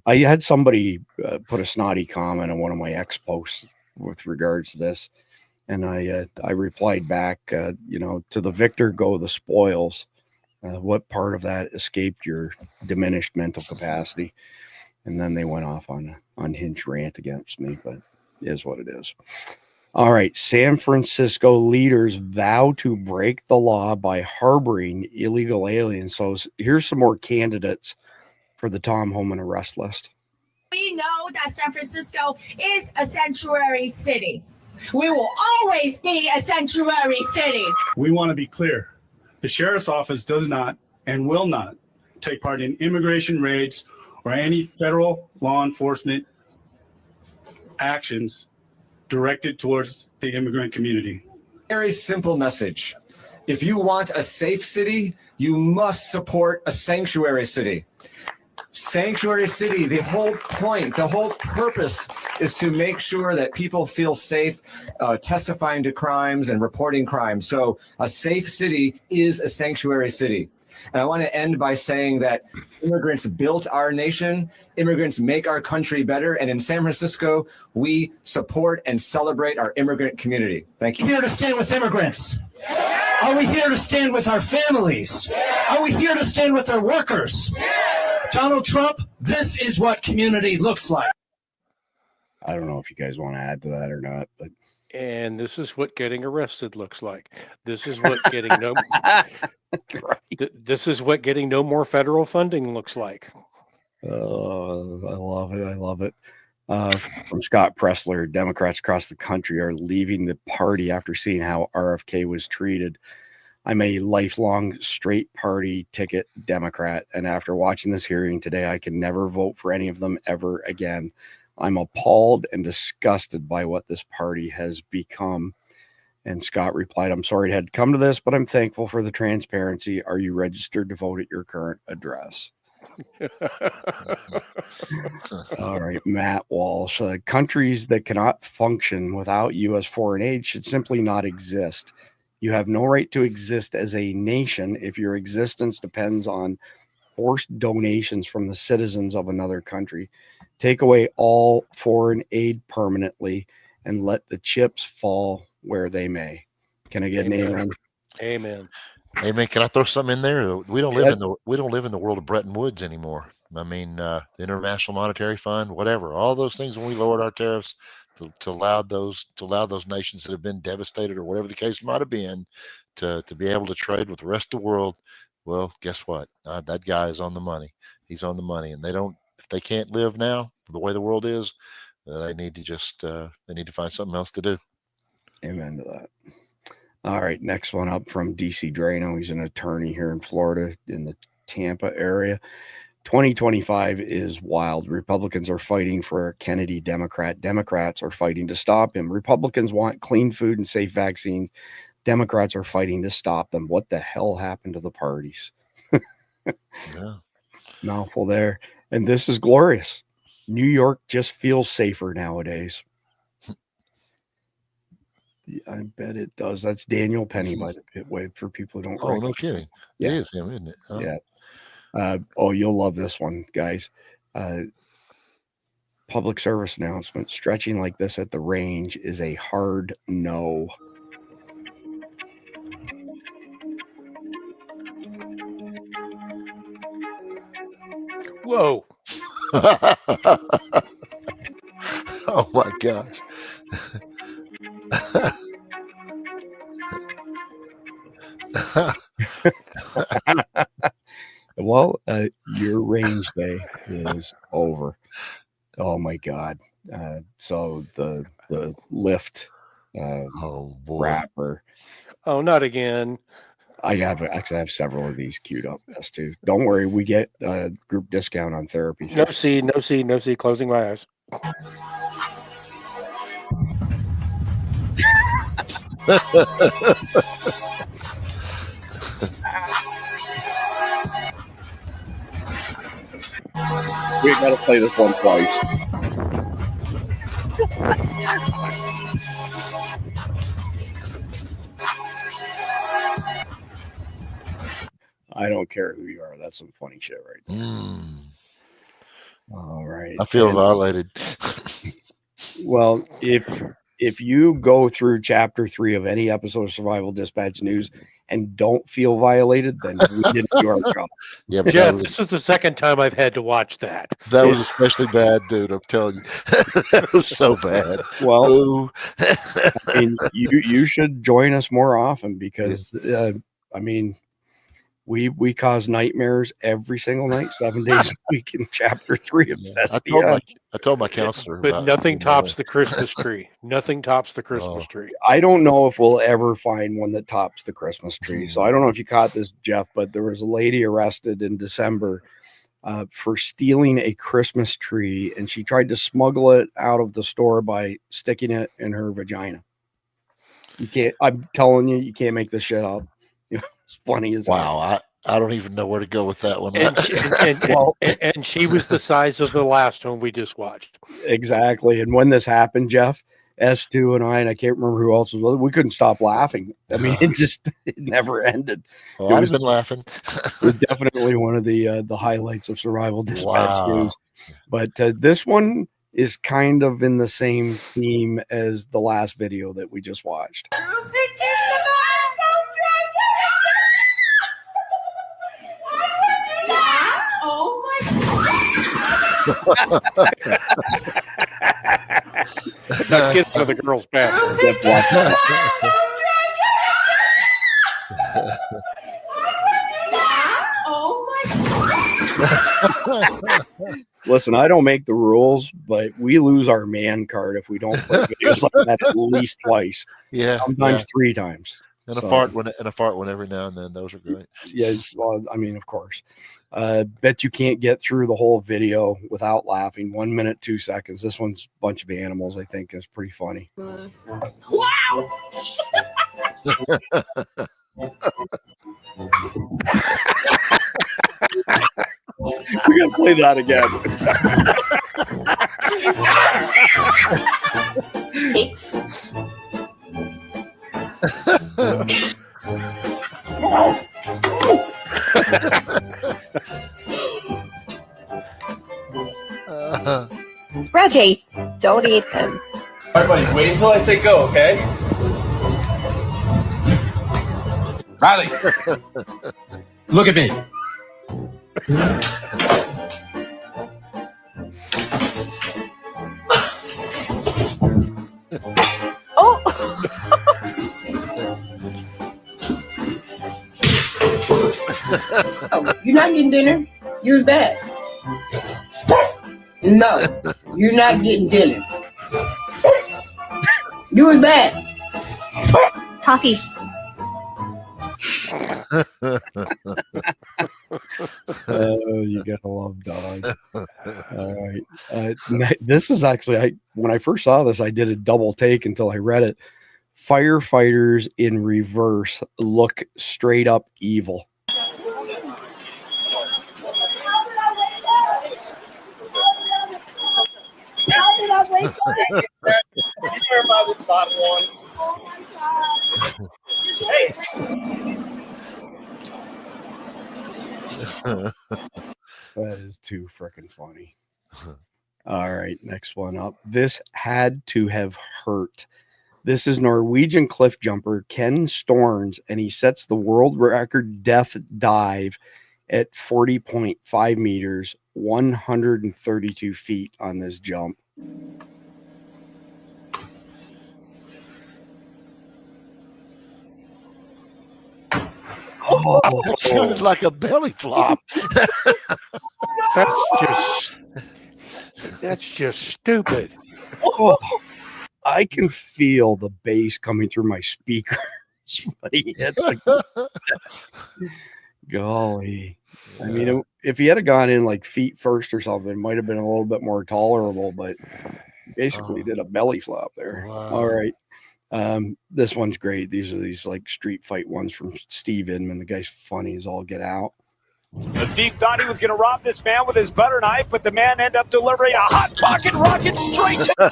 I had somebody put a snotty comment on one of my ex posts with regards to this. And I replied back, to the victor go the spoils. What part of that escaped your diminished mental capacity? And then they went off on an unhinged rant against me, but it is what it is. All right. San Francisco leaders vow to break the law by harboring illegal aliens. So here's some more candidates for the Tom Homan arrest list. We know that San Francisco is a sanctuary city. We will always be a sanctuary city. We want to be clear. The sheriff's office does not and will not take part in immigration raids or any federal law enforcement actions directed towards the immigrant community. Very simple message. If you want a safe city, you must support a sanctuary city. Sanctuary city, the whole point, the whole purpose is to make sure that people feel safe testifying to crimes and reporting crimes. So a safe city is a sanctuary city. And I want to end by saying that immigrants built our nation, immigrants make our country better, and in San Francisco, we support and celebrate our immigrant community. Thank you. Here to stand with immigrants? Are we here to stand with our families? Are we here to stand with our workers? Donald Trump, this is what community looks like. I don't know if you guys want to add to that or not, but And this is what getting arrested looks like. This is what getting no this is what getting no more federal funding looks like. oh, I love it. I love it. From Scott Pressler, Democrats across the country are leaving the party after seeing how RFK was treated. I'm a lifelong straight party ticket Democrat, and after watching this hearing today, I can never vote for any of them ever again. I'm appalled and disgusted by what this party has become. And Scott replied, I'm sorry it had to come to this, but I'm thankful for the transparency. Are you registered to vote at your current address? All right, Matt Walsh. Countries that cannot function without U.S. foreign aid should simply not exist. You have no right to exist as a nation if your existence depends on forced donations from the citizens of another country. Take away all foreign aid permanently and let the chips fall where they may. Can I get an amen? Amen. Amen. Can I throw something in there? We don't live in the world of Bretton Woods anymore. I mean, the International Monetary Fund, whatever, all those things. When we lowered our tariffs to allow those nations that have been devastated or whatever the case might have been to be able to trade with the rest of the world. Well, guess what? That guy is on the money. He's on the money, and if they can't live now the way the world is, they need to find something else to do. Amen to that. All right, next one up from DC Drano. He's an attorney here in Florida in the Tampa area. 2025 is wild. Republicans are fighting for a Kennedy Democrat. Democrats are fighting to stop him. Republicans want clean food and safe vaccines. Democrats are fighting to stop them. What the hell happened to the parties? Yeah. Mouthful there. And this is glorious. New York just feels safer nowadays. I bet it does. That's Daniel Penny, by the way, for people who don't. Oh, no kidding. Yeah. It is him, isn't it? Oh. Yeah. You'll love this one, guys. Public service announcement. Stretching like this at the range is a hard no. Whoa. Oh my gosh. Well, your range day is over. Oh my God. So the lift wrapper. Oh, not again. I have several of these queued up as too. Don't worry, we get a group discount on therapy. No C. Closing my eyes. We gotta play this one twice. I don't care who you are. That's some funny shit right there. All right. I feel violated. Well, if you go through chapter 3 of any episode of Survival Dispatch News and don't feel violated, then we didn't do our job. Yeah, but Jeff, this is the second time I've had to watch that. That was especially bad, dude. I'm telling you, that was so bad. Well, I mean, you should join us more often because I mean, We cause nightmares every single night, 7 days a week in chapter 3 of I told my counselor, But about, nothing tops the Christmas tree. Nothing tops the Christmas tree. I don't know if we'll ever find one that tops the Christmas tree. So I don't know if you caught this, Jeff, but there was a lady arrested in December for stealing a Christmas tree, and she tried to smuggle it out of the store by sticking it in her vagina. You can't. I'm telling you, you can't make this shit up. It's funny as wow. I don't even know where to go with that one. And she was the size of the last one we just watched. Exactly. And when this happened, Jeff, S2 and I can't remember who else was with it, we couldn't stop laughing. I mean, it never ended. Well, I've been laughing. It was definitely one of the highlights of Survival Dispatch News. But this one is kind of in the same theme as the last video that we just watched. Oh my Not kids with the girl's back. Oh my Listen, I don't make the rules, but we lose our man card if we don't play videos like that at least twice. Yeah, sometimes 3 times. And a fart one every now and then. Those are great. Yeah, well, I mean, of course. Bet you can't get through the whole video without laughing. 1 minute, 2 seconds. This one's a bunch of animals. I think is pretty funny. Wow. We gotta play that again. Take. Reggie, don't eat him. All right, buddy, wait until I say go, okay? Riley, look at me. Oh. Oh, you're not getting dinner? You're bad. No, you're not getting dinner. You was bad. Toffee. Oh, you gotta love dog. All right. This is actually, when I first saw this, I did a double take until I read it. Firefighters in reverse look straight up evil. That is too freaking funny. All right, next one up. This had to have hurt. This is Norwegian cliff jumper Ken Storns, and he sets the world record death dive at 40.5 meters, 132 feet on this jump. Oh, it sounded like a belly flop. That's just stupid. Oh, I can feel the bass coming through my speakers when he hit the golly. I mean, if he had gone in like feet first or something, it might have been a little bit more tolerable, but basically did a belly flop there. Wow. All right. This one's great. These are these like street fight ones from Steve Inman. The guy's funny as all get out. The thief thought he was going to rob this man with his butter knife, but the man ended up delivering a hot pocket rocket straight to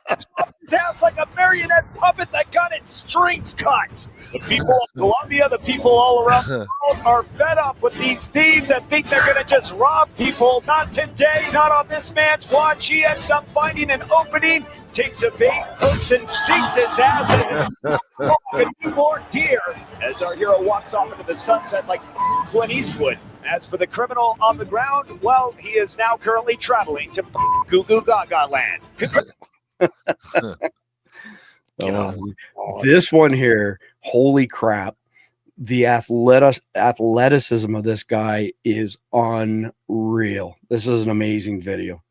his house like a marionette puppet that got its strings cut. The people of Colombia, the people all around the world are fed up with these thieves that think they're going to just rob people. Not today, not on this man's watch. He ends up finding an opening, takes a bait, hooks, and sinks his ass as a newborn deer. As our hero walks off into the sunset like Clint Eastwood. As for the criminal on the ground, well, he is now currently traveling to Goo Goo Gaga land. This one here, holy crap. the athleticism of this guy is unreal. This is an amazing video.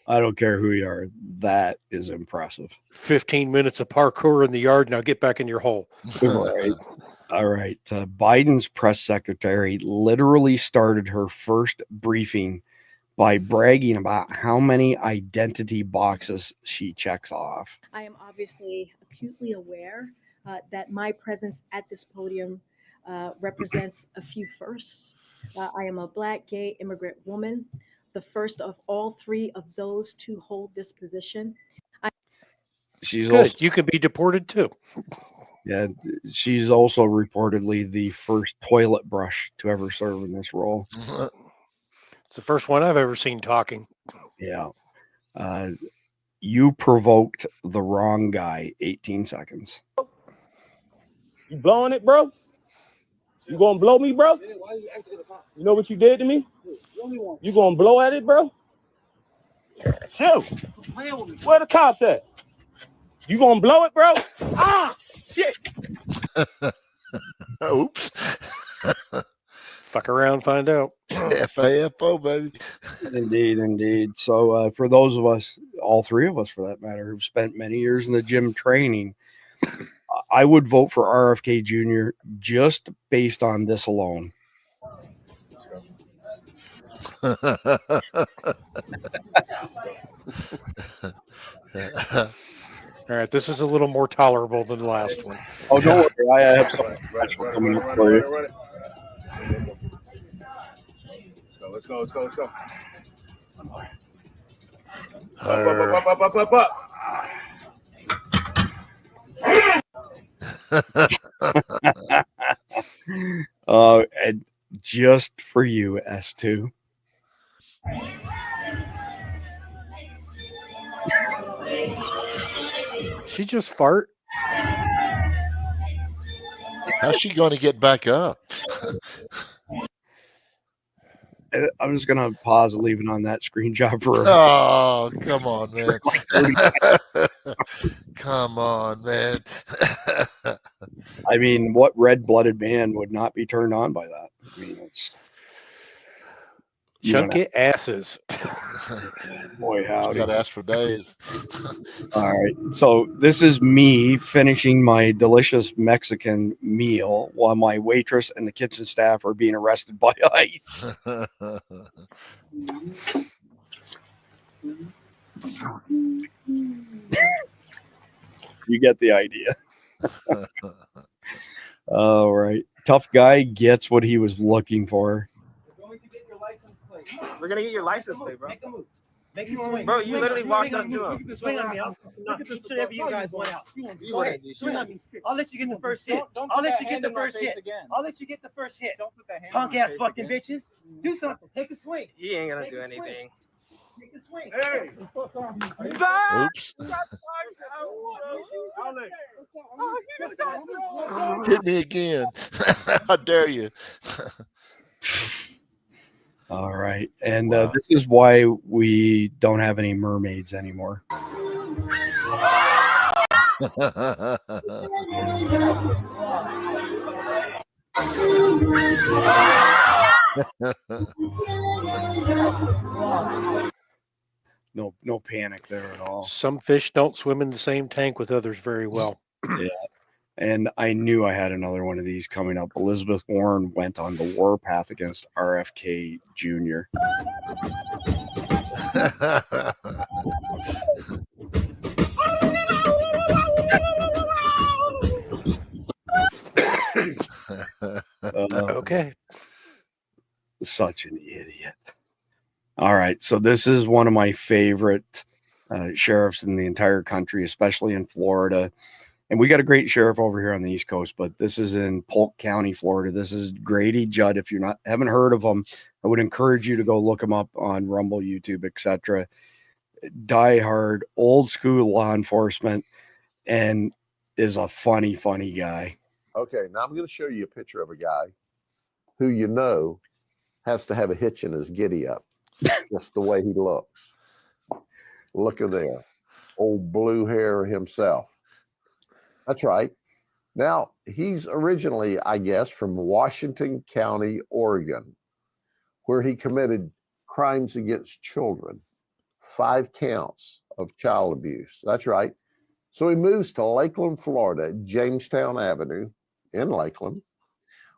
I don't care who you are. That is impressive. 15 minutes of parkour in the yard. Now get back in your hole. All right. All right. Biden's press secretary literally started her first briefing by bragging about how many identity boxes she checks off. I am obviously acutely aware that my presence at this podium represents a few firsts. I am a Black, gay, immigrant woman, the first of all three of those to hold this position. She's Good. also, You can be deported too. yeah, she's also reportedly the first toilet brush to ever serve in this role. It's the first one I've ever seen talking. Yeah. You provoked the wrong guy. 18 seconds. You blowing it, bro? You gonna blow me, bro? You know what you did to me? You gonna blow at it, bro? Shoot. Where the cops at? You gonna blow it, bro? Ah, shit. Oops. Fuck around, find out. FAFO, baby. Indeed, indeed. So for those of us, all three of us for that matter, who've spent many years in the gym training, I would vote for RFK Jr. just based on this alone. All right, this is a little more tolerable than the last one. Oh, don't worry. I have something special coming up for you. Let's go. And just for you, S2. She just fart. How's she going to get back up? I'm just gonna pause leaving on that screenshot for. Oh, come on, man! Come on, man! I mean, what red-blooded man would not be turned on by that? I mean, it's chunky asses. Boy, howdy! Got to ask for days. All right, so this is me finishing my delicious Mexican meal while my waitress and the kitchen staff are being arrested by ICE. You get the idea. All right, tough guy gets what he was looking for. We're gonna get your license plate, bro. Make a move. Make a swing. Bro, you literally walked up to him. You can swing on me. I'll whatever you guys want out. You wanna do swing on me. I'll let you get the first hit. I'll let you get the first hit. I'll let you get the first hit. Don't put that hand. Punk ass fucking bitches. Do something. Take a swing. He ain't gonna do anything. Take a swing. Hey. Oops. Hit me again. How dare you? All right. And this is why we don't have any mermaids anymore. No panic there at all. Some fish don't swim in the same tank with others very well. Yeah. And I knew I had another one of these coming up. Elizabeth Warren went on the warpath against RFK Jr. Okay. Such an idiot. All right. So this is one of my favorite sheriffs in the entire country, especially in Florida. And we got a great sheriff over here on the East Coast, but this is in Polk County, Florida. This is Grady Judd. If you're haven't heard of him, I would encourage you to go look him up on Rumble, YouTube, etc. Die hard, old school law enforcement, and is a funny guy. Okay, now I'm going to show you a picture of a guy who you know has to have a hitch in his giddy up. Just the way he looks. Look at there. Old blue hair himself. That's right. Now, he's originally, I guess, from Washington County, Oregon, where he committed crimes against children. 5 counts of child abuse. That's right. So he moves to Lakeland, Florida, Jamestown Avenue in Lakeland.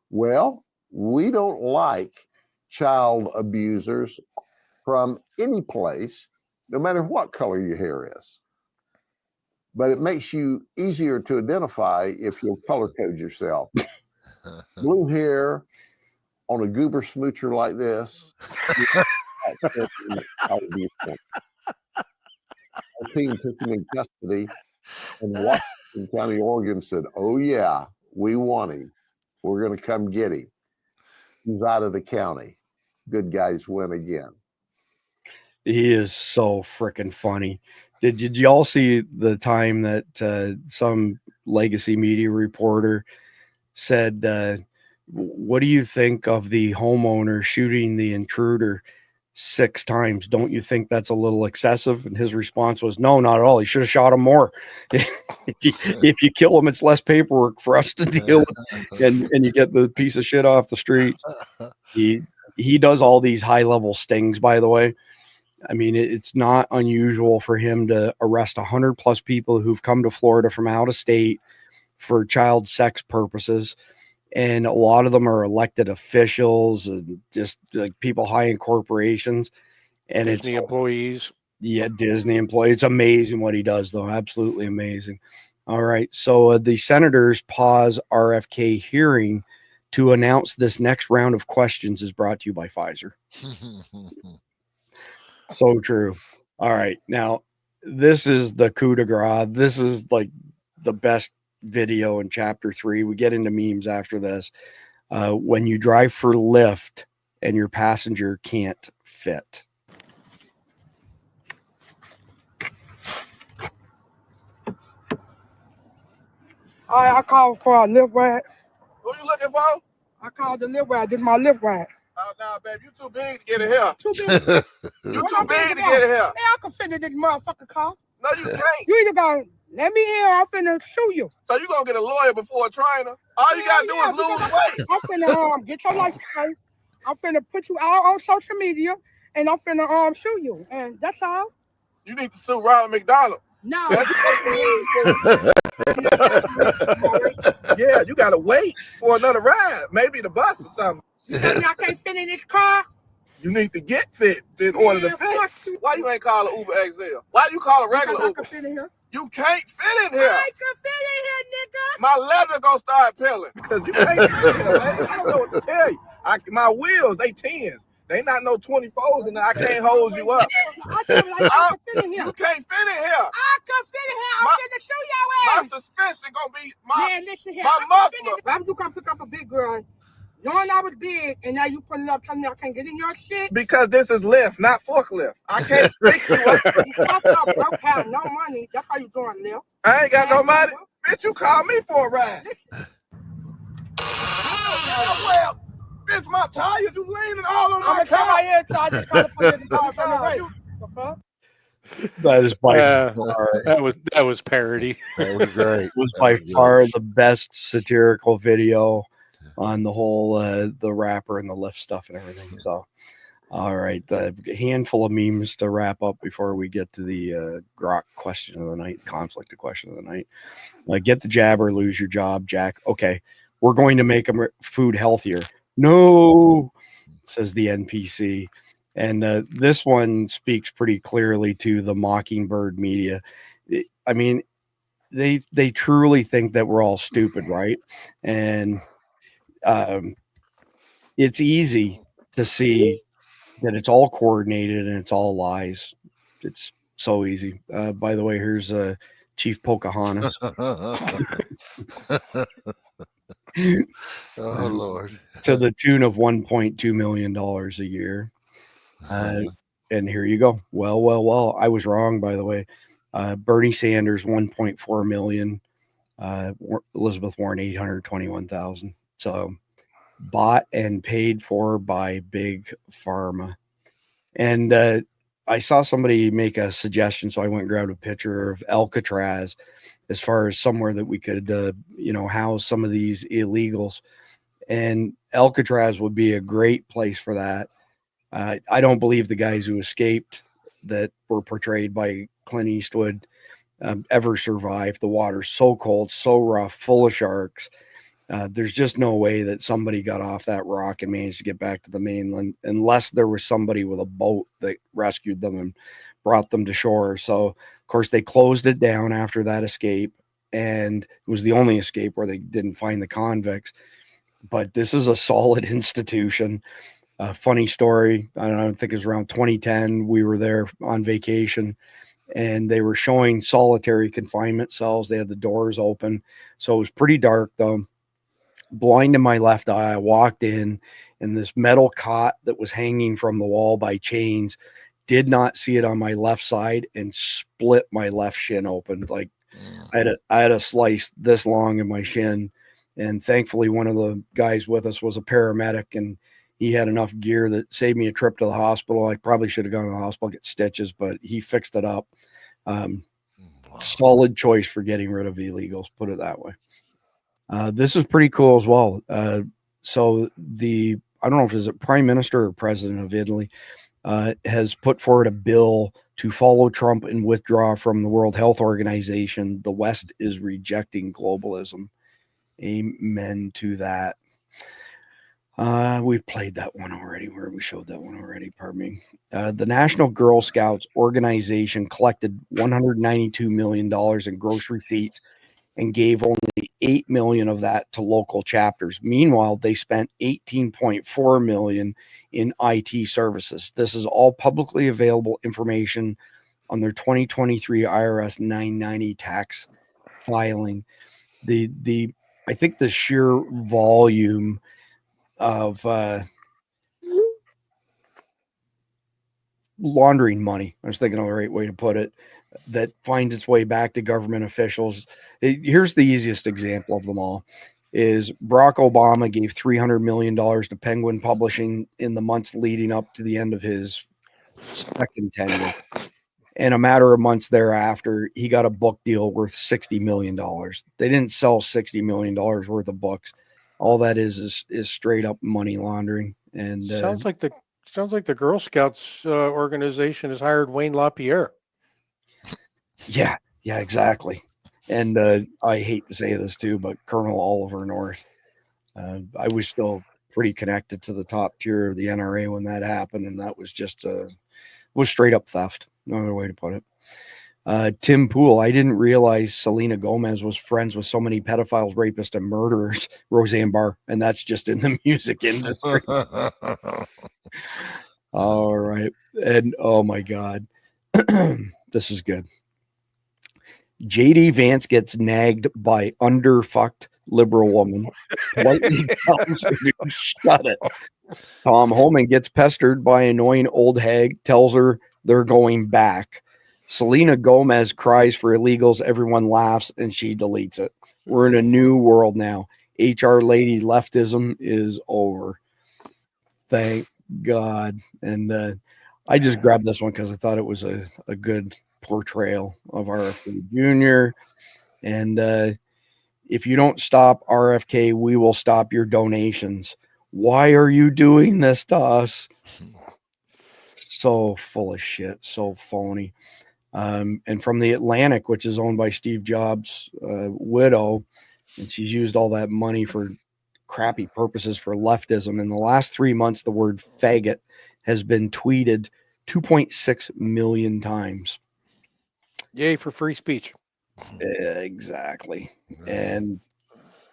Well, we don't like child abusers from any place, no matter what color your hair is. But it makes you easier to identify if you'll color code yourself. Blue hair on a goober smoocher like this. Our team took him in custody, and Washington County, Oregon said, "Oh yeah, we want him. We're going to come get him. He's out of the county." Good guys win again. He is so freaking funny. Did y'all see the time that some legacy media reporter said, what do you think of the homeowner shooting the intruder 6 times? Don't you think that's a little excessive? And his response was, no, not at all. He should have shot him more. if you kill him, it's less paperwork for us to deal with, and you get the piece of shit off the street. He does all these high-level stings, by the way. I mean, it's not unusual for him to arrest 100+ people who've come to Florida from out of state for child sex purposes. And a lot of them are elected officials and just like people high in corporations. And Disney employees. Yeah, Disney employees. It's amazing what he does, though. Absolutely amazing. All right. So the senators pause RFK hearing to announce this next round of questions is brought to you by Pfizer. So true. All right. Now, this is the coup de grace. This is like the best video in chapter 3. We get into memes after this. When you drive for Lyft and your passenger can't fit. All right, I called for a Lyft ride. Who you looking for? I called the Lyft ride. This is my Lyft ride. Oh, no, baby, you too big to get in here. Too big? You too big to get in here. Man, I can fit in this motherfucking car. No, you can't. You either gonna let me in or I'm finna sue you. So you gonna get a lawyer before a trainer? All you gotta do is lose weight. I'm finna get your license plate. I'm finna put you out on social media, and I'm finna sue you. And that's all. You need to sue Ronald McDonald. No. Yeah, you gotta wait for another ride. Maybe the bus or something. You tell me I can't fit in this car? You need to get fit in order to fit. Why you ain't call an Uber XL? Why you call a regular Uber? I can fit in here. You can't fit in here. I can fit in here, nigga. My leather gonna start peeling because you can't fit in here, man. I don't know what to tell you. My wheels, they 10s. They not no 24s, and I can't hold you up. I can fit in here. You can't fit in here. I can fit in here. I'm finna show y'all ass. My suspension gonna be my muffler. Why would you come pick up a big girl? Knowing I was big, and now you putting up telling me I can't get in your shit? Because this is lift, not forklift. I can't pick you up. You fucked up, broke, have no money. That's how you doing, lift. I ain't got no money. Bitch, you call me for a ride. Well, it's my tires. You leaning all on my car. I'm here trying to put it on the right. The fuck? That is by far, that was parody. That was great. It was by far the best satirical video on the whole the rapper and the lift stuff and everything. So all right, a handful of memes to wrap up before we get to the grok question of the night, conflict question of the night. Get the jab or lose your job, Jack. Okay, we're going to make food healthier. No, says the NPC. And this one speaks pretty clearly to the Mockingbird media. I mean, they truly think that we're all stupid, right? And it's easy to see that it's all coordinated and it's all lies. It's so easy. By the way, here's Chief Pocahontas. Oh Lord. To the tune of $1.2 million a year. And here you go. Well, I was wrong, by the way. Bernie Sanders, 1.4 million. Elizabeth Warren, 821,000. So bought and paid for by big pharma. And I saw somebody make a suggestion, so I went and grabbed a picture of Alcatraz as far as somewhere that we could, house some of these illegals. And Alcatraz would be a great place for that. I don't believe the guys who escaped that were portrayed by Clint Eastwood ever survived. The water's so cold, so rough, full of sharks. There's just no way that somebody got off that rock and managed to get back to the mainland unless there was somebody with a boat that rescued them and brought them to shore. So, of course, they closed it down after that escape, and it was the only escape where they didn't find the convicts. But this is a solid institution. Funny story. I don't think it was around 2010. We were there on vacation, and they were showing solitary confinement cells. They had the doors open. So it was pretty dark, though. Blind in my left eye, I walked in, and this metal cot that was hanging from the wall by chains, did not see it on my left side, and split my left shin open. Like I had a slice this long in my shin. And thankfully, one of the guys with us was a paramedic, and he had enough gear that saved me a trip to the hospital. I probably should have gone to the hospital, get stitches, but he fixed it up. Solid choice for getting rid of illegals, put it that way. This is pretty cool as well. So I don't know if it's a prime minister or president of Italy, has put forward a bill to follow Trump and withdraw from the World Health Organization. The West is rejecting globalism. Amen to that. We played that one already, where we showed that one already. Pardon me. The National Girl Scouts organization collected $192 million in gross receipts and gave only $8 million of that to local chapters. Meanwhile, they spent $18.4 million in IT services. This is all publicly available information on their 2023 IRS 990 tax filing. I think the sheer volume of laundering money, I was thinking of the right way to put it, that finds its way back to government officials. Here's the easiest example of them all is Barack Obama gave $300 million to Penguin Publishing in the months leading up to the end of his second tenure. And a matter of months thereafter, he got a book deal worth $60 million. They didn't sell $60 million worth of books. All that is straight up money laundering. And sounds like the Girl Scouts organization has hired Wayne LaPierre. Yeah, exactly. And I hate to say this too, but Colonel Oliver North, I was still pretty connected to the top tier of the NRA when that happened, and that was just was straight up theft. No other way to put it. Tim Pool, I didn't realize Selena Gomez was friends with so many pedophiles, rapists, and murderers. Roseanne Barr, and that's just in the music industry. All right, and oh my God, this is good. JD Vance gets nagged by underfucked liberal woman. Politely tells her to shut it. Tom Homan gets pestered by annoying old hag, tells her they're going back. Selena Gomez cries for illegals. Everyone laughs and she deletes it. We're in a new world now. HR lady leftism is over. Thank God. And I just grabbed this one because I thought it was a good portrayal of RFK Jr. And if you don't stop RFK, we will stop your donations. Why are you doing this to us? So full of shit, so phony. And from the Atlantic, which is owned by Steve Jobs' widow, and she's used all that money for crappy purposes for leftism. In the last 3 months, the word faggot has been tweeted 2.6 million times. Yay for free speech. Exactly. And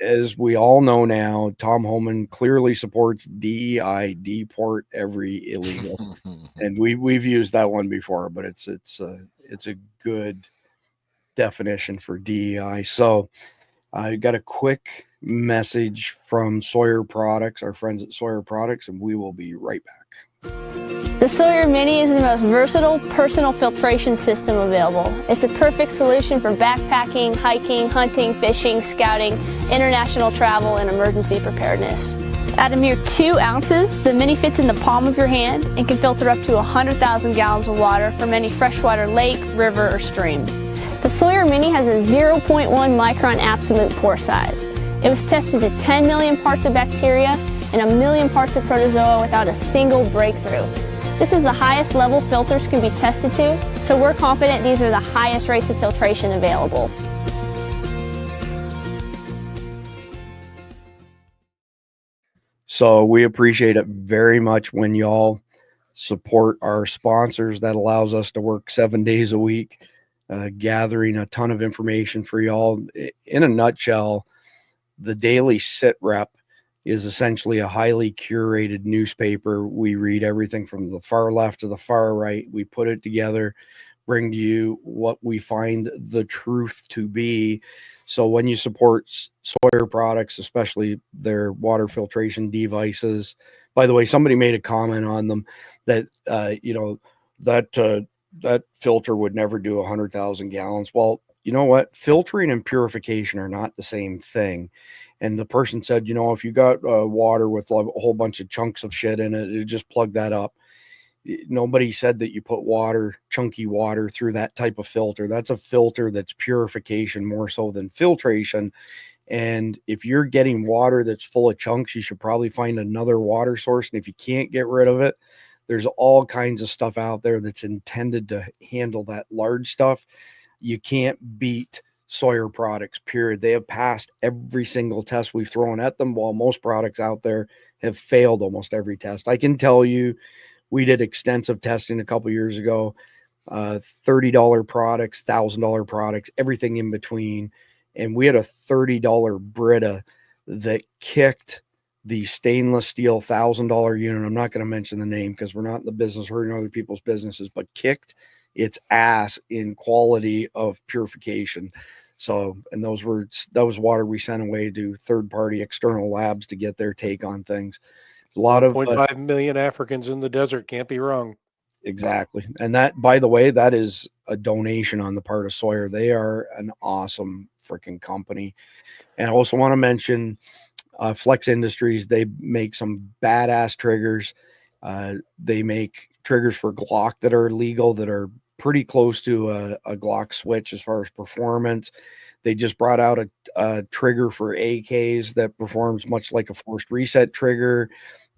as we all know now, Tom Homan clearly supports DEI, deport every illegal, and we've used that one before, but it's a good definition for DEI. So I got a quick message from Sawyer Products, our friends at Sawyer Products, and we will be right back. The Sawyer Mini is the most versatile personal filtration system available. It's a perfect solution for backpacking, hiking, hunting, fishing, scouting, international travel, and emergency preparedness. At a mere 2 ounces, the Mini fits in the palm of your hand and can filter up to 100,000 gallons of water from any freshwater lake, river, or stream. The Sawyer Mini has a 0.1 micron absolute pore size. It was tested to 10 million parts of bacteria and 1 million parts of protozoa without a single breakthrough. This is the highest level filters can be tested to, so we're confident these are the highest rates of filtration available. So we appreciate it very much when y'all support our sponsors. That allows us to work 7 days a week, gathering a ton of information for y'all. In a nutshell, the Daily Sit Rep is essentially a highly curated newspaper. We read everything from the far left to the far right. We put it together, bring to you what we find the truth to be. So when you support Sawyer Products, especially their water filtration devices, by the way, somebody made a comment on them that, that filter would never do 100,000 gallons. Well, you know what? Filtering and purification are not the same thing. And the person said, if you got water with a whole bunch of chunks of shit in it, just plug that up. Nobody said that you put chunky water through that type of filter. That's a filter that's purification more so than filtration. And if you're getting water that's full of chunks, you should probably find another water source. And if you can't get rid of it, there's all kinds of stuff out there that's intended to handle that large stuff. You can't beat Sawyer Products, period. They have passed every single test we've thrown at them, while most products out there have failed almost every test. I can tell you, we did extensive testing a couple years ago, $30 products, $1,000 products, everything in between. And we had a $30 Brita that kicked the stainless steel $1,000 unit. I'm not going to mention the name because we're not in the business hurting other people's businesses, but kicked its ass in quality of purification. So, and that was water we sent away to third-party external labs to get their take on things. A lot of 1.5 million Africans in the desert, can't be wrong. Exactly. And that, by the way, that is a donation on the part of Sawyer. They are an awesome freaking company. And I also want to mention Flex Industries. They make some badass triggers. They make triggers for Glock that are legal, that are pretty close to a Glock switch as far as performance. They just brought out a trigger for AKs that performs much like a forced reset trigger.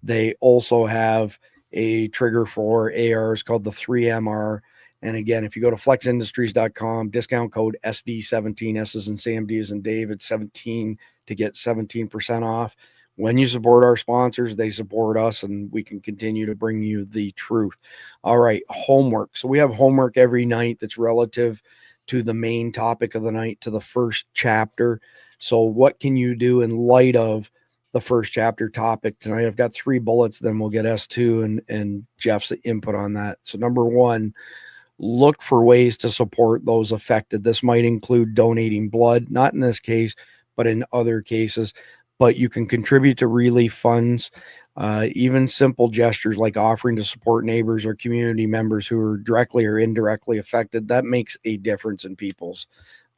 They also have a trigger for ARs called the 3MR. And again, if you go to flexindustries.com, discount code SD17, S as in Sam, D as in David, 17 to get 17% off. When you support our sponsors, they support us, and we can continue to bring you the truth. All right, homework. So we have homework every night that's relative to the main topic of the night, to the first chapter. So what can you do in light of the first chapter topic tonight? I've got 3 bullets, then we'll get S2 and Jeff's input on that. So number 1, look for ways to support those affected. This might include donating blood, not in this case, but in other cases. But you can contribute to relief funds, even simple gestures like offering to support neighbors or community members who are directly or indirectly affected. That makes a difference in people's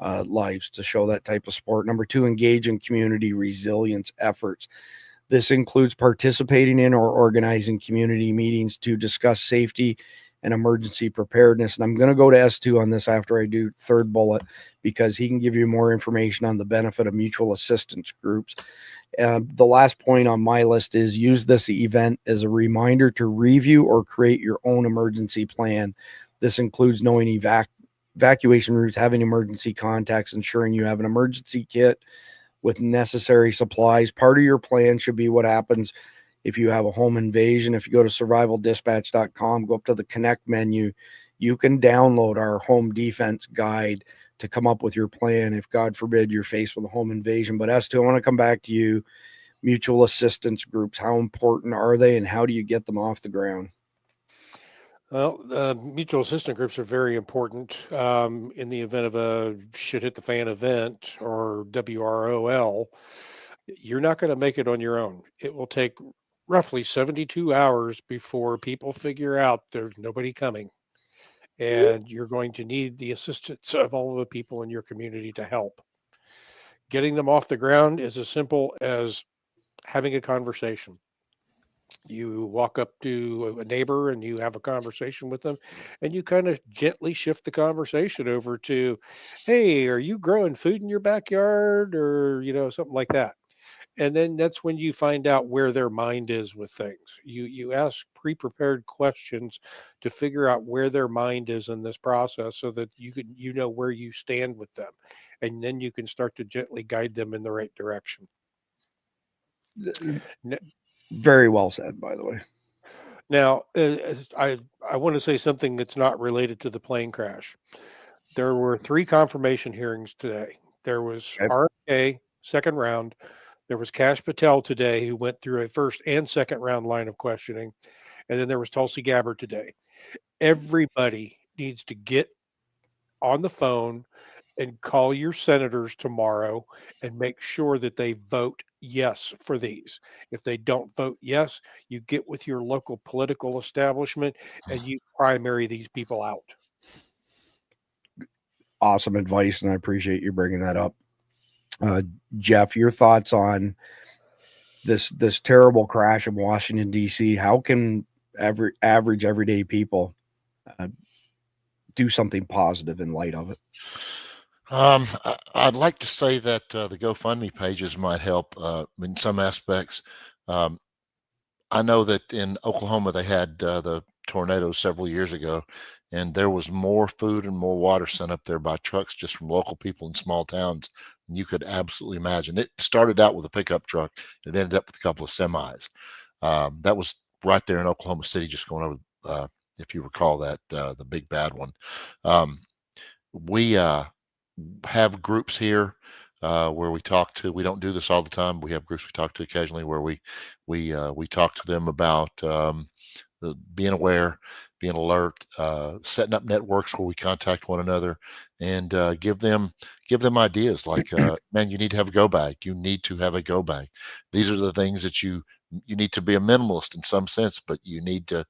lives to show that type of support. Number 2, engage in community resilience efforts. This includes participating in or organizing community meetings to discuss safety and emergency preparedness. And I'm going to go to S2 on this after I do third bullet, because he can give you more information on the benefit of mutual assistance groups. The last point on my list is use this event as a reminder to review or create your own emergency plan. This includes knowing evacuation routes, having emergency contacts, ensuring you have an emergency kit with necessary supplies. Part of your plan should be what happens if you have a home invasion. If you go to survivaldispatch.com, go up to the Connect menu, you can download our home defense guide to come up with your plan if, God forbid, you're faced with a home invasion. But Stu, I want to come back to you. Mutual assistance groups, how important are they, and how do you get them off the ground? Well, mutual assistance groups are very important in the event of a shit hit the fan event or WROL. You're not going to make it on your own. It will take roughly 72 hours before people figure out there's nobody coming. And you're going to need the assistance of all of the people in your community to help. Getting them off the ground is as simple as having a conversation. You walk up to a neighbor and you have a conversation with them, and you kind of gently shift the conversation over to, hey, are you growing food in your backyard, or something like that. And then that's when you find out where their mind is with things. You ask pre-prepared questions to figure out where their mind is in this process, so that you know where you stand with them, and then you can start to gently guide them in the right direction. Very well said, by the way. Now, I want to say something that's not related to the plane crash. There were 3 confirmation hearings today. There was RFK, second round. There was Kash Patel today, who went through a first and second round line of questioning. And then there was Tulsi Gabbard today. Everybody needs to get on the phone and call your senators tomorrow and make sure that they vote yes for these. If they don't vote yes, you get with your local political establishment and you primary these people out. Awesome advice, and I appreciate you bringing that up. Jeff, your thoughts on this terrible crash in Washington, D.C. How can average everyday people do something positive in light of it? I'd like to say that the GoFundMe pages might help in some aspects. I know that in Oklahoma they had the tornadoes several years ago, and there was more food and more water sent up there by trucks just from local people in small towns than you could absolutely imagine. It started out with a pickup truck. It ended up with a couple of semis. That was right there in Oklahoma City, just going over, if you recall that, the big bad one. We have groups here where we talk to. We don't do this all the time. We have groups we talk to occasionally where we talk to them about being aware, being alert, setting up networks where we contact one another and give them ideas like, man, you need to have a go bag. You need to have a go bag. These are the things that you need to be a minimalist in some sense, but you need to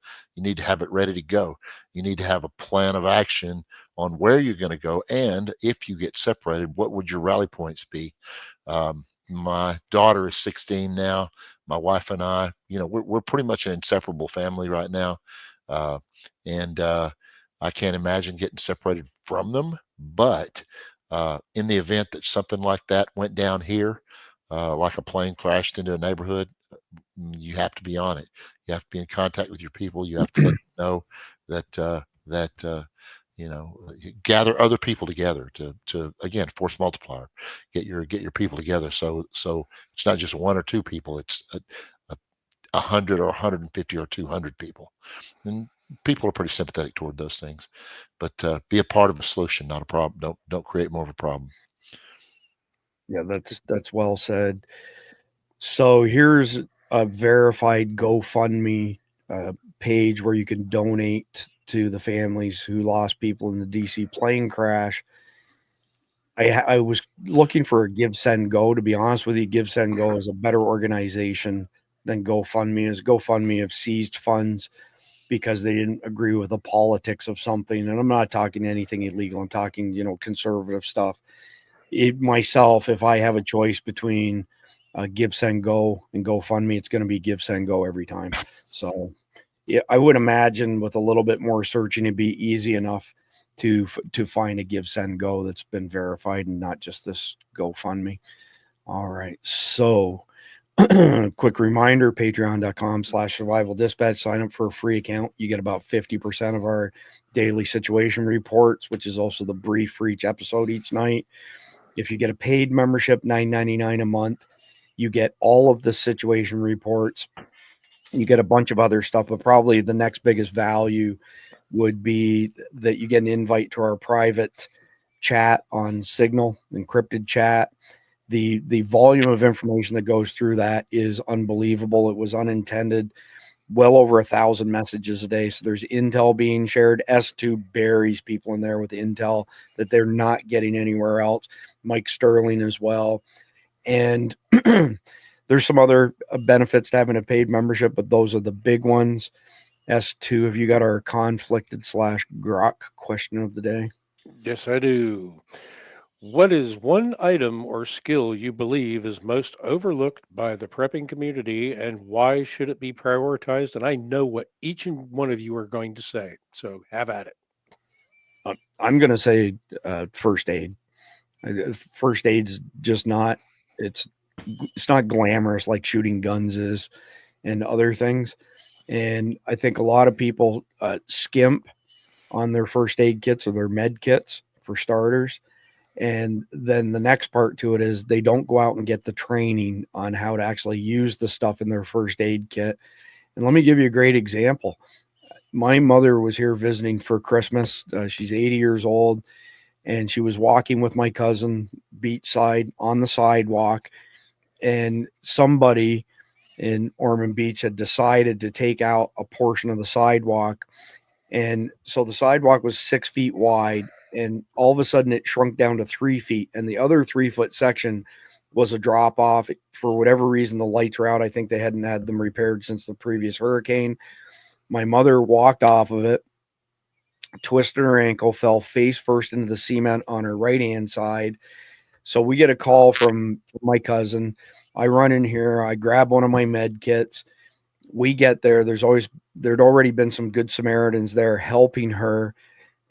have it ready to go. You need to have a plan of action on where you're going to go, and if you get separated, what would your rally points be? My daughter is 16 now. My wife and I, we're pretty much an inseparable family right now, and I can't imagine getting separated from them. But in the event that something like that went down here, like a plane crashed into a neighborhood, you have to be on it. You have to be in contact with your people. You have to let them know that gather other people together to again, force multiplier, get your people together. So it's not just 1 or 2 people. It's 100 or 150 or 200 people, and people are pretty sympathetic toward those things. But be a part of a solution, not a problem. Don't create more of a problem. Yeah, that's well said. So here's a verified GoFundMe page where you can donate to the families who lost people in the DC plane crash. I was looking for a Give, Send, Go. To be honest with you, Give, Send, Go is a better organization than GoFundMe is. GoFundMe have seized funds because they didn't agree with the politics of something. And I'm not talking anything illegal. I'm talking, conservative stuff. Myself, if I have a choice between Give, Send, Go and GoFundMe, it's going to be Give, Send, Go every time. So yeah, I would imagine with a little bit more searching, it'd be easy enough to find a Give, Send, Go that's been verified and not just this GoFundMe. All right. So quick reminder, patreon.com/survival dispatch. Sign up for a free account. You get about 50% of our daily situation reports, which is also the brief for each episode each night. If you get a paid membership, $9.99 a month, you get all of the situation reports. You get a bunch of other stuff, but probably the next biggest value would be that you get an invite to our private chat on Signal, encrypted chat. The volume of information that goes through that is unbelievable. It was unintended. Well over 1,000 messages a day. So there's intel being shared. S2 buries people in there with intel that they're not getting anywhere else. Mike Sterling as well. And there's some other benefits to having a paid membership, but those are the big ones. S2, have you got our conflicted / grok question of the day? Yes, I do. What is one item or skill you believe is most overlooked by the prepping community, and why should it be prioritized? And I know what each and one of you are going to say, so have at it. I'm going to say first aid. First aid's just not, it's not glamorous like shooting guns is and other things. And I think a lot of people skimp on their first aid kits or their med kits for starters. And then the next part to it is they don't go out and get the training on how to actually use the stuff in their first aid kit. And let me give you a great example. My mother was here visiting for Christmas. She's 80 years old, and she was walking with my cousin beachside on the sidewalk, and somebody in Ormond Beach had decided to take out a portion of the sidewalk. And so the sidewalk was 6 feet wide, and all of a sudden it shrunk down to 3 feet. And the other 3-foot section was a drop off. For whatever reason, the lights were out. I think they hadn't had them repaired since the previous hurricane. My mother walked off of it, twisted her ankle, fell face first into the cement on her right-hand side. So we get a call from my cousin. I run in here. I grab one of my med kits. We get there. There'd already been some good Samaritans there helping her.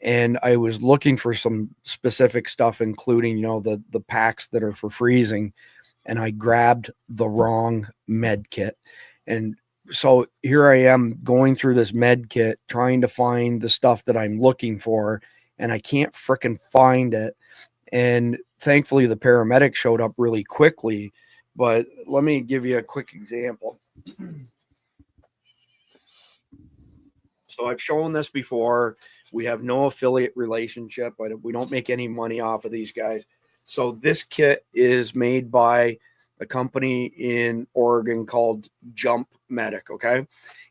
And I was looking for some specific stuff, including, the packs that are for freezing. And I grabbed the wrong med kit. And so here I am going through this med kit, trying to find the stuff that I'm looking for. And I can't frickin' find it. And thankfully the paramedic showed up really quickly. But let me give you a quick example. So I've shown this before. We have no affiliate relationship, but we don't make any money off of these guys. So this kit is made by a company in Oregon called Jump Medic. Okay.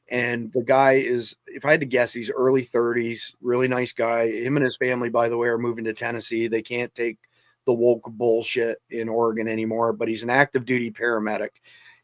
And the guy is, if I had to guess, he's early 30s, really nice guy. Him and his family, by the way, are moving to Tennessee. They can't take the woke bullshit in Oregon anymore, but he's an active duty paramedic.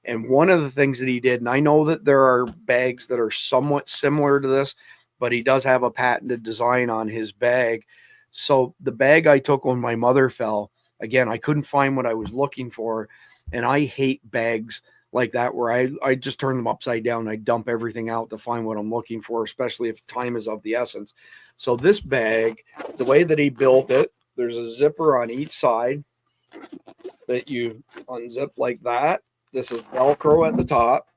And one of the things that he did, and I know that there are bags that are somewhat similar to this, but he does have a patented design on his bag. So the bag I took when my mother fell, again, I couldn't find what I was looking for. And I hate bags like that, where I just turn them upside down. I dump everything out to find what I'm looking for, especially if time is of the essence. So this bag, the way that he built it, there's a zipper on each side that you unzip like that. This is Velcro at the top.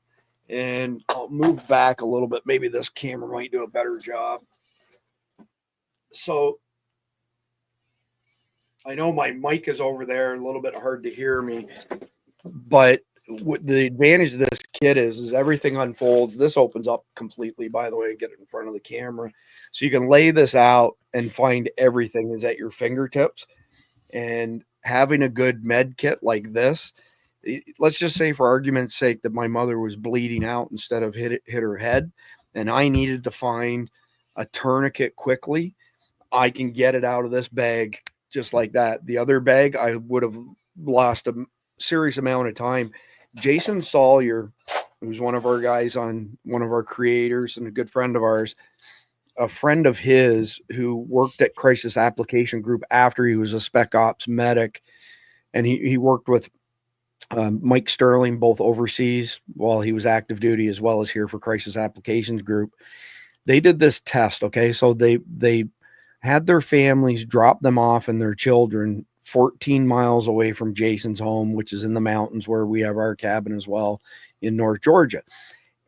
And I'll move back a little bit. Maybe this camera might do a better job. So I know my mic is over there, a little bit hard to hear me, but what the advantage of this kit is everything unfolds. This opens up completely, by the way, get it in front of the camera. So you can lay this out and find everything is at your fingertips. And having a good med kit like this, let's just say for argument's sake that my mother was bleeding out instead of hit her head, and I needed to find a tourniquet quickly, I can get it out of this bag just like that. The other bag, I would have lost a serious amount of time. Jason Sawyer, who's one of our guys on one of our creators and a good friend of ours, a friend of his who worked at Crisis Application Group after he was a Spec Ops medic, and he worked with Mike Sterling, both overseas while he was active duty, as well as here for Crisis Applications Group. They did this test. Okay. So they had their families drop them off and their children 14 miles away from Jason's home, which is in the mountains where we have our cabin as well in North Georgia.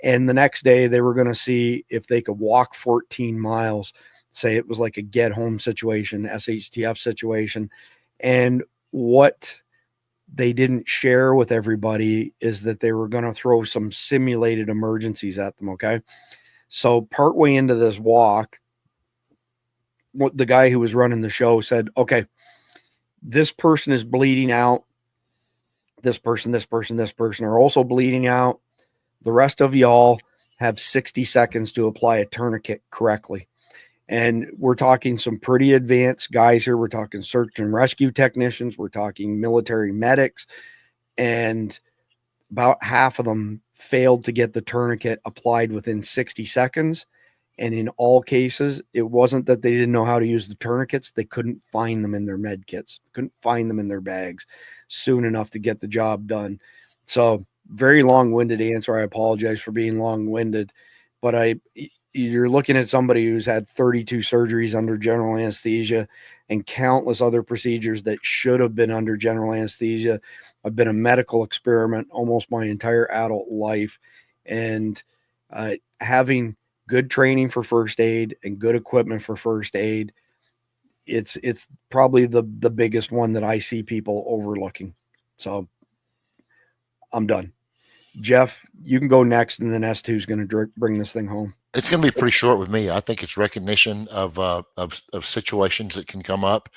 And the next day they were going to see if they could walk 14 miles, say it was like a get home situation, SHTF situation. And what they didn't share with everybody is that they were going to throw some simulated emergencies at them. Okay. So partway into this walk, the guy who was running the show said, okay, this person is bleeding out. This person are also bleeding out. The rest of y'all have 60 seconds to apply a tourniquet correctly. And we're talking some pretty advanced guys here. We're talking search and rescue technicians. We're talking military medics. And about half of them failed to get the tourniquet applied within 60 seconds. And in all cases, it wasn't that they didn't know how to use the tourniquets. They couldn't find them in their med kits, couldn't find them in their bags soon enough to get the job done. So very long-winded answer. I apologize for being long-winded, but you're looking at somebody who's had 32 surgeries under general anesthesia and countless other procedures that should have been under general anesthesia. I've been a medical experiment almost my entire adult life, and having good training for first aid and good equipment for first aid, it's probably the biggest one that I see people overlooking. So I'm done. Jeff, you can go next, and then S2 is going to bring this thing home. It's going to be pretty short with me. I think it's recognition of situations that can come up,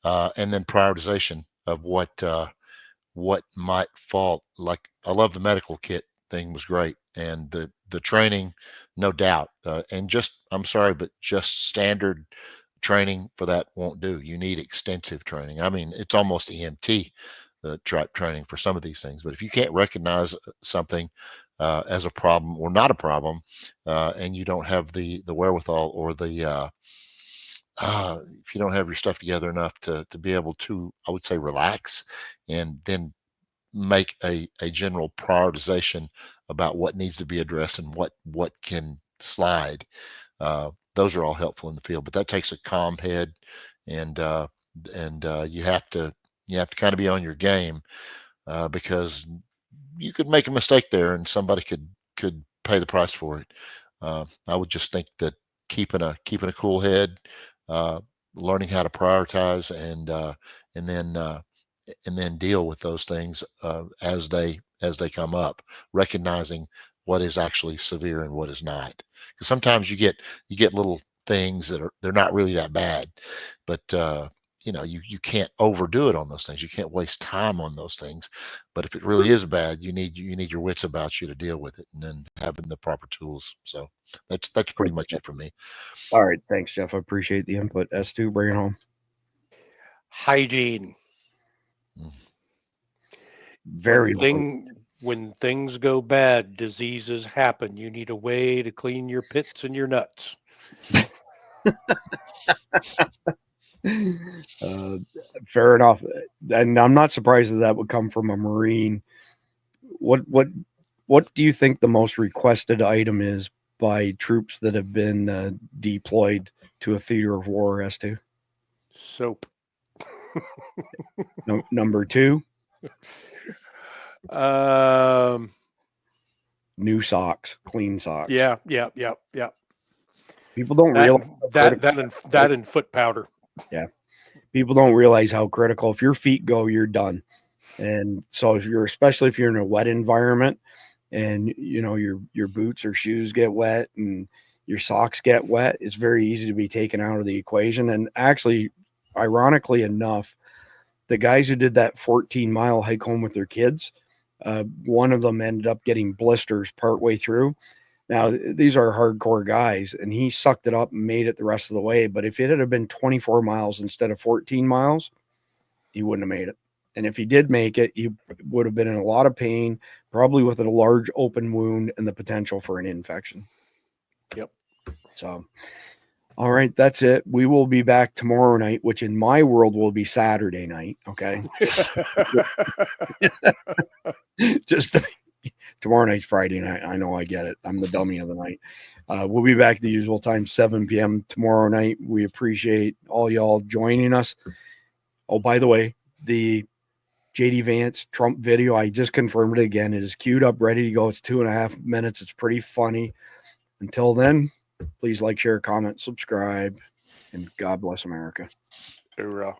and then prioritization of what might fall. Like, I love the medical kit thing, was great, and the training, no doubt. And just, I'm sorry, but just standard training for that won't do. You need extensive training. I mean, it's almost EMT training for some of these things. But if you can't recognize something as a problem or not a problem, and you don't have the wherewithal or if you don't have your stuff together enough to be able to, I would say, relax and then make a general prioritization about what needs to be addressed and what can slide. Those are all helpful in the field, but that takes a calm head, and you have to kind of be on your game, because you could make a mistake there and somebody could pay the price for it. I would just think that keeping a cool head, learning how to prioritize, and then deal with those things as they come up, recognizing what is actually severe and what is not. Because sometimes you get little things that they're not really that bad, but you can't overdo it on those things. You can't waste time on those things. But if it really is bad, you need your wits about you to deal with it, and then having the proper tools. So that's pretty much it for me. All right, thanks, Jeff. I appreciate the input. S2, bring it home. Hygiene. Very when things go bad, diseases happen. You need a way to clean your pits and your nuts. Fair enough, and I'm not surprised that would come from a Marine. What do you think the most requested item is by troops that have been deployed to a theater of war? S2. Soap. Number 2. New socks, clean socks. Yeah. People don't realize that and foot powder. Yeah. People don't realize how critical. If your feet go, you're done. And so especially if you're in a wet environment and your boots or shoes get wet and your socks get wet, it's very easy to be taken out of the equation. And actually, ironically enough, the guys who did that 14-mile hike home with their kids, one of them ended up getting blisters partway through. Now, these are hardcore guys, and he sucked it up and made it the rest of the way. But if it had been 24 miles instead of 14 miles, he wouldn't have made it. And if he did make it, he would have been in a lot of pain, probably with a large open wound and the potential for an infection. Yep. So, all right, that's it. We will be back tomorrow night, which in my world will be Saturday night. Okay. Just tomorrow night's Friday night. I know, I get it. I'm the dummy of the night. We'll be back at the usual time, 7 p.m. tomorrow night. We appreciate all y'all joining us. Oh, by the way, the JD Vance Trump video, I just confirmed it again. It is queued up, ready to go. It's 2.5 minutes. It's pretty funny. Until then, please like, share, comment, subscribe, and God bless America. Hoorah.